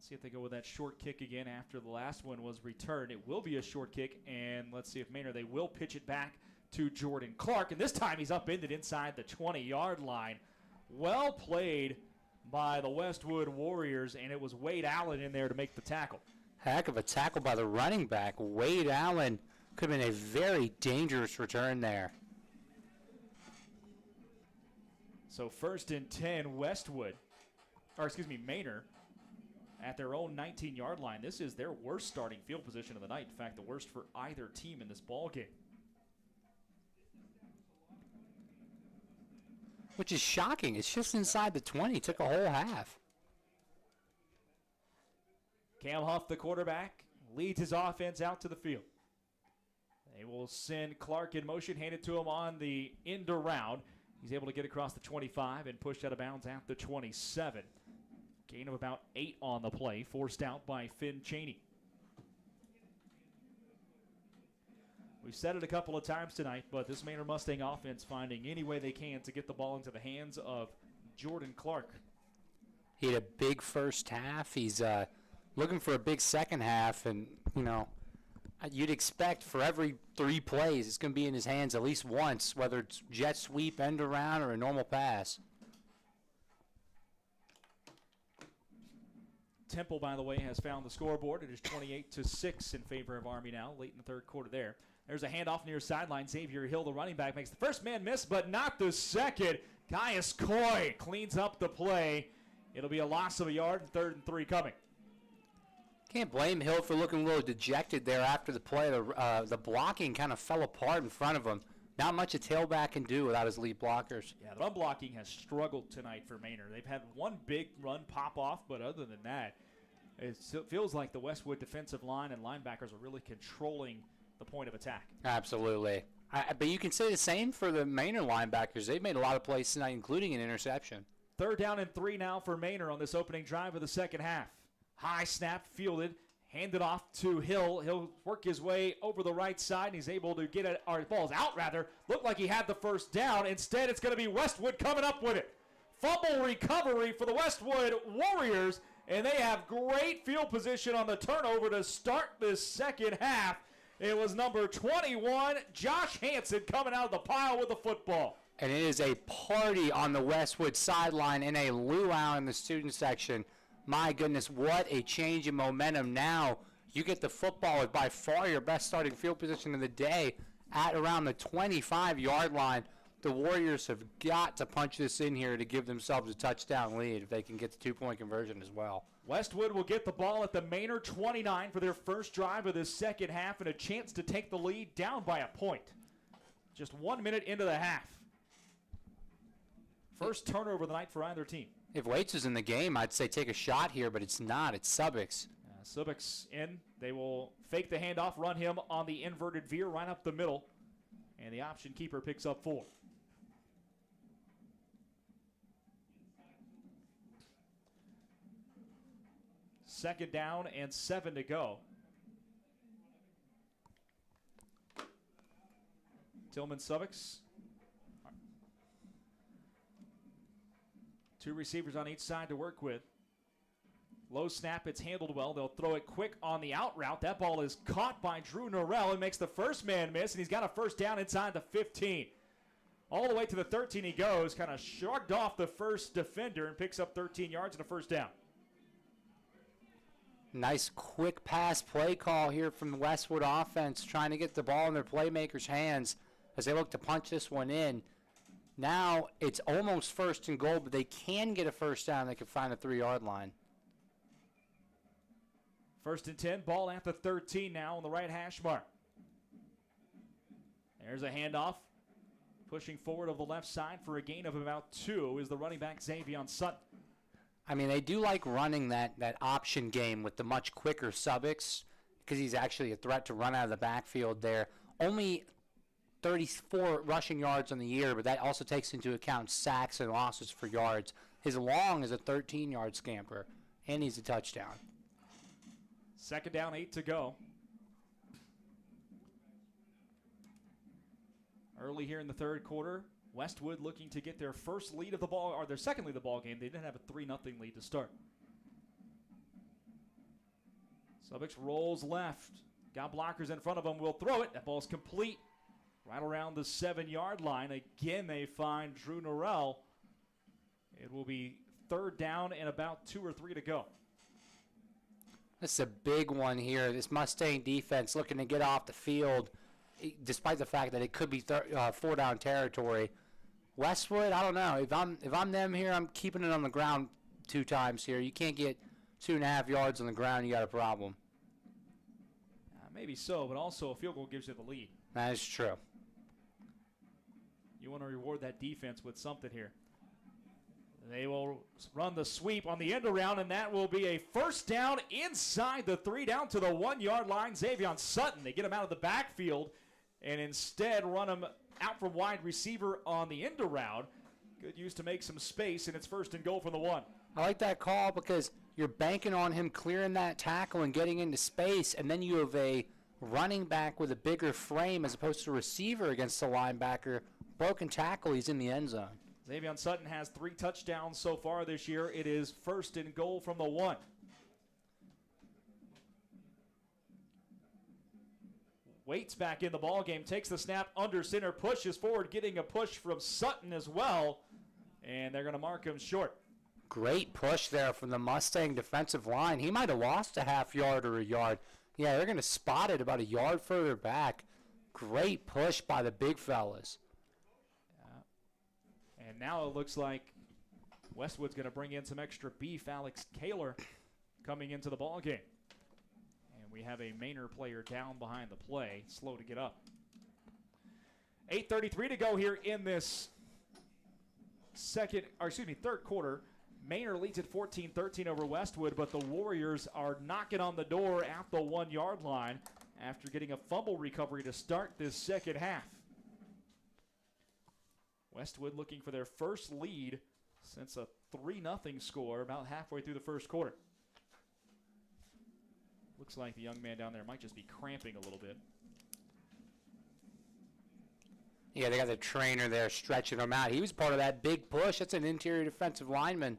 See if they go with that short kick again after the last one was returned. It will be a short kick, and let's see if Manor, they will pitch it back to Jordan Clark, and this time he's upended inside the 20-yard line. Well played by the Westwood Warriors, and it was Wade Allen in there to make the tackle. Heck of a tackle by the running back. Wade Allen could have been a very dangerous return there. So 1st and 10, Manor at their own 19-yard line. This is their worst starting field position of the night. In fact, the worst for either team in this ball game. Which is shocking. It's just inside the 20. Took a whole half. Cam Huff, the quarterback, leads his offense out to the field. They will send Clark in motion, hand it to him on the end around. He's able to get across the 25 and pushed out of bounds at the 27. Gain of about 8 on the play, forced out by Finn Cheney. We've said it a couple of times tonight, but this Manor Mustang offense finding any way they can to get the ball into the hands of Jordan Clark. He had a big first half. He's looking for a big second half, and, you'd expect for every 3 plays, it's going to be in his hands at least once, whether it's jet sweep, end around, or a normal pass. Temple, by the way, has found the scoreboard. It is 28-6 in favor of Army now, late in the third quarter there. There's a handoff near sideline. Xavier Hill, the running back, makes the first man miss, but not the second. Gaius Coy cleans up the play. It'll be a loss of a yard, 3rd and 3 coming. Can't blame Hill for looking a little dejected there after the play. The blocking kind of fell apart in front of him. Not much a tailback can do without his lead blockers. Yeah, the run blocking has struggled tonight for Manor. They've had one big run pop off, but other than that, it feels like the Westwood defensive line and linebackers are really controlling the point of attack. Absolutely. But you can say the same for the Manor linebackers. They've made a lot of plays tonight, including an interception. 3rd down and 3 now for Manor on this opening drive of the second half. High snap, fielded, handed off to Hill. He'll work his way over the right side, and he's able to get it. Or ball's out, rather. Looked like he had the first down. Instead, it's going to be Westwood coming up with it. Fumble recovery for the Westwood Warriors, and they have great field position on the turnover to start this second half. It was number 21, Josh Hansen, coming out of the pile with the football. And it is a party on the Westwood sideline and a luau in the student section. My goodness, what a change in momentum now. You get the football with by far your best starting field position of the day at around the 25-yard line. The Warriors have got to punch this in here to give themselves a touchdown lead if they can get the 2-point conversion as well. Westwood will get the ball at the Manor 29 for their first drive of this second half and a chance to take the lead down by a point. Just 1 minute into the half. First turnover of the night for either team. If Waits was in the game, I'd say take a shot here, but it's not. It's Subbix. Subik's in. They will fake the handoff, run him on the inverted veer right up the middle. And the option keeper picks up 4. Second down and 7 to go. Tillman Subix. 2 receivers on each side to work with. Low snap, it's handled well. They'll throw it quick on the out route. That ball is caught by Drew Norrell and makes the first man miss, and he's got a first down inside the 15. All the way to the 13 he goes, kind of shrugged off the first defender and picks up 13 yards and a first down. Nice quick pass play call here from the Westwood offense, trying to get the ball in their playmakers' hands as they look to punch this one in. Now it's almost first and goal, but they can get a first down. They can find the 3-yard line. First and 10, ball at the 13 now on the right hash mark. There's a handoff. Pushing forward of the left side for a gain of about 2 is the running back Xavier Sutton. I mean, they do like running that option game with the much quicker Subix because he's actually a threat to run out of the backfield there. Only 34 rushing yards on the year, but that also takes into account sacks and losses for yards. His long is a 13-yard scamper, and he's a touchdown. Second down, 8 to go. Early here in the third quarter, Westwood looking to get their first lead of the ball, or their second lead of the ball game. They didn't have a 3-0 lead to start. Subix rolls left. Got blockers in front of him. Will throw it. That ball's complete. Right around the 7-yard line. Again, they find Drew Norrell. It will be third down and about 2 or 3 to go. This is a big one here. This Mustang defense looking to get off the field, despite the fact that it could be 4-down territory. Westwood, I don't know. If I'm them here, I'm keeping it on the ground 2 times here. You can't get 2.5 yards on the ground, you got a problem. Maybe so, but also a field goal gives you the lead. That is true. You want to reward that defense with something here. They will run the sweep on the end around, and that will be a first down inside the 3 down to the 1-yard line. Xavier Sutton, they get him out of the backfield and instead run him out from wide receiver on the end around. Good use to make some space, and it's first and goal from the 1. I like that call because you're banking on him clearing that tackle and getting into space, and then you have a running back with a bigger frame as opposed to a receiver against the linebacker. Broken tackle, he's in the end zone. Xavier Sutton has 3 touchdowns so far this year. It is first and goal from the 1. Waits back in the ball game, takes the snap under center, pushes forward, getting a push from Sutton as well, and they're going to mark him short. Great push there from the Mustang defensive line. He might have lost a half yard or a yard. Yeah, they're going to spot it about a yard further back. Great push by the big fellas. And now it looks like Westwood's going to bring in some extra beef. Alex Kaler coming into the ball game. And we have a Manor player down behind the play, slow to get up. 8:33 to go here in this third quarter. Manor leads at 14-13 over Westwood, but the Warriors are knocking on the door at the 1-yard line after getting a fumble recovery to start this second half. Westwood looking for their first lead since a 3-0 score about halfway through the first quarter. Looks like the young man down there might just be cramping a little bit. Yeah, they got the trainer there stretching him out. He was part of that big push. That's an interior defensive lineman.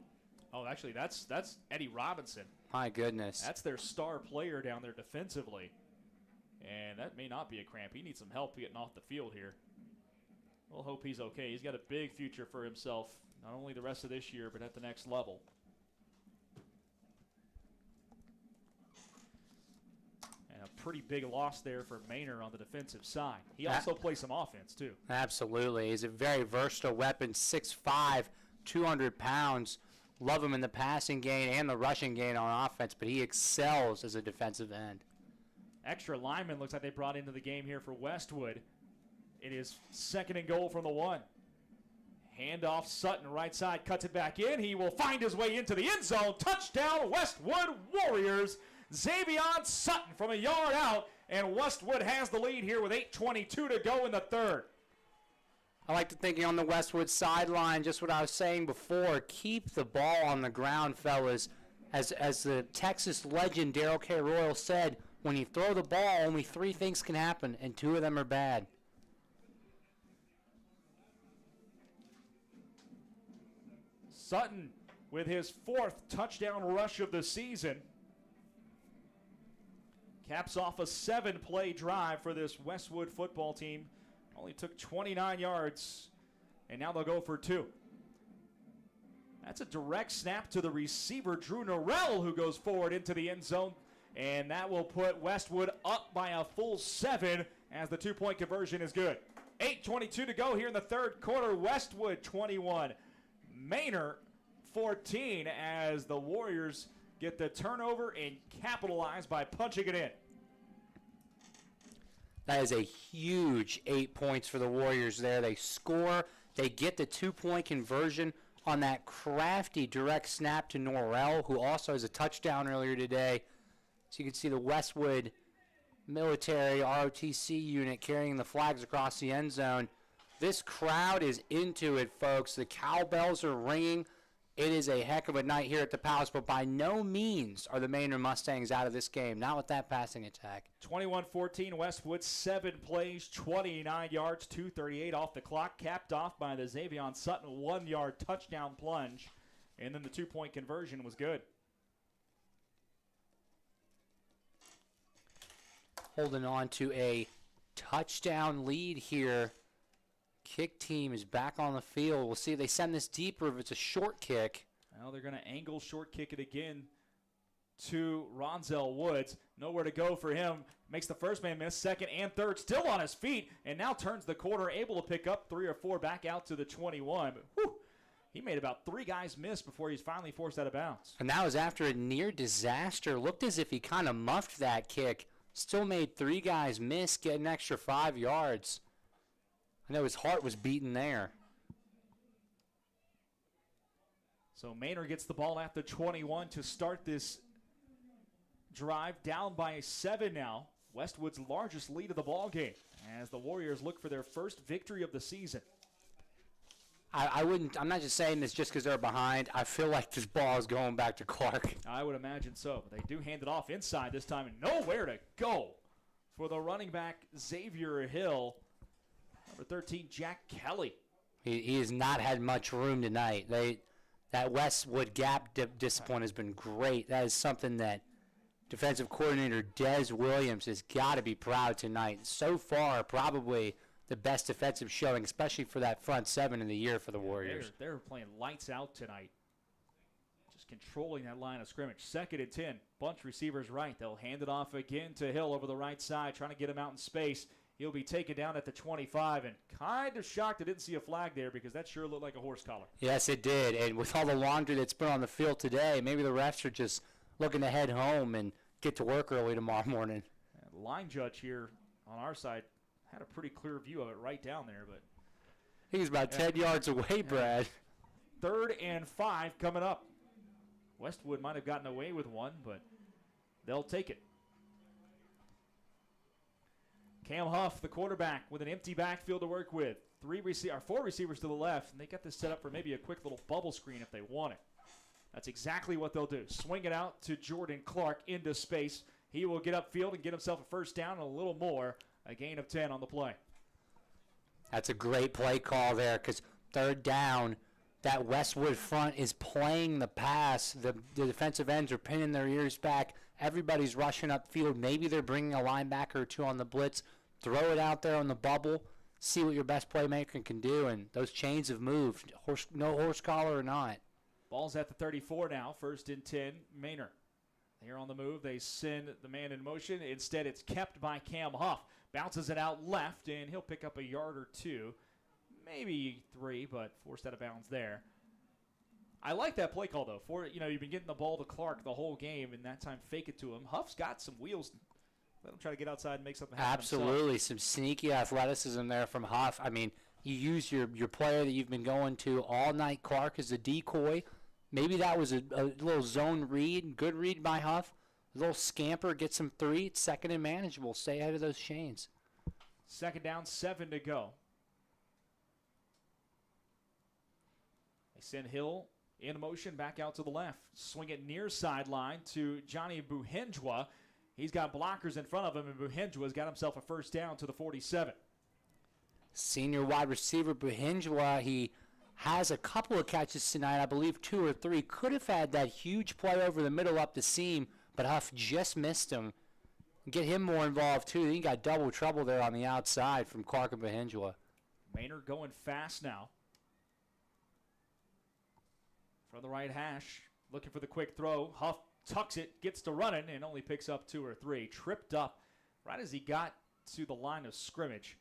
Oh, actually, that's Eddie Robinson. My goodness. That's their star player down there defensively. And that may not be a cramp. He needs some help getting off the field here. We'll hope he's okay. He's got a big future for himself, not only the rest of this year, but at the next level. And a pretty big loss there for Manor on the defensive side. He also plays some offense, too. Absolutely. He's a very versatile weapon, 6'5", 200 pounds. Love him in the passing game and the rushing game on offense, but he excels as a defensive end. Extra lineman looks like they brought into the game here for Westwood. It is second and goal from the 1. Handoff, Sutton, right side, cuts it back in. He will find his way into the end zone. Touchdown, Westwood Warriors. Xavion Sutton from a yard out, and Westwood has the lead here with 8:22 to go in the third. I like to think on the Westwood sideline, just what I was saying before, keep the ball on the ground, fellas. As the Texas legend Daryl K. Royal said, when you throw the ball, only 3 things can happen, and 2 of them are bad. Sutton with his 4th touchdown rush of the season. Caps off a 7-play drive for this Westwood football team. Only took 29 yards, and now they'll go for 2. That's a direct snap to the receiver, Drew Norrell, who goes forward into the end zone, and that will put Westwood up by a full 7 as the 2-point conversion is good. 8:22 to go here in the third quarter. Westwood 21, Manor 14, as the Warriors get the turnover and capitalize by punching it in. That is a huge 8 points for the Warriors there. They score. They get the 2-point conversion on that crafty direct snap to Norrell, who also has a touchdown earlier today. So you can see the Westwood military ROTC unit carrying the flags across the end zone. This crowd is into it, folks. The cowbells are ringing. It is a heck of a night here at the Palace, but by no means are the Manor Mustangs out of this game. Not with that passing attack. 21-14, Westwood, 7 plays, 29 yards, 2:38 off the clock, capped off by the Xavion Sutton 1-yard touchdown plunge, and then the 2-point conversion was good. Holding on to a touchdown lead here. Kick team is back on the field. We'll see if they send this deeper, if it's a short kick. Well, they're going to angle short kick it again to Ronzel Woods. Nowhere to go for him. Makes the first man miss, second and third, still on his feet, and now turns the corner, able to pick up 3 or 4 back out to the 21. But whew, he made about 3 guys miss before he's finally forced out of bounds. And that was after a near disaster. Looked as if he kind of muffed that kick. Still made 3 guys miss, get an extra 5 yards. I know his heart was beating there. So Manor gets the ball at the 21 to start this drive, down by 7 now. Westwood's largest lead of the ball game as the Warriors look for their first victory of the season. I'm not just saying this just because they're behind. I feel like this ball is going back to Clark. I would imagine so, but they do hand it off inside this time, and nowhere to go for the running back, Xavier Hill. Number 13, Jack Kelly. He has not had much room tonight. That Westwood gap discipline has been great. That is something that defensive coordinator Des Williams has got to be proud tonight. So far, probably the best defensive showing, especially for that front 7 in the year for the Warriors. They're playing lights out tonight. Just controlling that line of scrimmage. 2nd and 10. Bunch receivers right. They'll hand it off again to Hill over the right side, trying to get him out in space. He'll be taken down at the 25, and kind of shocked I didn't see a flag there because that sure looked like a horse collar. Yes, it did. And with all the laundry that's been on the field today, maybe the refs are just looking to head home and get to work early tomorrow morning. And the line judge here on our side had a pretty clear view of it right down there. But he was about 10 yards away, Brad. 3rd and 5 coming up. Westwood might have gotten away with one, but they'll take it. Cam Huff, the quarterback, with an empty backfield to work with. 4 receivers to the left, and they got this set up for maybe a quick little bubble screen if they want it. That's exactly what they'll do. Swing it out to Jordan Clark into space. He will get upfield and get himself a first down and a little more. A gain of 10 on the play. That's a great play call there because 3rd down, that Westwood front is playing the pass. The defensive ends are pinning their ears back. Everybody's rushing upfield. Maybe they're bringing a linebacker or 2 on the blitz. Throw it out there on the bubble. See what your best playmaker can do. And those chains have moved. No horse collar or not. Ball's at the 34 now. 1st and 10, Manor. Here on the move, they send the man in motion. Instead, it's kept by Cam Huff. Bounces it out left, and he'll pick up a yard or 2. Maybe 3, but forced out of bounds there. I like that play call, though. You've been getting the ball to Clark the whole game, and that time fake it to him. Huff's got some wheels. Let him try to get outside and make something happen. Absolutely. Some sneaky athleticism there from Huff. I mean, you use your player that you've been going to all night, Clark, as a decoy. Maybe that was a little zone read, good read by Huff. little scamper, get some 3. It's second and manageable. Stay ahead of those chains. Second down, 7 to go. They send Hill in motion back out to the left. Swing it near sideline to Johnny Buhenjwa. He's got blockers in front of him, and Buhenjwa's got himself a first down to the 47. Senior wide receiver Buhenjwa, he has a couple of catches tonight, I believe 2 or 3. Could have had that huge play over the middle up the seam, but Huff just missed him. Get him more involved, too. He got double trouble there on the outside from Clark and Buhenjwa. Manor going fast now. From the right hash, looking for the quick throw. Huff tucks it, gets to running, and only picks up 2 or 3. Tripped up right as he got to the line of scrimmage.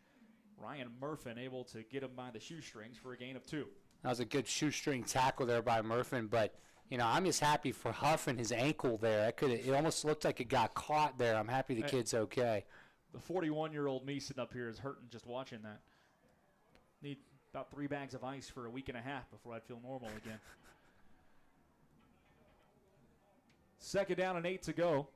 Ryan Murfin able to get him by the shoestrings for a gain of 2. That was a good shoestring tackle there by Murfin, but, you know, I'm just happy for Huff and his ankle there. It almost looked like it got caught there. I'm happy the kid's okay. The 41-year-old me sitting up here is hurting just watching that. Need about 3 bags of ice for a week and a half before I'd feel normal again. Second down and 8 to go.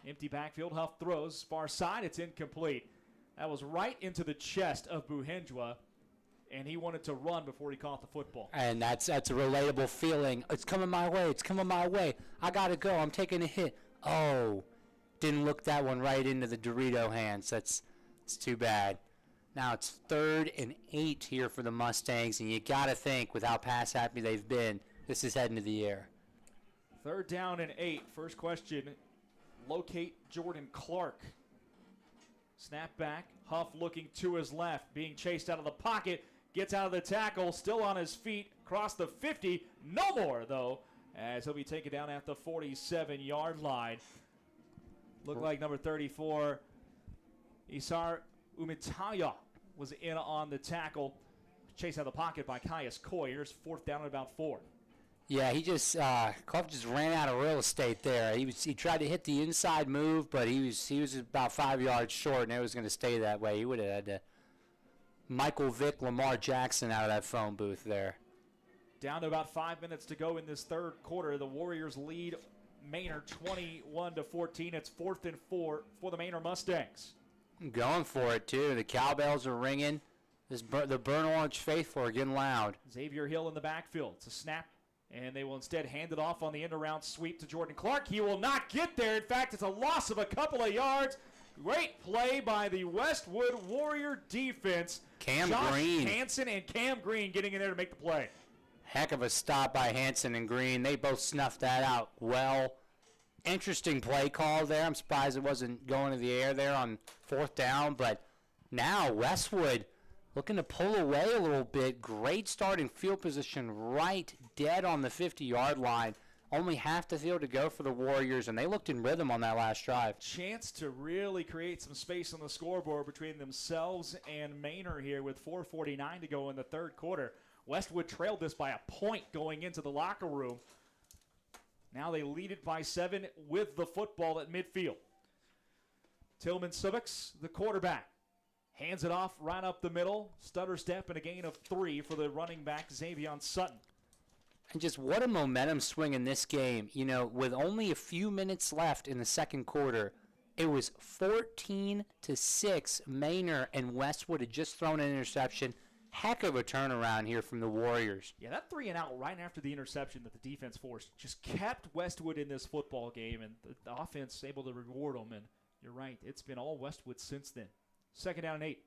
Empty backfield. Huff throws. Far side. It's incomplete. That was right into the chest of Buhenjwa, and he wanted to run before he caught the football. And that's a relatable feeling. It's coming my way. It's coming my way. I got to go. I'm taking a hit. Oh, didn't look that one right into the Dorito hands. It's too bad. Now it's 3rd and 8 here for the Mustangs, and you got to think with how pass happy they've been, this is heading to the air. 3rd down and 8. First question, locate Jordan Clark. Snap back. Huff looking to his left, being chased out of the pocket. Gets out of the tackle, still on his feet, across the 50. No more, though, as he'll be taken down at the 47-yard line. Looked like number 34, Isar Umitaya, was in on the tackle. Chased out of the pocket by Caius Coy. Here's 4th down at about 4. Yeah, Clark just ran out of real estate there. He tried to hit the inside move, but he was about 5 yards short, and it was going to stay that way. He would have had to Michael Vick, Lamar Jackson out of that phone booth there. Down to about 5 minutes to go in this 3rd quarter. The Warriors lead Manor 21-14. It's 4th and 4 for the Manor Mustangs. Going for it, too. The cowbells are ringing. The burnt orange faithful are getting loud. Xavier Hill in the backfield. It's a snap. And they will instead hand it off on the end-around sweep to Jordan Clark. He will not get there. In fact, it's a loss of a couple of yards. Great play by the Westwood Warrior defense. Cam Josh Green. Hansen and Cam Green getting in there to make the play. Heck of a stop by Hansen and Green. They both snuffed that out well. Interesting play call there. I'm surprised it wasn't going to the air there on 4th down. But now Westwood looking to pull away a little bit. Great starting field position right dead on the 50-yard line. Only half the field to go for the Warriors, and they looked in rhythm on that last drive. Chance to really create some space on the scoreboard between themselves and Manor here with 4:49 to go in the 3rd quarter. Westwood trailed this by a point going into the locker room. Now they lead it by 7 with the football at midfield. Tillman Subics, the quarterback. Hands it off right up the middle. Stutter step and a gain of 3 for the running back, Xavion Sutton. And just what a momentum swing in this game. You know, with only a few minutes left in the 2nd quarter, it was 14-6. Manor and Westwood had just thrown an interception. Heck of a turnaround here from the Warriors. Yeah, that 3 and out right after the interception that the defense forced just kept Westwood in this football game, and the offense able to reward them. And you're right, it's been all Westwood since then. 2nd down and 8.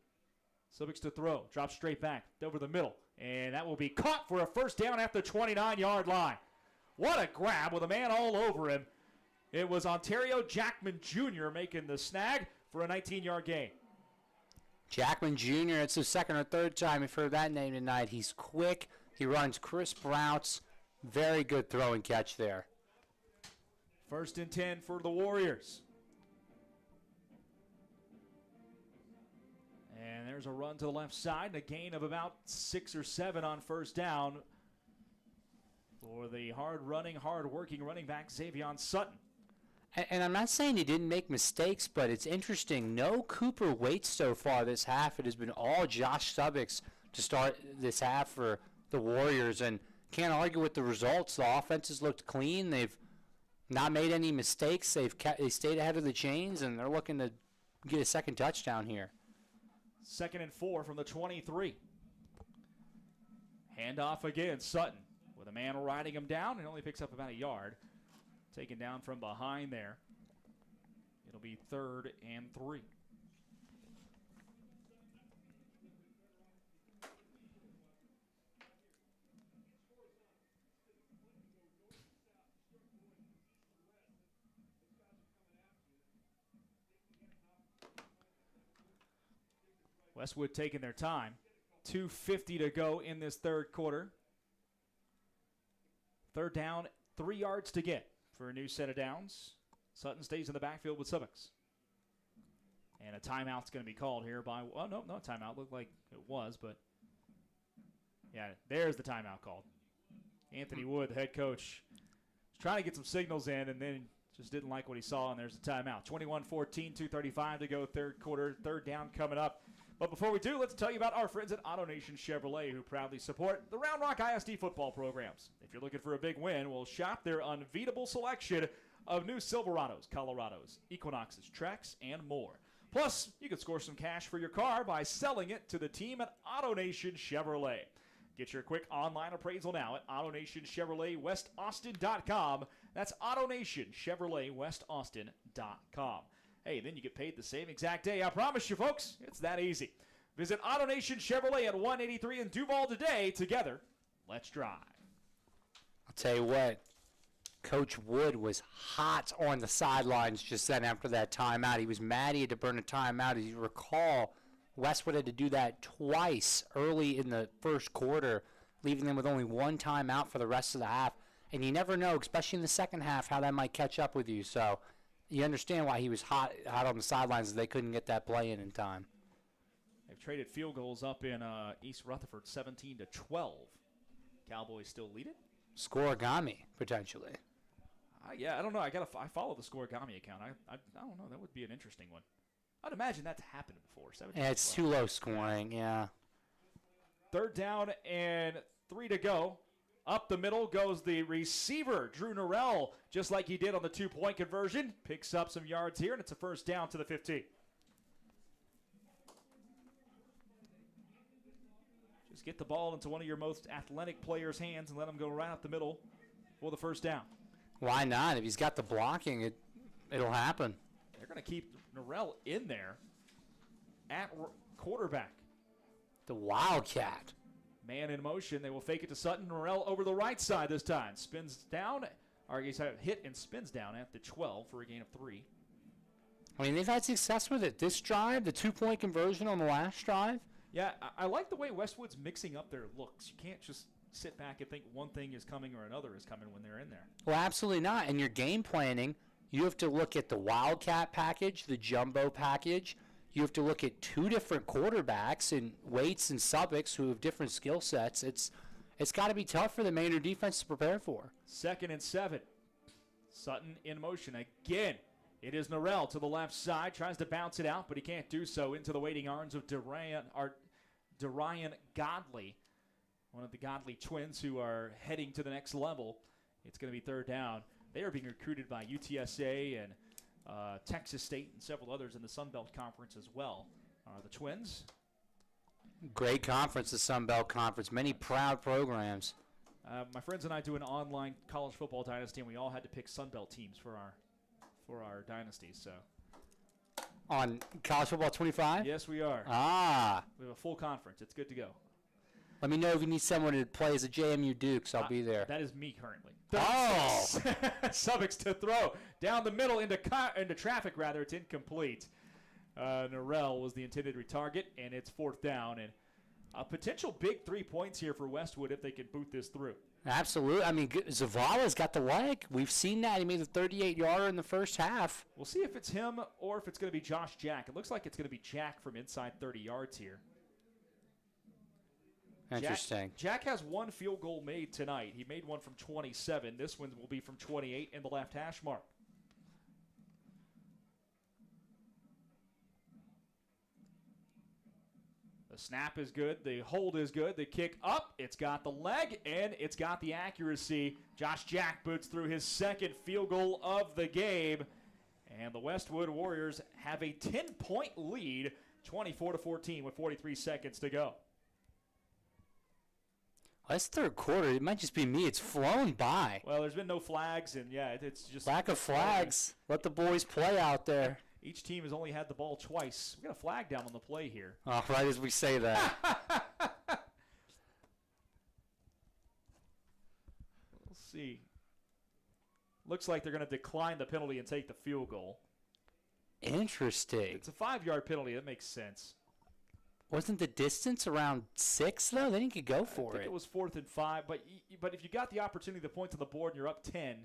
Subics to throw. Drops straight back over the middle. And that will be caught for a first down at the 29-yard line. What a grab with a man all over him. It was Ontario Jackman Jr. making the snag for a 19-yard gain. Jackman Jr., it's the 2nd or 3rd time we've heard that name tonight. He's quick. He runs crisp routes. Very good throw and catch there. 1st and 10 for the Warriors. And there's a run to the left side and a gain of about 6 or 7 on 1st down for the hard-running, hard-working running back, Xavion Sutton. And I'm not saying he didn't make mistakes, but it's interesting. No Cooper Waits so far this half. It has been all Josh Subics to start this half for the Warriors, and can't argue with the results. The offense has looked clean. They've not made any mistakes. They stayed ahead of the chains, and they're looking to get a second touchdown here. 2nd and 4 from the 23. Handoff again, Sutton with a man riding him down, and only picks up about a yard. Taken down from behind there. It'll be 3rd and 3. Westwood taking their time. 2:50 to go in this third quarter. 3rd down, 3 yards to get for a new set of downs. Sutton stays in the backfield with Subbix. And a timeout's going to be called here by, well, no timeout. Looked like it was, but yeah, there's the timeout called. Anthony Wood, the head coach, was trying to get some signals in and then just didn't like what he saw, and there's the timeout. 21-14, 2:35 to go third quarter. 3rd down coming up. But before we do, let's tell you about our friends at AutoNation Chevrolet, who proudly support the Round Rock ISD football programs. If you're looking for a big win, we'll shop their unbeatable selection of new Silverados, Colorados, Equinoxes, Trax, and more. Plus, you can score some cash for your car by selling it to the team at AutoNation Chevrolet. Get your quick online appraisal now at AutoNationChevroletWestAustin.com. That's AutoNationChevroletWestAustin.com. Hey, then you get paid the same exact day. I promise you, folks, it's that easy. Visit AutoNation Chevrolet at 183 in Duval today. Together, let's drive. I'll tell you what, Coach Wood was hot on the sidelines just then after that timeout. He was mad he had to burn a timeout. As you recall, Westwood had to do that twice early in the first quarter, leaving them with only 1 timeout for the rest of the half. And you never know, especially in the second half, how that might catch up with you. So you understand why he was hot on the sidelines. They couldn't get that play in time. They've traded field goals up in East Rutherford, 17-12. Cowboys still lead it. Scoregami, potentially. Yeah, I don't know. I follow the Scoregami account. I don't know. That would be an interesting one. I'd imagine that's happened before. Yeah, it's too low scoring. Yeah. 3rd down and 3 to go. Up the middle goes the receiver, Drew Norrell, just like he did on the 2-point conversion. Picks up some yards here, and it's a 1st down to the 15. Just get the ball into one of your most athletic players' hands and let him go right up the middle for the 1st down. Why not? If he's got the blocking, it'll happen. They're going to keep Norrell in there at quarterback. The Wildcat. Man in motion. They will fake it to Sutton. Norrell over the right side this time. Spins down. Or he's had a hit and spins down at the 12 for a gain of 3. I mean, they've had success with it. This drive, the 2-point conversion on the last drive. Yeah, I like the way Westwood's mixing up their looks. You can't just sit back and think one thing is coming or another is coming when they're in there. Well, absolutely not. And your game planning, you have to look at the Wildcat package, the Jumbo package. You have to look at 2 different quarterbacks in Waits and Subbix who have different skill sets. It's got to be tough for the Manor defense to prepare for. 2nd and 7. Sutton in motion again. It is Norrell to the left side. Tries to bounce it out, but he can't do so. Into the waiting arms of Darian Godley, one of the Godley twins who are heading to the next level. It's going to be 3rd down. They are being recruited by UTSA and Texas State and several others in the Sun Belt Conference as well. The Twins. Great conference, the Sun Belt Conference. Many proud programs. My friends and I do an online college football dynasty, and we all had to pick Sun Belt teams for our dynasties. So. On College Football 25? Yes, we are. We have a full conference. It's good to go. Let me know if you need someone to play as a JMU Dukes. I'll be there. That is me currently. Oh! Subbix to throw. Down the middle into traffic, rather. It's incomplete. Norrell was the intended target, and it's 4th down. And a potential big 3 points here for Westwood if they can boot this through. Absolutely. I mean, Zavala's got the leg. We've seen that. He made the 38-yarder in the first half. We'll see if it's him or if it's going to be Josh Jack. It looks like it's going to be Jack from inside 30 yards here. Interesting. Jack has 1 field goal made tonight. He made one from 27. This one will be from 28 in the left hash mark. The The snap is good. The hold is good. The kick up. It's got the leg, and it's got the accuracy. Josh Jack boots through his second field goal of the game. And the Westwood Warriors have a 10-point lead, 24-14 with 43 seconds to go. That's third quarter. It might just be me. It's flown by. Well, there's been no flags, and it's just lack of flags. Let the boys play out there. Each team has only had the ball twice. We got a flag down on the play here. Oh, right as we say that. We'll see. Looks like they're going to decline the penalty and take the field goal. Interesting. It's a 5-yard penalty. That makes sense. Wasn't the distance around 6, though? Then you could go for I think it. It was 4th and 5, but if you got the opportunity to point to the board and you're up 10,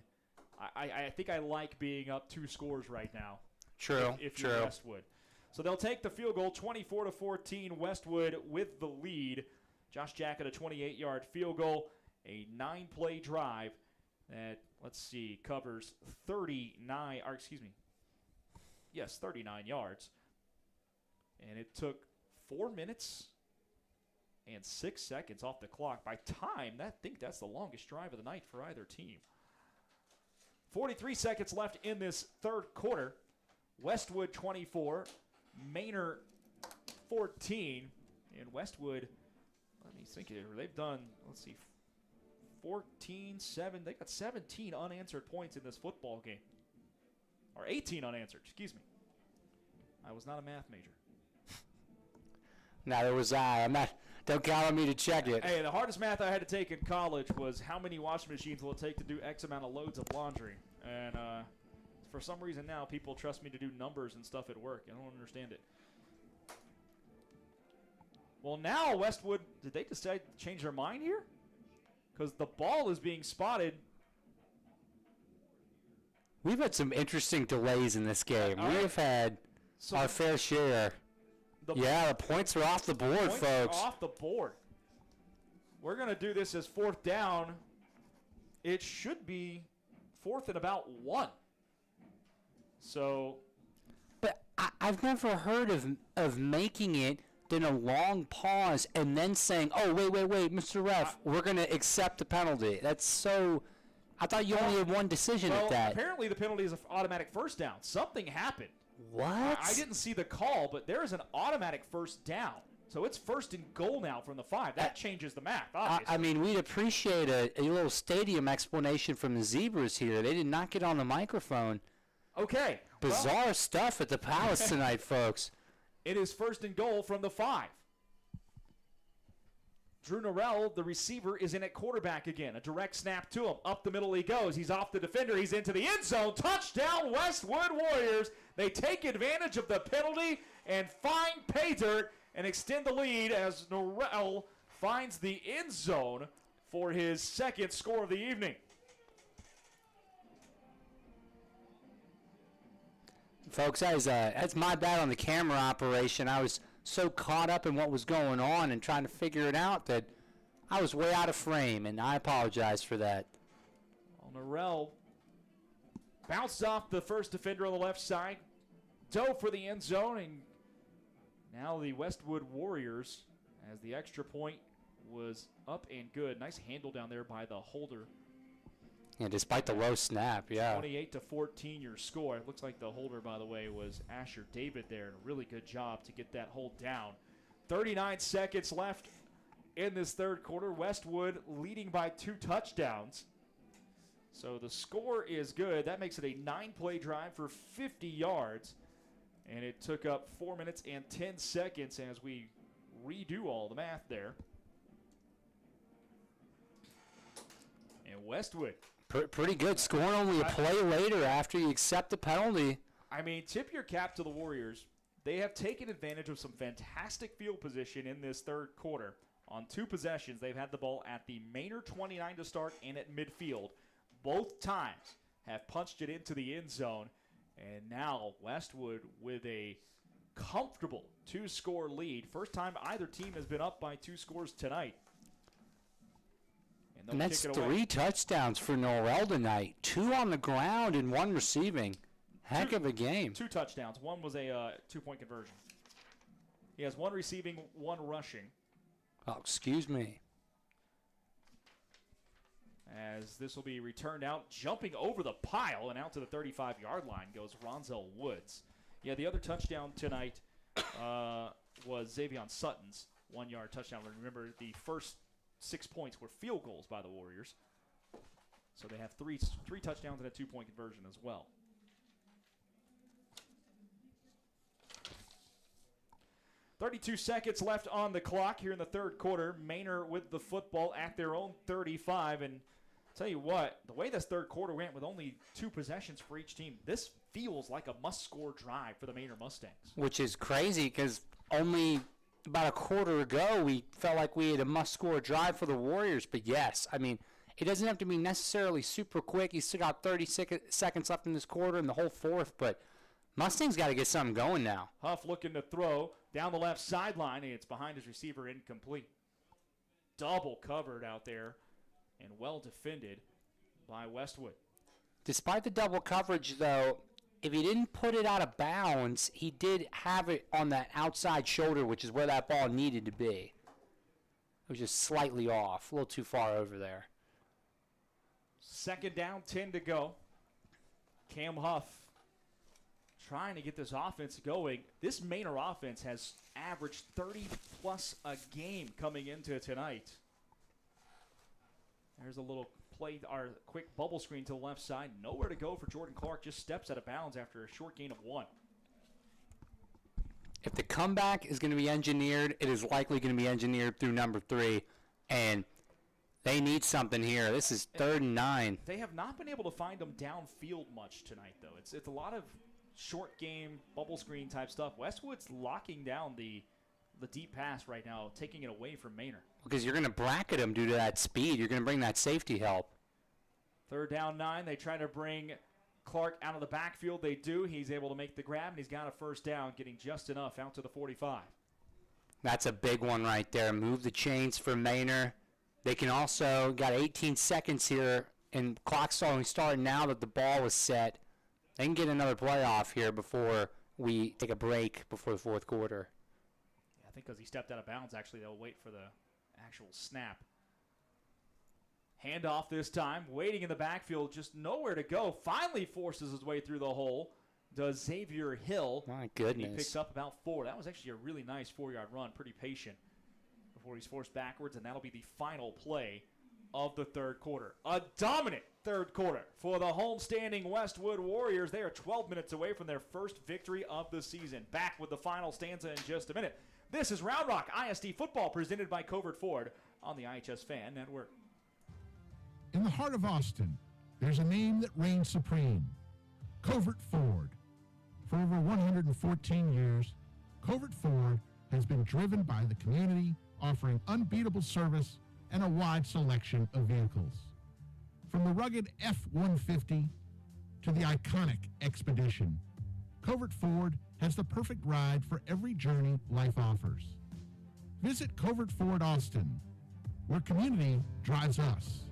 I think I like being up 2 scores right now. True. If you're Westwood. So they'll take the field goal, 24-14, Westwood with the lead. Josh Jack at a 28-yard field goal, a 9-play drive that, covers 39 yards. And it took 4 minutes and 6 seconds off the clock. By time, I think that's the longest drive of the night for either team. 43 seconds left in this third quarter. Westwood 24, Manor 14, and Westwood, let me think here, they've done, 14-7, they got 17 unanswered points in this football game. Or 18 unanswered, excuse me. I was not a math major. Neither was I. Don't count on me to check it. Hey, the hardest math I had to take in college was how many washing machines will it take to do X amount of loads of laundry. And for some reason now, people trust me to do numbers and stuff at work. I don't understand it. Well, now Westwood, did they decide to change their mind here? Because the ball is being spotted. We've had some interesting delays in this game. We have had our fair share. The points are off the board, folks. Off the board. We're going to do this as 4th down. It should be 4th and about 1. So, but I've never heard of making it, then a long pause, and then saying, "Oh, wait, Mr. Ref, we're going to accept the penalty." That's so. I thought you only had one decision at that. Apparently the penalty is an automatic first down. Something happened. What? I didn't see the call, but there is an automatic first down. So it's 1st and goal now from the 5. That changes the math, obviously. I mean, we'd appreciate a little stadium explanation from the Zebras here. They did not get on the microphone. Okay. Bizarre stuff at the Palace tonight, folks. It is 1st and goal from the 5. Drew Norrell, the receiver, is in at quarterback again. A direct snap to him. Up the middle he goes. He's off the defender. He's into the end zone. Touchdown, Westwood Warriors. They take advantage of the penalty and find pay dirt and extend the lead as Norrell finds the end zone for his second score of the evening. Folks, that's my bad on the camera operation. I was so caught up in what was going on and trying to figure it out that I was way out of frame, and I apologize for that. Well, Norrell bounced off the first defender on the left side, dove for the end zone, and now the Westwood Warriors, as the extra point was up and good. Nice handle down there by the holder. Yeah, despite the low snap, yeah. 28-14 your score. It looks like the holder, by the way, was Asher David there. And a really good job to get that hold down. 39 seconds left in this third quarter. Westwood leading by 2 touchdowns. So the score is good. That makes it a 9-play drive for 50 yards. And it took up 4 minutes and 10 seconds as we redo all the math there. And Westwood. Pretty good. Scoring only a play later after you accept the penalty. I mean, tip your cap to the Warriors. They have taken advantage of some fantastic field position in this third quarter. On 2 possessions, they've had the ball at the Manor 29 to start and at midfield. Both times have punched it into the end zone. And now Westwood with a comfortable 2-score lead. First time either team has been up by 2 scores tonight. And that's 3 touchdowns for Norrell tonight. 2 on the ground and 1 receiving. Heck of a game. 2 touchdowns. One was a 2-point conversion. He has 1 receiving, 1 rushing. Oh, excuse me. As this will be returned out, jumping over the pile and out to the 35-yard line goes Ronzel Woods. Yeah, the other touchdown tonight was Xavion Sutton's 1-yard touchdown. Remember, the first 6 points were field goals by the Warriors. So they have three touchdowns and a 2-point conversion as well. .32 seconds left on the clock here in the third quarter. Manor with the football at their own 35. And tell you what, the way this third quarter went with only 2 possessions for each team, this feels like a must-score drive for the Manor Mustangs. Which is crazy because only about a quarter ago we felt like we had a must-score drive for the Warriors. But yes, I mean, it doesn't have to be necessarily super quick. You still got 30 seconds left in this quarter and the whole fourth, but Mustangs got to get something going now. Huff looking to throw down the left sideline, and it's behind his receiver, incomplete. Double covered out there and well defended by Westwood. Despite the double coverage, though, if he didn't put it out of bounds, he did have it on that outside shoulder, which is where that ball needed to be. It was just slightly off, a little too far over there. Second down, 10 to go. Cam Huff trying to get this offense going. This Manor offense has averaged 30-plus a game coming into tonight. There's a little play, our quick bubble screen to the left side. Nowhere to go for Jordan Clark. Just steps out of bounds after a short gain of 1. If the comeback is going to be engineered, it is likely going to be engineered through number 3. And they need something here. This is 3rd and 9. They have not been able to find them downfield much tonight, though. It's a lot of short game, bubble screen type stuff. Westwood's locking down the deep pass right now, taking it away from Manor. Because you're going to bracket them due to that speed. You're going to bring that safety help. 3rd down, 9. They try to bring Clark out of the backfield. They do. He's able to make the grab, and he's got a first down, getting just enough out to the 45. That's a big one right there. Move the chains for Manor. They can also, got 18 seconds here, and clock's only starting now that the ball was set. They can get another play off here before we take a break before the fourth quarter. Yeah, I think because he stepped out of bounds, actually, they'll wait for the actual snap. Handoff this time, waiting in the backfield, just nowhere to go. Finally forces his way through the hole. Does Xavier Hill. My goodness. He picks up about 4. That was actually a really nice 4-yard run, pretty patient before he's forced backwards, and that'll be the final play of the third quarter. A dominant third quarter for the homestanding Westwood Warriors. They are 12 minutes away from their first victory of the season. Back with the final stanza in just a minute. This is Round Rock ISD football presented by Covert Ford on the iHSFAN network. In the heart of Austin, there's a name that reigns supreme, Covert Ford. For over 114 years, Covert Ford has been driven by the community, offering unbeatable service and a wide selection of vehicles. From the rugged F-150 to the iconic Expedition, Covert Ford has the perfect ride for every journey life offers. Visit Covert Ford Austin, where community drives us.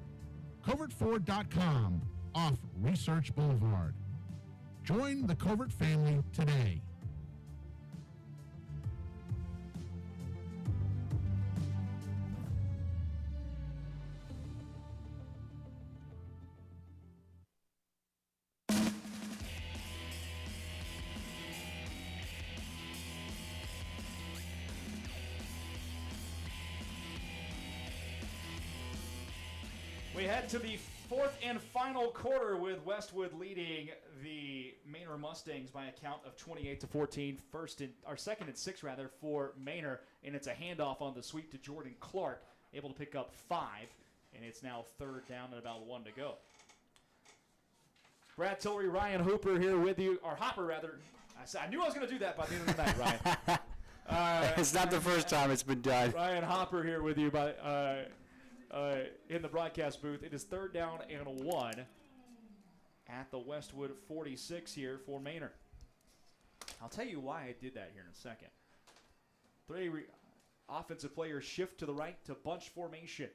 CovertFord.com off Research Boulevard. Join the Covert family today. We head to the fourth and final quarter with Westwood leading the Manor Mustangs by a count of 28-14. Second and 6 for Manor, and it's a handoff on the sweep to Jordan Clark, able to pick up 5, and it's now 3rd down and about 1 to go. Brad Tillery, Ryan Hooper here with you, or Hopper rather. I knew I was going to do that by the end of the night, Ryan. It's not the first time it's been done. Ryan Hopper here with you in the broadcast booth. It is 3rd down and 1 at the Westwood 46 here for Manor. I'll tell you why I did that here in a second. 3 offensive players shift to the right to bunch formation.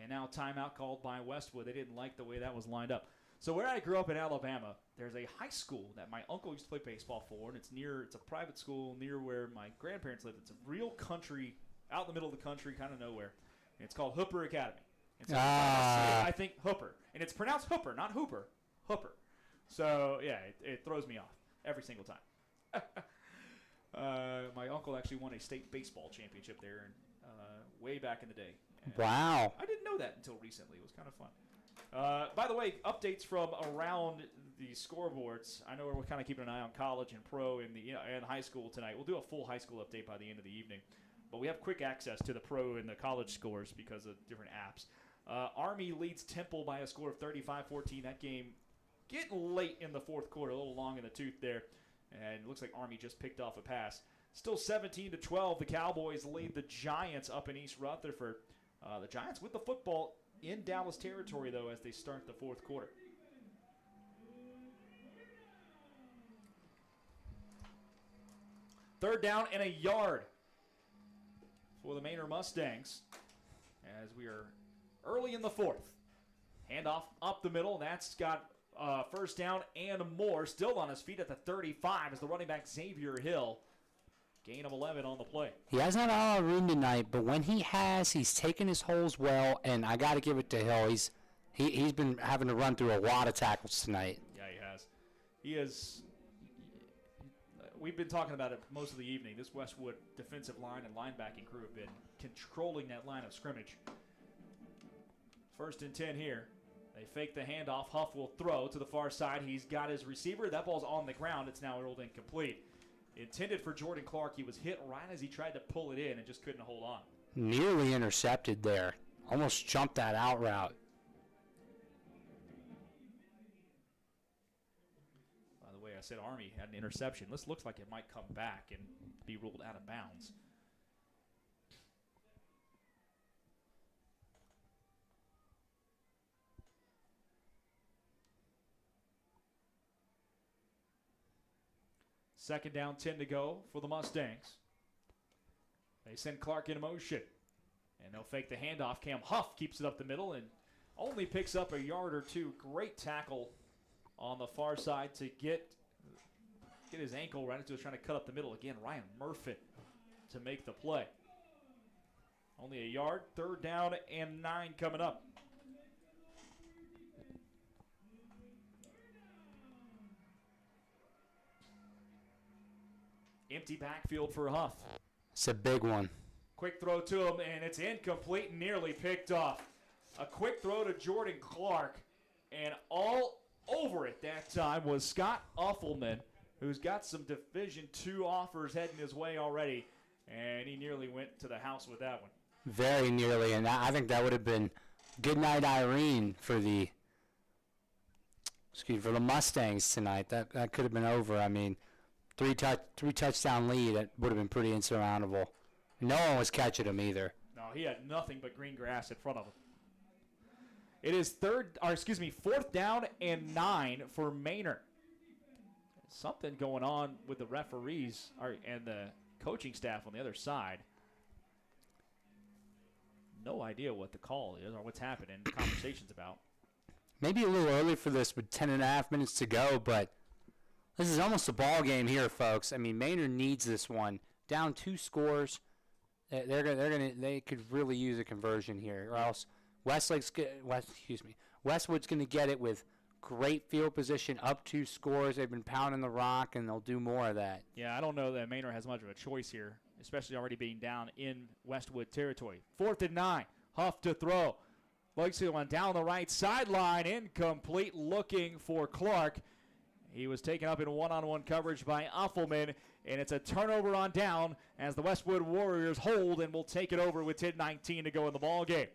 And now timeout called by Westwood. They didn't like the way that was lined up. So where I grew up in Alabama, there's a high school that my uncle used to play baseball for, and it's a private school near where my grandparents lived. It's a real country, out in the middle of the country, kind of nowhere. And it's called Hooper Academy. And so I think Hooper. And it's pronounced Hooper, not Hooper. Hooper. So, yeah, it throws me off every single time. My uncle actually won a state baseball championship there way back in the day. And Wow. I didn't know that until recently. It was kind of fun. By the way, updates from around the scoreboards. I know we're kind of keeping an eye on college and pro and high school tonight. We'll do a full high school update by the end of the evening. But we have quick access to the pro and the college scores because of different apps. Army leads Temple by a score of 35-14. That game getting late in the fourth quarter, a little long in the tooth there. And it looks like Army just picked off a pass. Still 17-12. The Cowboys lead the Giants up in East Rutherford. The Giants with the football in Dallas territory, though, as they start the fourth quarter. Third down and a yard for the Manor Mustangs as we are early in the fourth. Handoff up the middle. That's got first down and more. Still on his feet at the 35 as the running back Xavier Hill. Gain of 11 on the play. He hasn't had a lot of room tonight, but when he has, he's taken his holes well, and I got to give it to Hill. He's been having to run through a lot of tackles tonight. Yeah, he has. He is. We've been talking about it most of the evening. This Westwood defensive line and linebacking crew have been controlling that line of scrimmage. First and 10 here. They fake the handoff. Huff will throw to the far side. He's got his receiver. That ball's on the ground. It's now rolled incomplete. Intended for Jordan Clark. He was hit right as he tried to pull it in and just couldn't hold on. Nearly intercepted there. Almost jumped that out route. By the way, I said Army had an interception. This looks like it might come back and be ruled out of bounds. Second down, 10 to go for the Mustangs. They send Clark in motion. And they'll fake the handoff. Cam Huff keeps it up the middle and only picks up a yard or two. Great tackle on the far side to get his ankle right into it, trying to cut up the middle. Again, Ryan Murphy to make the play. Only a yard. Third down and 9 coming up. Empty backfield for Huff. It's a big one. Quick throw to him, and it's incomplete, nearly picked off. A quick throw to Jordan Clark, and all over it that time was Scott Uffelman, who's got some Division II offers heading his way already, and he nearly went to the house with that one. Very nearly, and I think that would have been good night Irene for the Mustangs tonight. That could have been over. I mean, three touchdown lead, that would have been pretty insurmountable. No one was catching him either. No, he had nothing but green grass in front of him. It is fourth down and 9 for Manor. Something going on with the referees and the coaching staff on the other side. No idea what the call is or what's happening. The conversation's about. Maybe a little early for this with 10.5 minutes to go, but this is almost a ball game here, folks. I mean, Manor needs this one. Down 2 scores. They could really use a conversion here, or else Westwood's going to get it with great field position, up 2 scores. They've been pounding the rock, and they'll do more of that. Yeah, I don't know that Manor has much of a choice here, especially already being down in Westwood territory. 4th and 9, Huff to throw. Looks one down the right sideline, incomplete, looking for Clark. He was taken up in one-on-one coverage by Uffelman, and it's a turnover on down as the Westwood Warriors hold and will take it over with 10:19 to go in the ball game.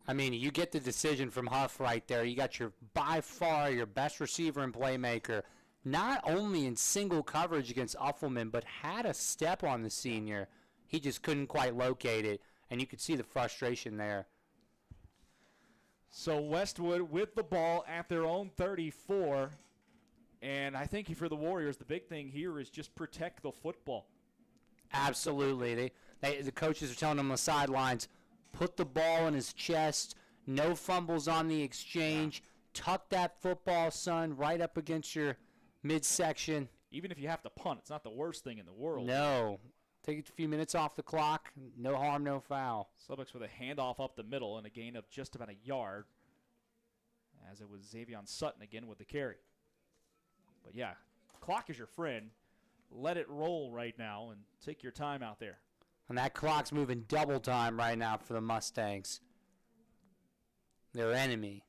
I mean, you get the decision from Huff right there. You got by far your best receiver and playmaker, not only in single coverage against Uffelman, but had a step on the senior. He just couldn't quite locate it, and you could see the frustration there. So Westwood with the ball at their own 34. And I think for the Warriors, the big thing here is just protect the football. Absolutely. The coaches are telling them on the sidelines, put the ball in his chest, no fumbles on the exchange, tuck that football, son, right up against your midsection. Even if you have to punt, it's not the worst thing in the world. No. Take a few minutes off the clock. No harm, no foul. Subbucks with a handoff up the middle and a gain of just about a yard, as it was Xavion Sutton again with the carry. But, yeah, clock is your friend. Let it roll right now and take your time out there. And that clock's moving double time right now for the Mustangs. Their enemy.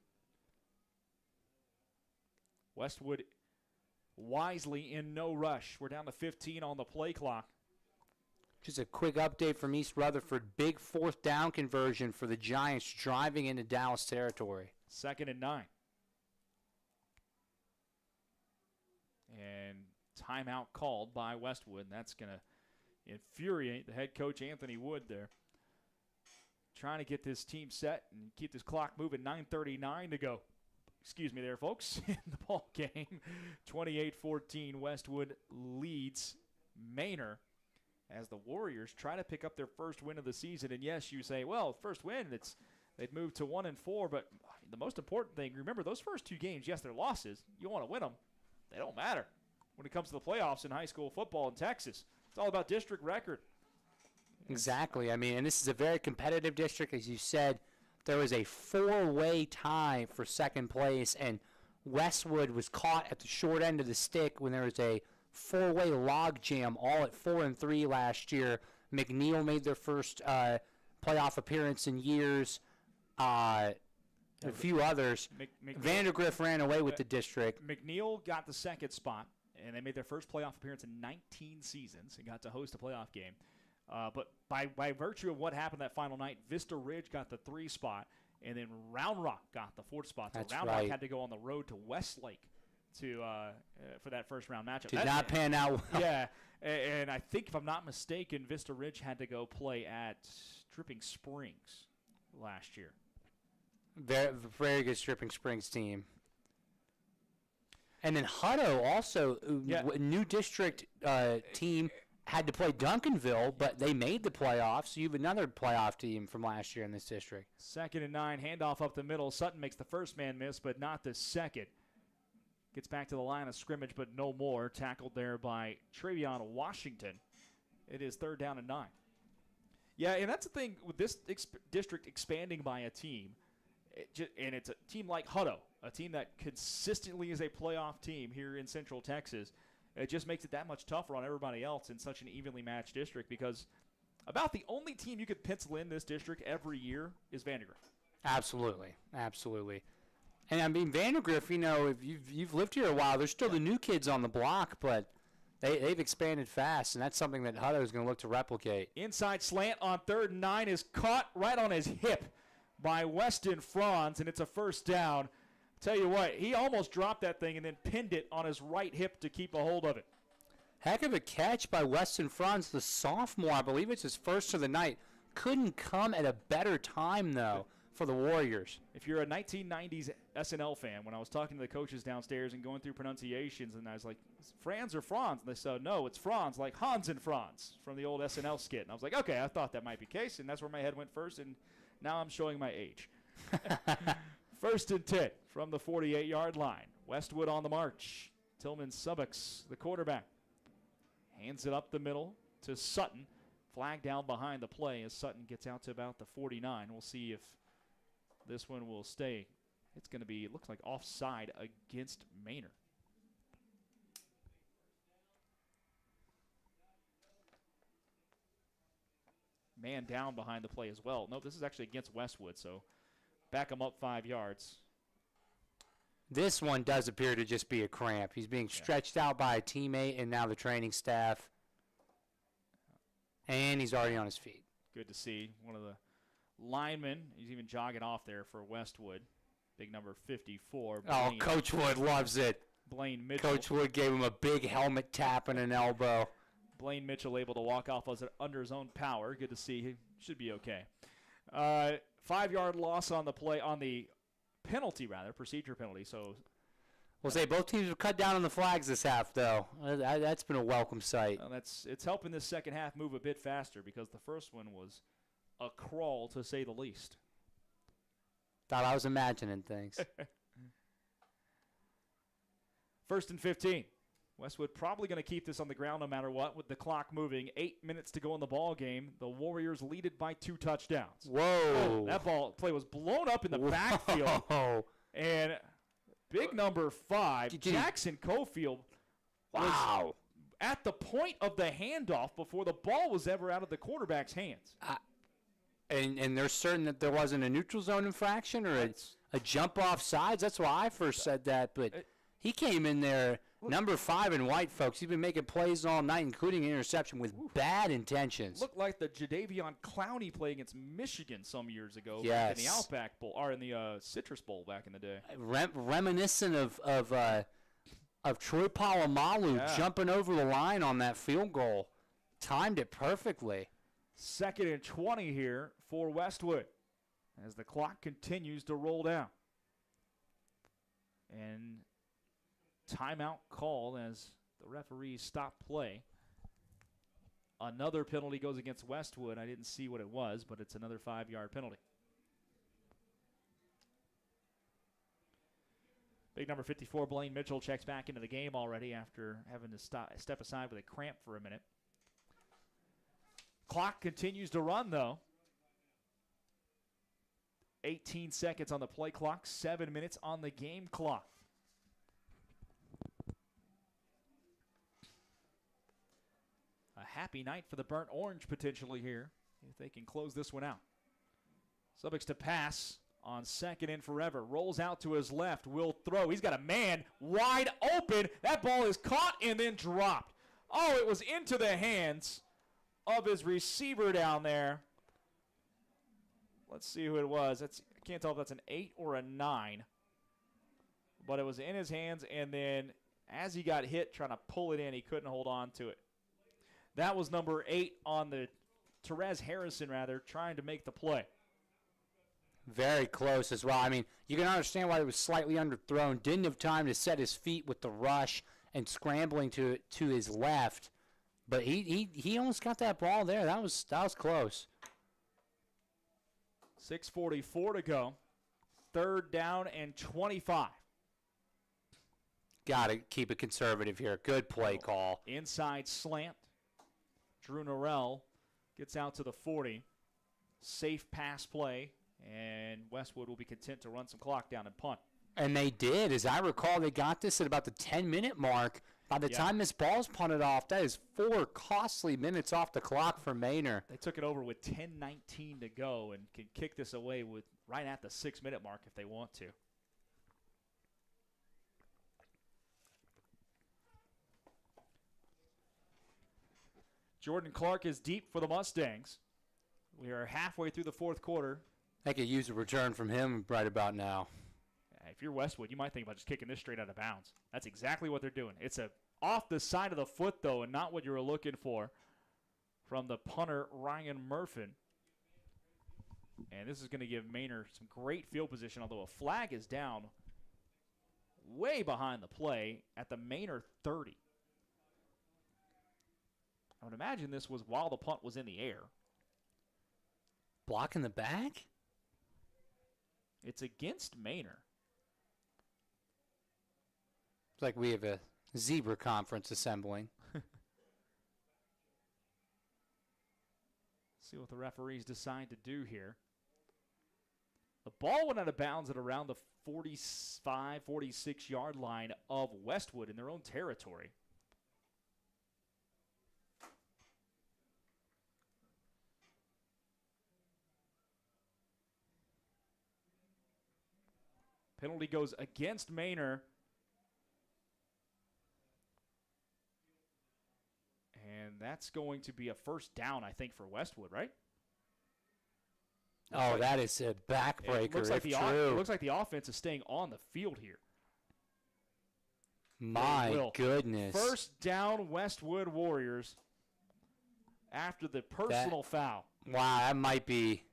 Westwood wisely in no rush. We're down to 15 on the play clock. Just a quick update from East Rutherford. Big fourth down conversion for the Giants driving into Dallas territory. 2nd and 9. And timeout called by Westwood. And that's going to infuriate the head coach, Anthony Wood, there. Trying to get this team set and keep this clock moving. 9:39 to go. Excuse me there, folks, in the ball game. 28-14, Westwood leads Manor as the Warriors try to pick up their first win of the season. And yes, you say, well, first win, they've moved to 1-4, but the most important thing, remember those first 2 games, yes, they're losses. You want to win them. They don't matter when it comes to the playoffs in high school football in Texas. It's all about district record. Exactly. I mean, and this is a very competitive district, as you said. There was a 4-way tie for second place, and Westwood was caught at the short end of the stick when there was a 4-way log jam, all at 4-3 last year. MacLeod made their first playoff appearance in years. A few others. Vandergrift ran away with the district. MacLeod got the 2nd spot, and they made their first playoff appearance in 19 seasons and got to host a playoff game. But by virtue of what happened that final night, Vista Ridge got the 3 spot, and then Round Rock got the 4th spot. So That's Round right. Rock had to go on the road to Westlake for that first round matchup. Did not pan out well. Yeah, and I think if I'm not mistaken, Vista Ridge had to go play at Dripping Springs last year. Very, very good Stripping Springs team. And then Hutto also, new district team, had to play Duncanville, but they made the playoffs. So you have another playoff team from last year in this district. 2nd and 9, handoff up the middle. Sutton makes the first man miss, but not the second. Gets back to the line of scrimmage, but no more. Tackled there by Travion Washington. It is 3rd down and 9. Yeah, and that's the thing with this district expanding by a team. And it's a team like Hutto, a team that consistently is a playoff team here in Central Texas. It just makes it that much tougher on everybody else in such an evenly matched district, because about the only team you could pencil in this district every year is Vandergrift. Absolutely, absolutely. And I mean, Vandergrift, you know, if you've lived here a while, there's still the new kids on the block, but they've expanded fast, and that's something that Hutto is going to look to replicate. Inside slant on 3rd and 9 is caught right on his hip by Weston Franz, and it's a first down. Tell you what, he almost dropped that thing and then pinned it on his right hip to keep a hold of it. Heck of a catch by Weston Franz, the sophomore. I believe it's his first of the night. Couldn't come at a better time, though, for the Warriors. If you're a 1990s SNL fan, when I was talking to the coaches downstairs and going through pronunciations, and I was like, Franz or Franz? And they said, no, it's Franz, like Hans and Franz from the old SNL skit. And I was like, okay, I thought that might be the case, and that's where my head went first, and now I'm showing my age. 1st and 10 from the 48-yard line. Westwood on the march. Tillman Subbucks, the quarterback, hands it up the middle to Sutton. Flag down behind the play as Sutton gets out to about the 49. We'll see if this one will stay. It's going to be, it looks like offside against Manor. Man down behind the play as well. No, this is actually against Westwood, so back him up 5 yards. This one does appear to just be a cramp. He's being stretched out by a teammate and now the training staff. And he's already on his feet. Good to see. One of the linemen, he's even jogging off there for Westwood. Big number 54. Blaine, Coach Wood loves it. Blaine Mitchell. Coach Wood gave him a big helmet tap and an elbow. Blaine Mitchell able to walk off under his own power. Good to see. He should be okay. 5-yard loss on the play, on the penalty, rather, procedure penalty. So we'll say both teams have cut down on the flags this half, though. That's been a welcome sight. It's helping this second half move a bit faster, because the first one was a crawl, to say the least. Thought I was imagining things. First and 15. Westwood probably going to keep this on the ground no matter what with the clock moving. 8 minutes to go in the ball game. The Warriors lead it by 2 touchdowns. Whoa. That play was blown up in the backfield. And big number 5, Jackson Cofield, was at the point of the handoff before the ball was ever out of the quarterback's hands. And they're certain that there wasn't a neutral zone infraction or a jump off sides. That's why I first said that. But he came in there, number 5 in white, folks. He's been making plays all night, including an interception with bad intentions. Looked like the Jadeveon Clowney play against Michigan some years ago. Yes. In the Outback Bowl, or in the Citrus Bowl back in the day. Reminiscent of Troy Polamalu jumping over the line on that field goal. Timed it perfectly. 2nd and 20 here for Westwood as the clock continues to roll down. And timeout called as the referees stop play. Another penalty goes against Westwood. I didn't see what it was, but it's another 5-yard penalty. Big number 54, Blaine Mitchell, checks back into the game already after having to step aside with a cramp for a minute. Clock continues to run, though. 18 seconds on the play clock, 7 minutes on the game clock. A happy night for the Burnt Orange potentially here if they can close this one out. Subjects to pass on 2nd and forever. Rolls out to his left. Will throw. He's got a man wide open. That ball is caught and then dropped. Oh, it was into the hands of his receiver down there. Let's see who it was. I can't tell if that's an 8 or a 9. But it was in his hands, and then as he got hit trying to pull it in, he couldn't hold on to it. That was number 8 on the Therese Harrison, trying to make the play. Very close as well. I mean, you can understand why it was slightly underthrown. Didn't have time to set his feet with the rush and scrambling to his left. But he almost got that ball there. That was close. 6:44 to go. 3rd down and 25. Got to keep it conservative here. Good play call. Inside slant. Drew Norrell gets out to the 40. Safe pass play. And Westwood will be content to run some clock down and punt. And they did. As I recall, they got this at about the 10-minute mark. By the time this ball's punted off, that is 4 costly minutes off the clock for Manor. They took it over with 10:19 to go and can kick this away with right at the 6-minute mark if they want to. Jordan Clark is deep for the Mustangs. We are halfway through the 4th quarter. They could use a return from him right about now. If you're Westwood, you might think about just kicking this straight out of bounds. That's exactly what they're doing. It's off the side of the foot, though, and not what you were looking for from the punter, Ryan Murfin. And this is going to give Manor some great field position, although a flag is down way behind the play at the Manor 30. I would imagine this was while the punt was in the air. Block in the back? It's against Manor. It's like we have a zebra conference assembling. See what the referees decide to do here. The ball went out of bounds at around the 45, 46-yard line of Westwood in their own territory. Penalty goes against Manor. And that's going to be a 1st down, I think, for Westwood, right? Oh, that is a backbreaker. It looks like the offense is staying on the field here. My goodness. 1st down, Westwood Warriors after the personal foul. Wow, that might be.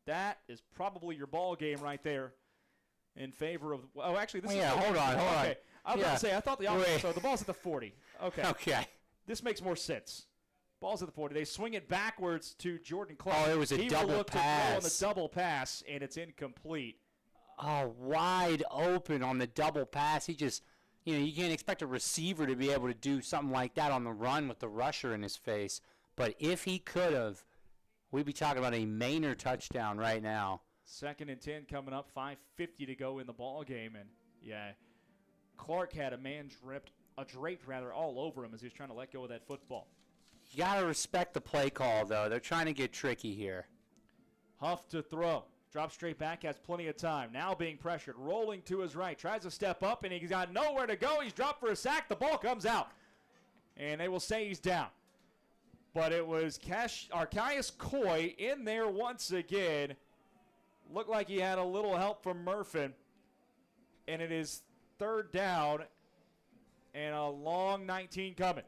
That is probably your ball game right there in favor of. Oh, actually, this is. Hold on. Okay. I was going to say, I thought the offense. So the ball's at the 40. Okay. Okay. This makes more sense. Ball's at the 40. They swing it backwards to Jordan Clark. Oh, it was a double pass. He will look to throw on the double pass, and it's incomplete. Oh, wide open on the double pass. He just You can't expect a receiver to be able to do something like that on the run with the rusher in his face. But if he could have, we'd be talking about a Manor touchdown right now. 2nd and 10 coming up, 5:50 to go in the ball game. And, yeah, Clark had a man draped all over him as he was trying to let go of that football. You got to respect the play call, though. They're trying to get tricky here. Huff to throw. Drops straight back, has plenty of time. Now being pressured, rolling to his right. Tries to step up, and he's got nowhere to go. He's dropped for a sack. The ball comes out. And they will say he's down. But it was Archias Coy in there once again. Looked like he had a little help from Murphin. And it is 3rd down and a long 19 coming.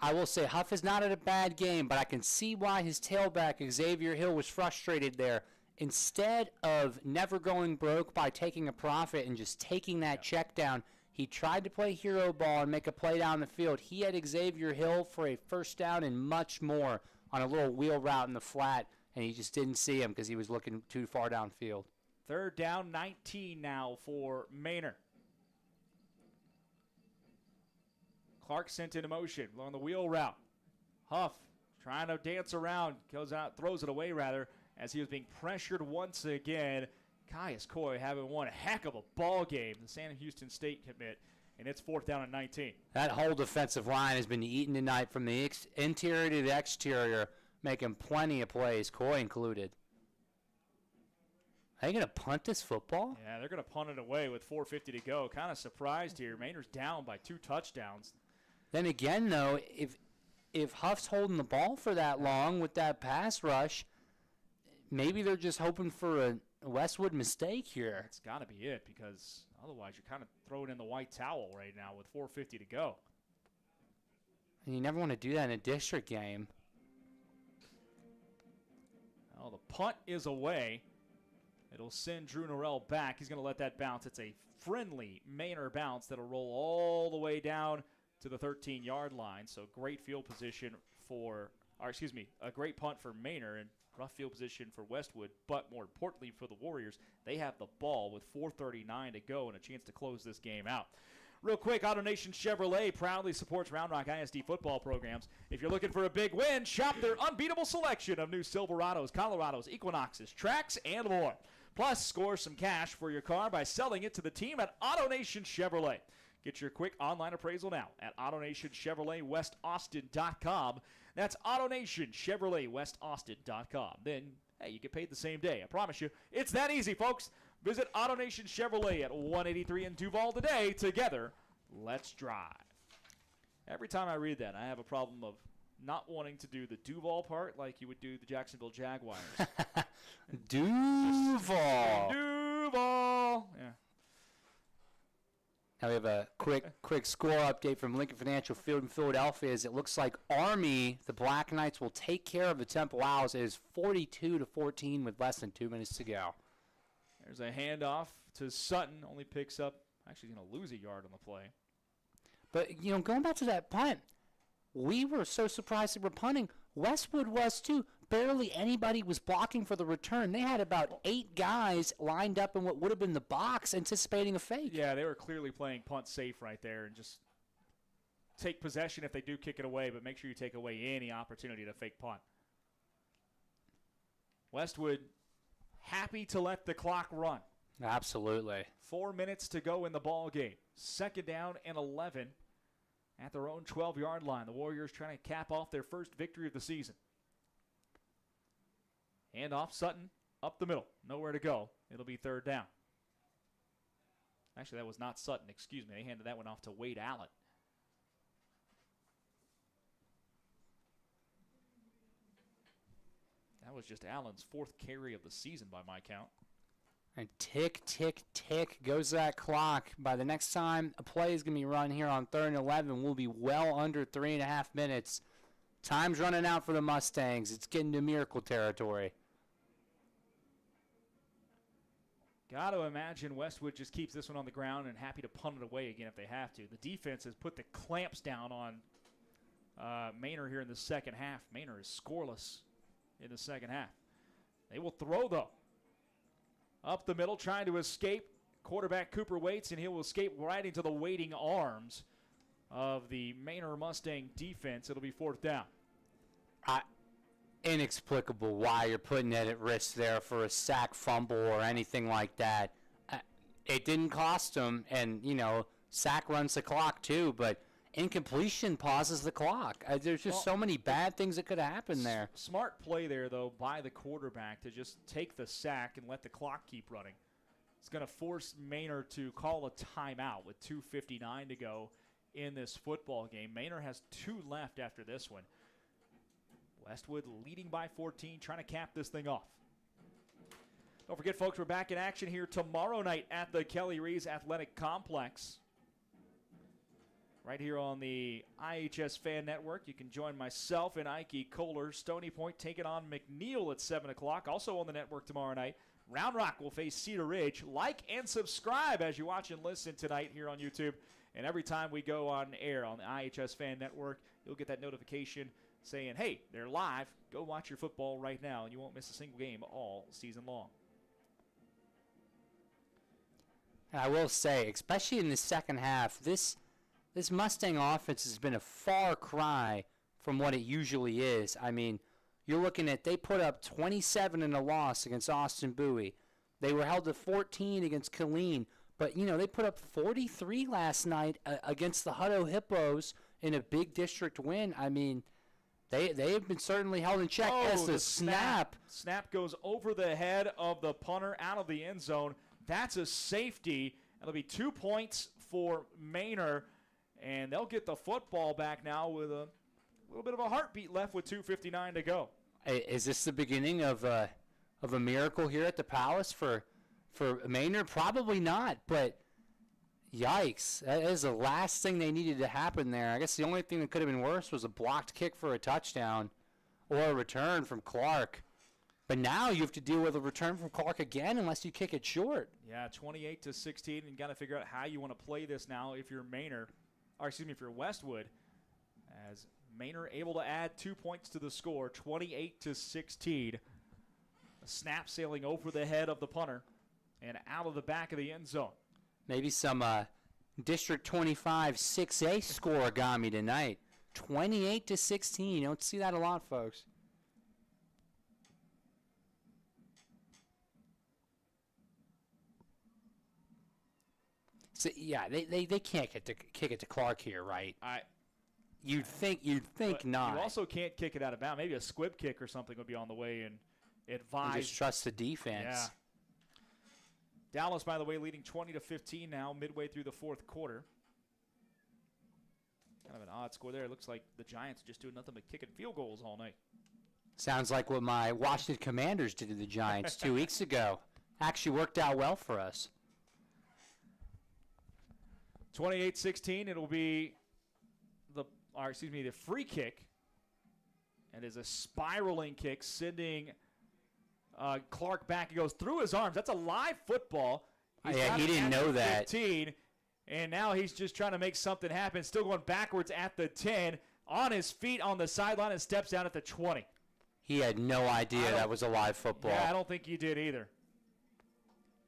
I will say Huff is not at a bad game, but I can see why his tailback, Xavier Hill, was frustrated there. Instead of never going broke by taking a profit and just taking that check down, he tried to play hero ball and make a play down the field. He had Xavier Hill for a 1st down and much more on a little wheel route in the flat, and he just didn't see him because he was looking too far downfield. 3rd down, 19 now for Manor. Clark sent into motion on the wheel route. Huff trying to dance around, goes out, throws it away rather, as he was being pressured once again. Caius Coy having one heck of a ball game, the San Houston State commit, and it's 4th down and 19. That whole defensive line has been eaten tonight from the interior to the exterior, making plenty of plays, Coy included. Are they going to punt this football? Yeah, they're going to punt it away with 4:50 to go. Kind of surprised here. Manor's down by 2 touchdowns. Then again, though, if Huff's holding the ball for that long with that pass rush, maybe they're just hoping for a Westwood mistake here. It's got to be it, because otherwise you're kind of throwing in the white towel right now with 4:50 to go. And you never want to do that in a district game. Well, the punt is away. It'll send Drew Norrell back. He's going to let that bounce. It's a friendly Manor bounce that'll roll all the way down to the 13-yard line. So great field position a great punt for Manor and rough field position for Westwood. But more importantly for the Warriors, they have the ball with 4:39 to go and a chance to close this game out. Real quick, AutoNation Chevrolet proudly supports Round Rock ISD football programs. If you're looking for a big win, shop their unbeatable selection of new Silverados, Colorados, Equinoxes, Trax, and more. Plus, score some cash for your car by selling it to the team at AutoNation Chevrolet. Get your quick online appraisal now at AutoNationChevroletWestAustin.com. That's AutoNationChevroletWestAustin.com. Then, hey, you get paid the same day. I promise you. It's that easy, folks. Visit AutoNation Chevrolet at 183 in Duval today. Together, let's drive. Every time I read that, I have a problem of not wanting to do the Duval part like you would do the Jacksonville Jaguars. Duval. Duval. Yeah. Now we have a quick score update from Lincoln Financial Field in Philadelphia. As it looks like Army, the Black Knights, will take care of the Temple Owls. It is 42-14 with less than 2 minutes to go. There's a handoff to Sutton. Only picks up, actually going to lose a yard on the play. But, going back to that punt, we were so surprised they were punting. Westwood was too. Barely anybody was blocking for the return. They had about 8 guys lined up in what would have been the box anticipating a fake. Yeah, they were clearly playing punt safe right there and just take possession if they do kick it away, but make sure you take away any opportunity to fake punt. Westwood happy to let the clock run. Absolutely. 4 minutes to go in the ball game. 2nd down and 11 at their own 12-yard line. The Warriors trying to cap off their first victory of the season. Hand off Sutton up the middle. Nowhere to go. It'll be 3rd down. Actually, that was not Sutton. Excuse me. They handed that one off to Wade Allen. That was just Allen's 4th carry of the season by my count. And tick, tick, tick goes that clock. By the next time a play is going to be run here on 3rd and 11, we'll be well under 3.5 minutes. Time's running out for the Mustangs. It's getting to miracle territory. Got to imagine Westwood just keeps this one on the ground and happy to punt it away again if they have to. The defense has put the clamps down on Manor here in the second half. Manor is scoreless in the second half. They will throw, though. Up the middle, trying to escape. Quarterback Cooper waits, and he will escape right into the waiting arms of the Manor Mustang defense. It'll be 4th down. Inexplicable why you're putting it at risk there for a sack, fumble, or anything like that. It didn't cost them, and, sack runs the clock too, but incompletion pauses the clock. There's just so many bad things that could have happened there. Smart play there, though, by the quarterback to just take the sack and let the clock keep running. It's going to force Manor to call a timeout with 2:59 to go in this football game. Manor has 2 left after this one. Westwood leading by 14, trying to cap this thing off. Don't forget, folks, we're back in action here tomorrow night at the Kelly Rees Athletic Complex. Right here on the iHSFAN Network. You can join myself and Ike Kohler. Stony Point taking on McNeil at 7 o'clock. Also on the network tomorrow night, Round Rock will face Cedar Ridge. Like and subscribe as you watch and listen tonight here on YouTube. And every time we go on air on the iHSFAN Network, you'll get that notification saying, hey, they're live. Go watch your football right now, and you won't miss a single game all season long. I will say, especially in the second half, this Mustang offense has been a far cry from what it usually is. I mean, you're looking at, they put up 27 in a loss against Austin Bowie. They were held to 14 against Killeen. But, they put up 43 last night against the Hutto Hippos in a big district win. I mean, they have been certainly held in check. As the snap. Snap goes over the head of the punter out of the end zone. That's a safety. It'll be 2 points for Manor, and they'll get the football back now with a little bit of a heartbeat left with 2:59 to go. Is this the beginning of a miracle here at the Palace for Manor? Probably not, but yikes. That is the last thing they needed to happen there. I guess the only thing that could have been worse was a blocked kick for a touchdown or a return from Clark. But now you have to deal with a return from Clark again unless you kick it short. Yeah, 28-16, and you got to figure out how you want to play this now if you're if you're Westwood, as Manor able to add 2 points to the score, 28-16. A snap sailing over the head of the punter and out of the back of the end zone. Maybe some District 25 6A scoreagami tonight. 28-16. You don't see that a lot, folks. So, yeah, they can't kick it to Clark here, right? You'd think not. You also can't kick it out of bounds. Maybe a squib kick or something would be on the way and advise. You just trust the defense. Yeah. Dallas, by the way, leading 20-15 now, midway through the 4th quarter. Kind of an odd score there. It looks like the Giants are just doing nothing but kicking field goals all night. Sounds like what my Washington Commanders did to the Giants 2 weeks ago. Actually worked out well for us. 28-16, it'll be the free kick. And is a spiraling kick, sending Clark back. He goes through his arms. That's a live football. He didn't know that. 15, and now he's just trying to make something happen. Still going backwards at the 10, on his feet on the sideline, and steps down at the 20. He had no idea that was a live football. Yeah, I don't think he did either.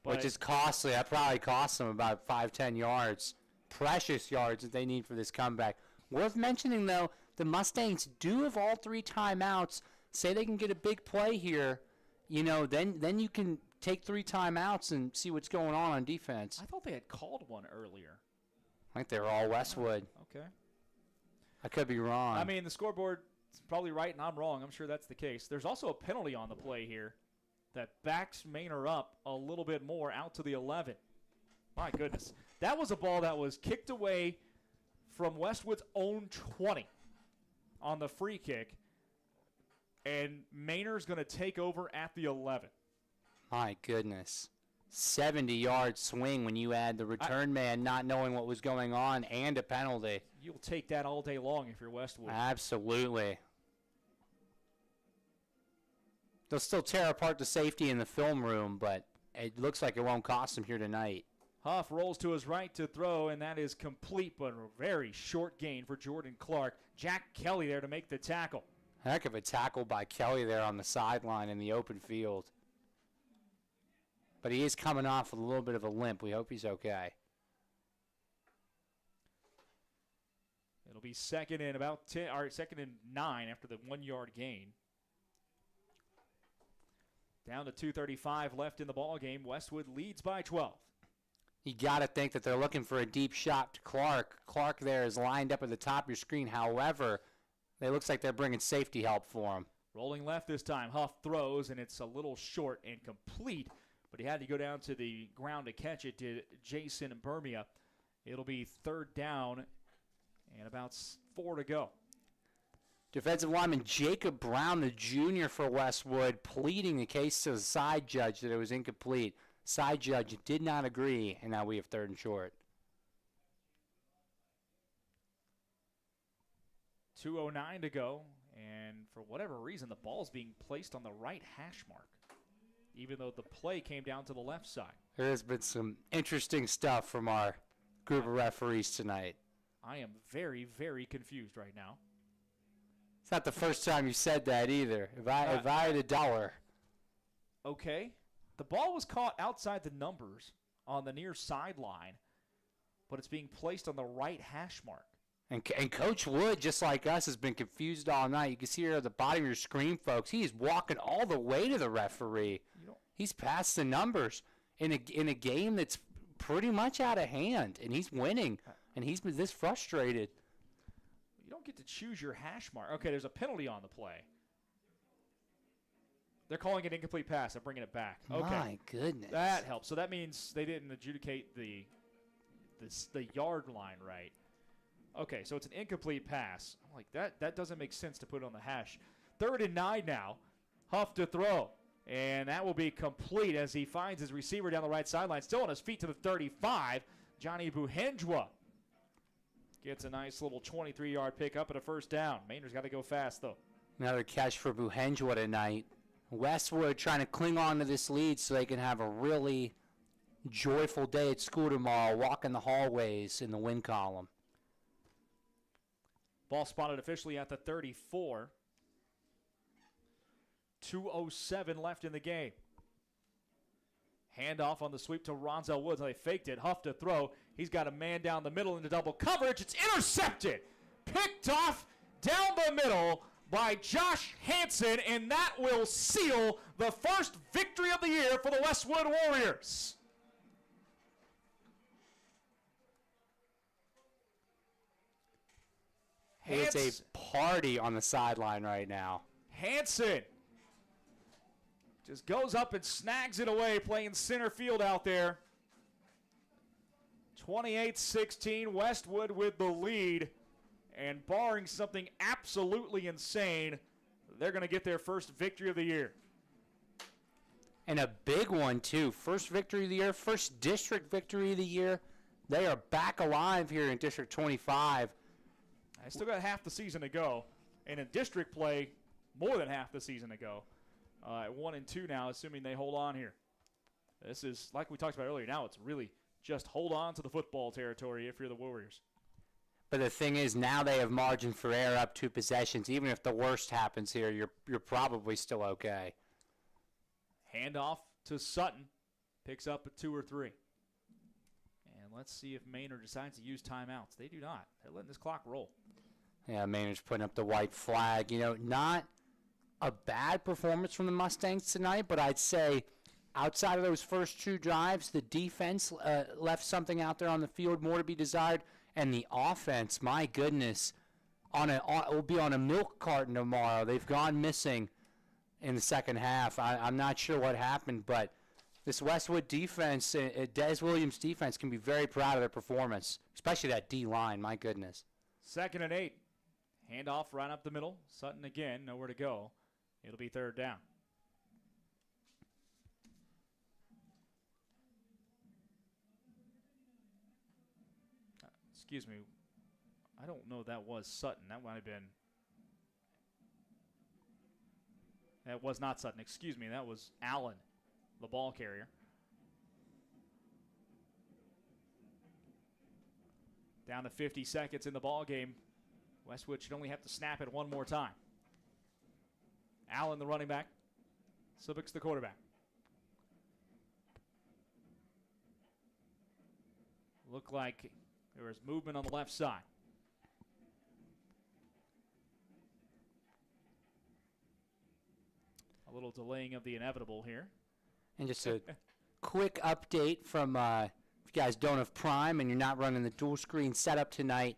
Which is costly. That probably cost them about 5-10 yards. Precious yards that they need for this comeback. Worth mentioning, though, the Mustangs do have all 3 timeouts. Say they can get a big play here, then you can take 3 timeouts and see what's going on defense. I thought they had called one earlier. I think they were all Westwood. Okay. I could be wrong. I mean, the scoreboard is probably right, and I'm wrong. I'm sure that's the case. There's also a penalty on the play here that backs Manor up a little bit more out to the 11. My goodness. That was a ball that was kicked away from Westwood's own 20 on the free kick, and Manor's going to take over at the 11. My goodness. 70-yard swing when you add the return man not knowing what was going on and a penalty. You'll take that all day long if you're Westwood. Absolutely. They'll still tear apart the safety in the film room, but it looks like it won't cost them here tonight. Huff rolls to his right to throw, and that is complete, but a very short gain for Jordan Clark. Jack Kelly there to make the tackle. Heck of a tackle by Kelly there on the sideline in the open field. but he is coming off with a little bit of a limp. We hope he's okay. It'll be second and about 10, or second and 9 after the 1 yard gain. Down to 2:35 left in the ball game. Westwood leads by 12. You got to think that they're looking for a deep shot to Clark. Clark there is lined up at the top of your screen. However, it looks like they're bringing safety help for him. Rolling left this time. Huff throws, and it's a little short and complete, but he had to go down to the ground to catch it, did Jason Bermia. It'll be third down and about 4 to go. Defensive lineman Jacob Brown, the junior for Westwood, pleading the case to the side judge that it was incomplete. Side judge did not agree, and now we have third and short. 2:09 to go, and for whatever reason, the ball's being placed on the right hash mark, even though the play came down to the left side. There has been some interesting stuff from our group of referees tonight. I am very, very confused right now. It's not the first time you said that either. If I had a dollar. Okay. The ball was caught outside the numbers on the near sideline, but it's being placed on the right hash mark. And Coach Wood, just like us, has been confused all night. You can see here at the bottom of your screen, folks, he is walking all the way to the referee. He's past the numbers in a game that's pretty much out of hand, and he's winning, and he's been this frustrated. You don't get to choose your hash mark. Okay, there's a penalty on the play. They're calling it incomplete pass. They're bringing it back. Okay. My goodness. That helps. So that means they didn't adjudicate the yard line right. Okay, so it's an incomplete pass. I'm like, that doesn't make sense to put it on the hash. 3rd and 9 now. Huff to throw. And that will be complete as he finds his receiver down the right sideline. Still on his feet to the 35. Johnny Buhenjwa gets a nice little 23-yard pickup and a first down. Manor's got to go fast, though. Another catch for Buhenjwa tonight. Westwood trying to cling on to this lead so they can have a really joyful day at school tomorrow, walking the hallways in the win column. Ball spotted officially at the 34. 2:07 left in the game. Handoff on the sweep to Ronzel Woods. They faked it. Huff to throw. He's got a man down the middle into double coverage. It's intercepted. Picked off down the middle by Josh Hansen, and that will seal the first victory of the year for the Westwood Warriors. It's a party on the sideline right now. Hansen just goes up and snags it away, playing center field out there. 28-16, Westwood with the lead. And barring something absolutely insane, they're going to get their first victory of the year. And a big one, too. First victory of the year, first district victory of the year. They are back alive here in District 25. I still got half the season to go. And in district play, more than half the season to go. At 1-2 now, assuming they hold on here. This is, like we talked about earlier, now it's really just hold on to the football territory if you're the Warriors. But the thing is, now they have margin for error up 2 possessions. Even if the worst happens here, you're probably still okay. Handoff to Sutton. Picks up a 2 or 3. And let's see if Manor decides to use timeouts. They do not. They're letting this clock roll. Yeah, Manor's putting up the white flag. You know, not a bad performance from the Mustangs tonight, but I'd say outside of those first 2 drives, the defense left something out there on the field more to be desired. And the offense, my goodness, will be on a milk carton tomorrow. They've gone missing in the second half. I'm not sure what happened, but this Westwood defense, Des Williams' defense, can be very proud of their performance, especially that D-line, my goodness. 2nd and 8. Handoff right up the middle. Sutton again, nowhere to go. It'll be 3rd down. Excuse me. I don't know if that was Sutton. That might have been. That was not Sutton. Excuse me. That was Allen, the ball carrier. Down to 50 seconds in the ball game. Westwood should only have to snap it one more time. Allen, the running back. Subix, the quarterback. Looked like there was movement on the left side. A little delaying of the inevitable here. And just a quick update from, if you guys don't have Prime and you're not running the dual screen setup tonight,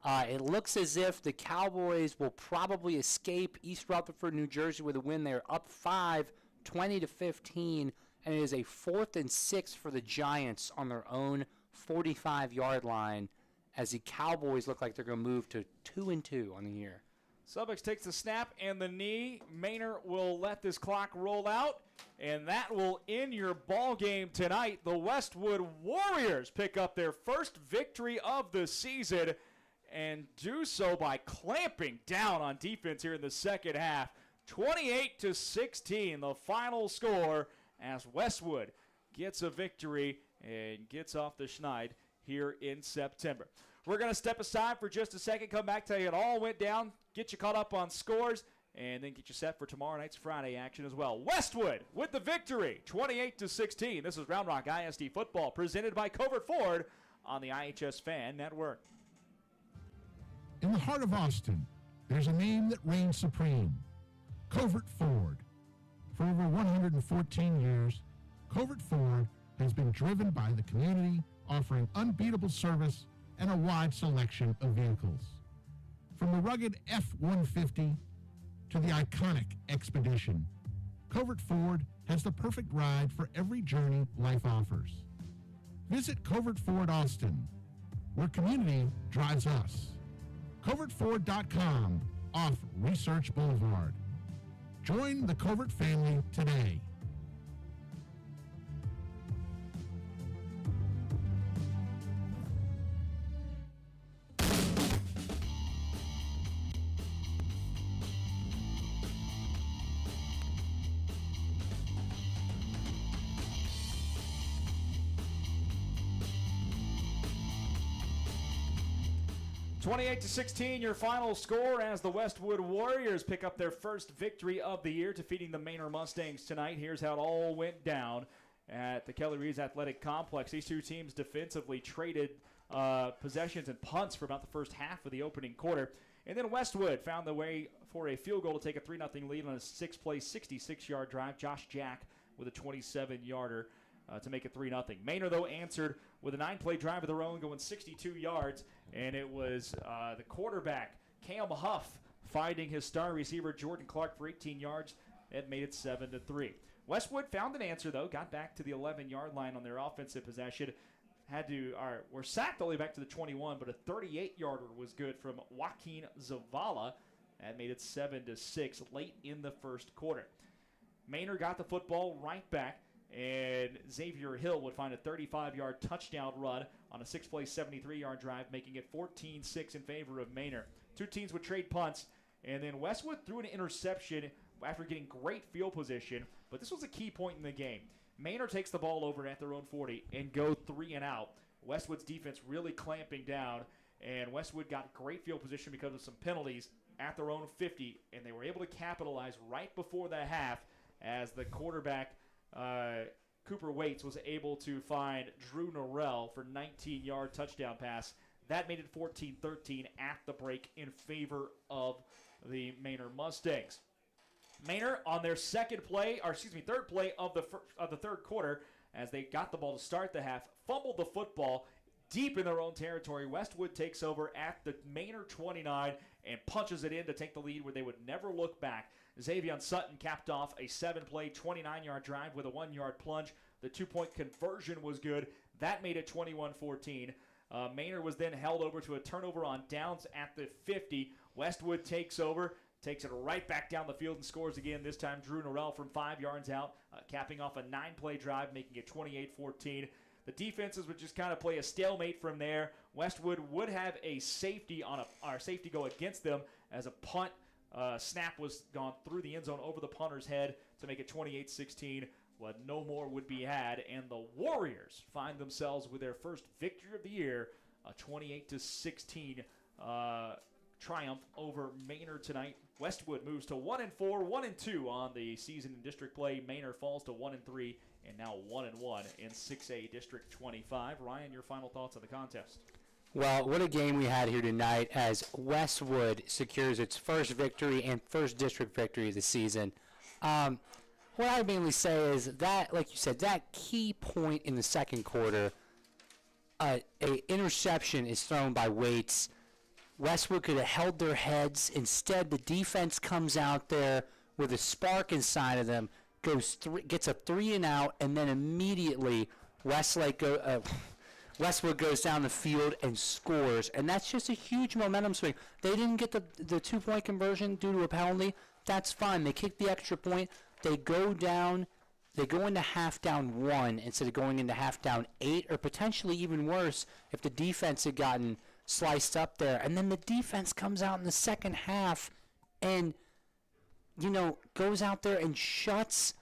it looks as if the Cowboys will probably escape East Rutherford, New Jersey with a win. They're up 5, 20-15, and it is a 4th and 6 for the Giants on their own 45-yard line as the Cowboys look like they're going to move to 2-2 on the year. Subix takes the snap and the knee. Manor will let this clock roll out, and that will end your ball game tonight. The Westwood Warriors pick up their first victory of the season and do so by clamping down on defense here in the second half. 28-16, the final score as Westwood gets a victory and gets off the schneid here in September. We're going to step aside for just a second, come back, tell you it all went down, get you caught up on scores, and then get you set for tomorrow night's Friday action as well. Westwood with the victory, 28-16. This is Round Rock ISD football presented by Covert Ford on the iHSFAN network. In the heart of Austin, there's a name that reigns supreme, Covert Ford. For over 114 years, Covert Ford has been driven by the community, offering unbeatable service and a wide selection of vehicles. From the rugged F-150 to the iconic Expedition, Covert Ford has the perfect ride for every journey life offers. Visit Covert Ford Austin, where community drives us. CovertFord.com off Research Boulevard. Join the Covert family today. 28-16, your final score as the Westwood Warriors pick up their first victory of the year, defeating the Manor Mustangs tonight. Here's how it all went down at the Kelly Reeves Athletic Complex. These two teams defensively traded possessions and punts for about the first half of the opening quarter. And then Westwood found the way for a field goal to take a 3-0 lead on a 6-play, 66-yard drive. Josh Jack with a 27-yarder to make it 3-0. Manor, though, answered with a 9-play drive of their own, going 62 yards. And it was the quarterback, Cam Huff, finding his star receiver, Jordan Clark, for 18 yards. That made it 7-3. Westwood found an answer, though, got back to the 11-yard line on their offensive possession. Were sacked all the way back to the 21, but a 38-yarder was good from Joaquin Zavala. That made it 7-6 late in the first quarter. Manor got the football right back, and Xavier Hill would find a 35-yard touchdown run on a 6-play, 73-yard drive, making it 14-6 in favor of Manor. Two teams would trade punts, and then Westwood threw an interception after getting great field position, but this was a key point in the game. Manor takes the ball over at their own 40 and go 3 and out. Westwood's defense really clamping down, and Westwood got great field position because of some penalties at their own 50, and they were able to capitalize right before the half as the quarterback, Cooper Waits, was able to find Drew Norrell for 19-yard touchdown pass. That made it 14-13 at the break in favor of the Manor Mustangs. Manor on their third play of the third quarter, as they got the ball to start the half, fumbled the football deep in their own territory. Westwood takes over at the Manor 29 and punches it in to take the lead where they would never look back. Xavier Sutton capped off a 7-play, 29-yard drive with a 1-yard plunge. The 2-point conversion was good. That made it 21-14. Manor was then held over to a turnover on downs at the 50. Westwood takes over, takes it right back down the field and scores again. This time Drew Norrell from 5 yards out, capping off a 9-play drive, making it 28-14. The defenses would just kind of play a stalemate from there. Westwood would have a safety safety go against them as a punt snap was gone through the end zone over the punter's head to make it 28-16. But no more would be had, and the Warriors find themselves with their first victory of the year, a 28-16 triumph over Manor tonight. Westwood moves to 1-4, 1-2 on the season in district play. Manor falls to 1-3 and now 1-1 in 6A District 25. Ryan, your final thoughts on the contest? Well, what a game we had here tonight as Westwood secures its first victory and first district victory of the season. What I would mainly say is that, like you said, that key point in the second quarter, a interception is thrown by Waits. Westwood could have held their heads. Instead, the defense comes out there with a spark inside of them, gets a 3-and-out, and then immediately Westwood goes down the field and scores. And that's just a huge momentum swing. They didn't get the 2-point conversion due to a penalty. That's fine. They kick the extra point. They go into half down 1 instead of going into half down 8, or potentially even worse if the defense had gotten sliced up there. And then the defense comes out in the second half and, goes out there and shuts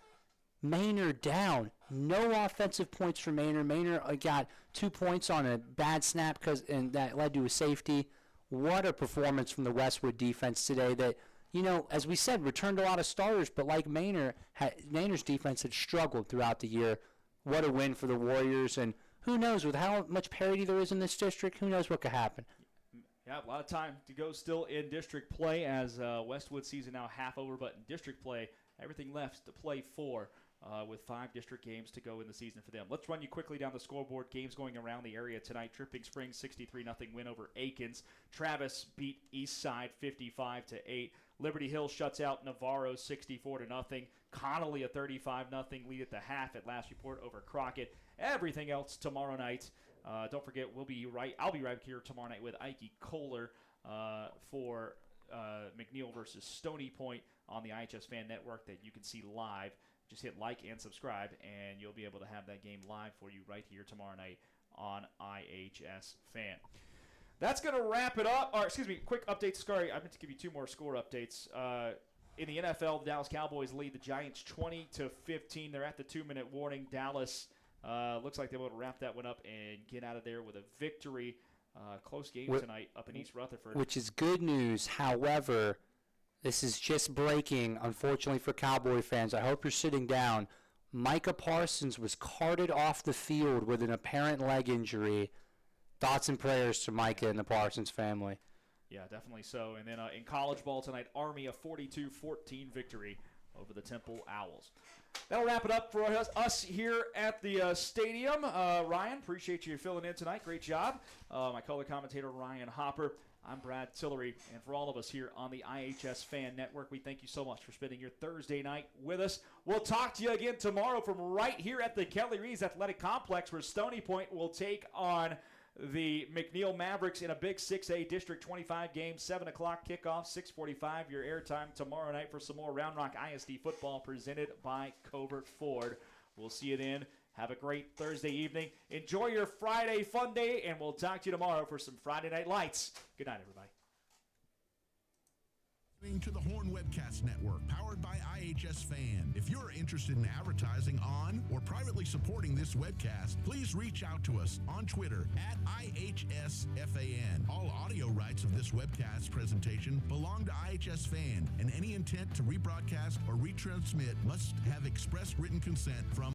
Manor down. No offensive points for Manor. Manor got 2 points on a bad snap and that led to a safety. What a performance from the Westwood defense today that, as we said, returned a lot of starters, but like Manor's defense had struggled throughout the year. What a win for the Warriors, and who knows, with how much parity there is in this district, who knows what could happen. Yeah, a lot of time to go still in district play as Westwood season now half over, but in district play, everything left to play for with 5 district games to go in the season for them. Let's run you quickly down the scoreboard. Games going around the area tonight. Tripping Springs 63-0 win over Aikens. Travis beat Eastside 55-8. Liberty Hill shuts out Navarro 64-0. Connolly a 35-0 lead at the half at last report over Crockett. Everything else tomorrow night. Don't forget, I'll be right here tomorrow night with Ike Kohler for McNeil versus Stony Point on the iHSFAN network that you can see live. Just hit like and subscribe, and you'll be able to have that game live for you right here tomorrow night on iHSFAN. That's going to wrap it up. Quick updates. Sorry, I meant to give you 2 more score updates. In the NFL, the Dallas Cowboys lead the Giants 20-15. They're at the 2-minute warning. Dallas looks like they're able to wrap that one up and get out of there with a victory. Close game tonight up in East Rutherford. Which is good news. However, this is just breaking, unfortunately, for Cowboy fans. I hope you're sitting down. Micah Parsons was carted off the field with an apparent leg injury. Thoughts and prayers to Micah and the Parsons family. Yeah, definitely so. And then in college ball tonight, Army a 42-14 victory over the Temple Owls. That'll wrap it up for us here at the stadium. Ryan, appreciate you filling in tonight. Great job. My color commentator, Ryan Hopper. I'm Brad Tillery, and for all of us here on the iHSFAN Network, we thank you so much for spending your Thursday night with us. We'll talk to you again tomorrow from right here at the Kelly Reeves Athletic Complex, where Stony Point will take on the McNeil Mavericks in a big 6A District 25 game, 7 o'clock kickoff, 6:45 your airtime tomorrow night for some more Round Rock ISD football presented by Covert Ford. We'll see you then. Have a great Thursday evening. Enjoy your Friday fun day, and we'll talk to you tomorrow for some Friday Night Lights. Good night, everybody. Listening to the Horn Webcast Network, powered by iHSFAN. If you're interested in advertising on or privately supporting this webcast, please reach out to us on Twitter at iHSFAN. All audio rights of this webcast presentation belong to iHSFAN, and any intent to rebroadcast or retransmit must have express written consent from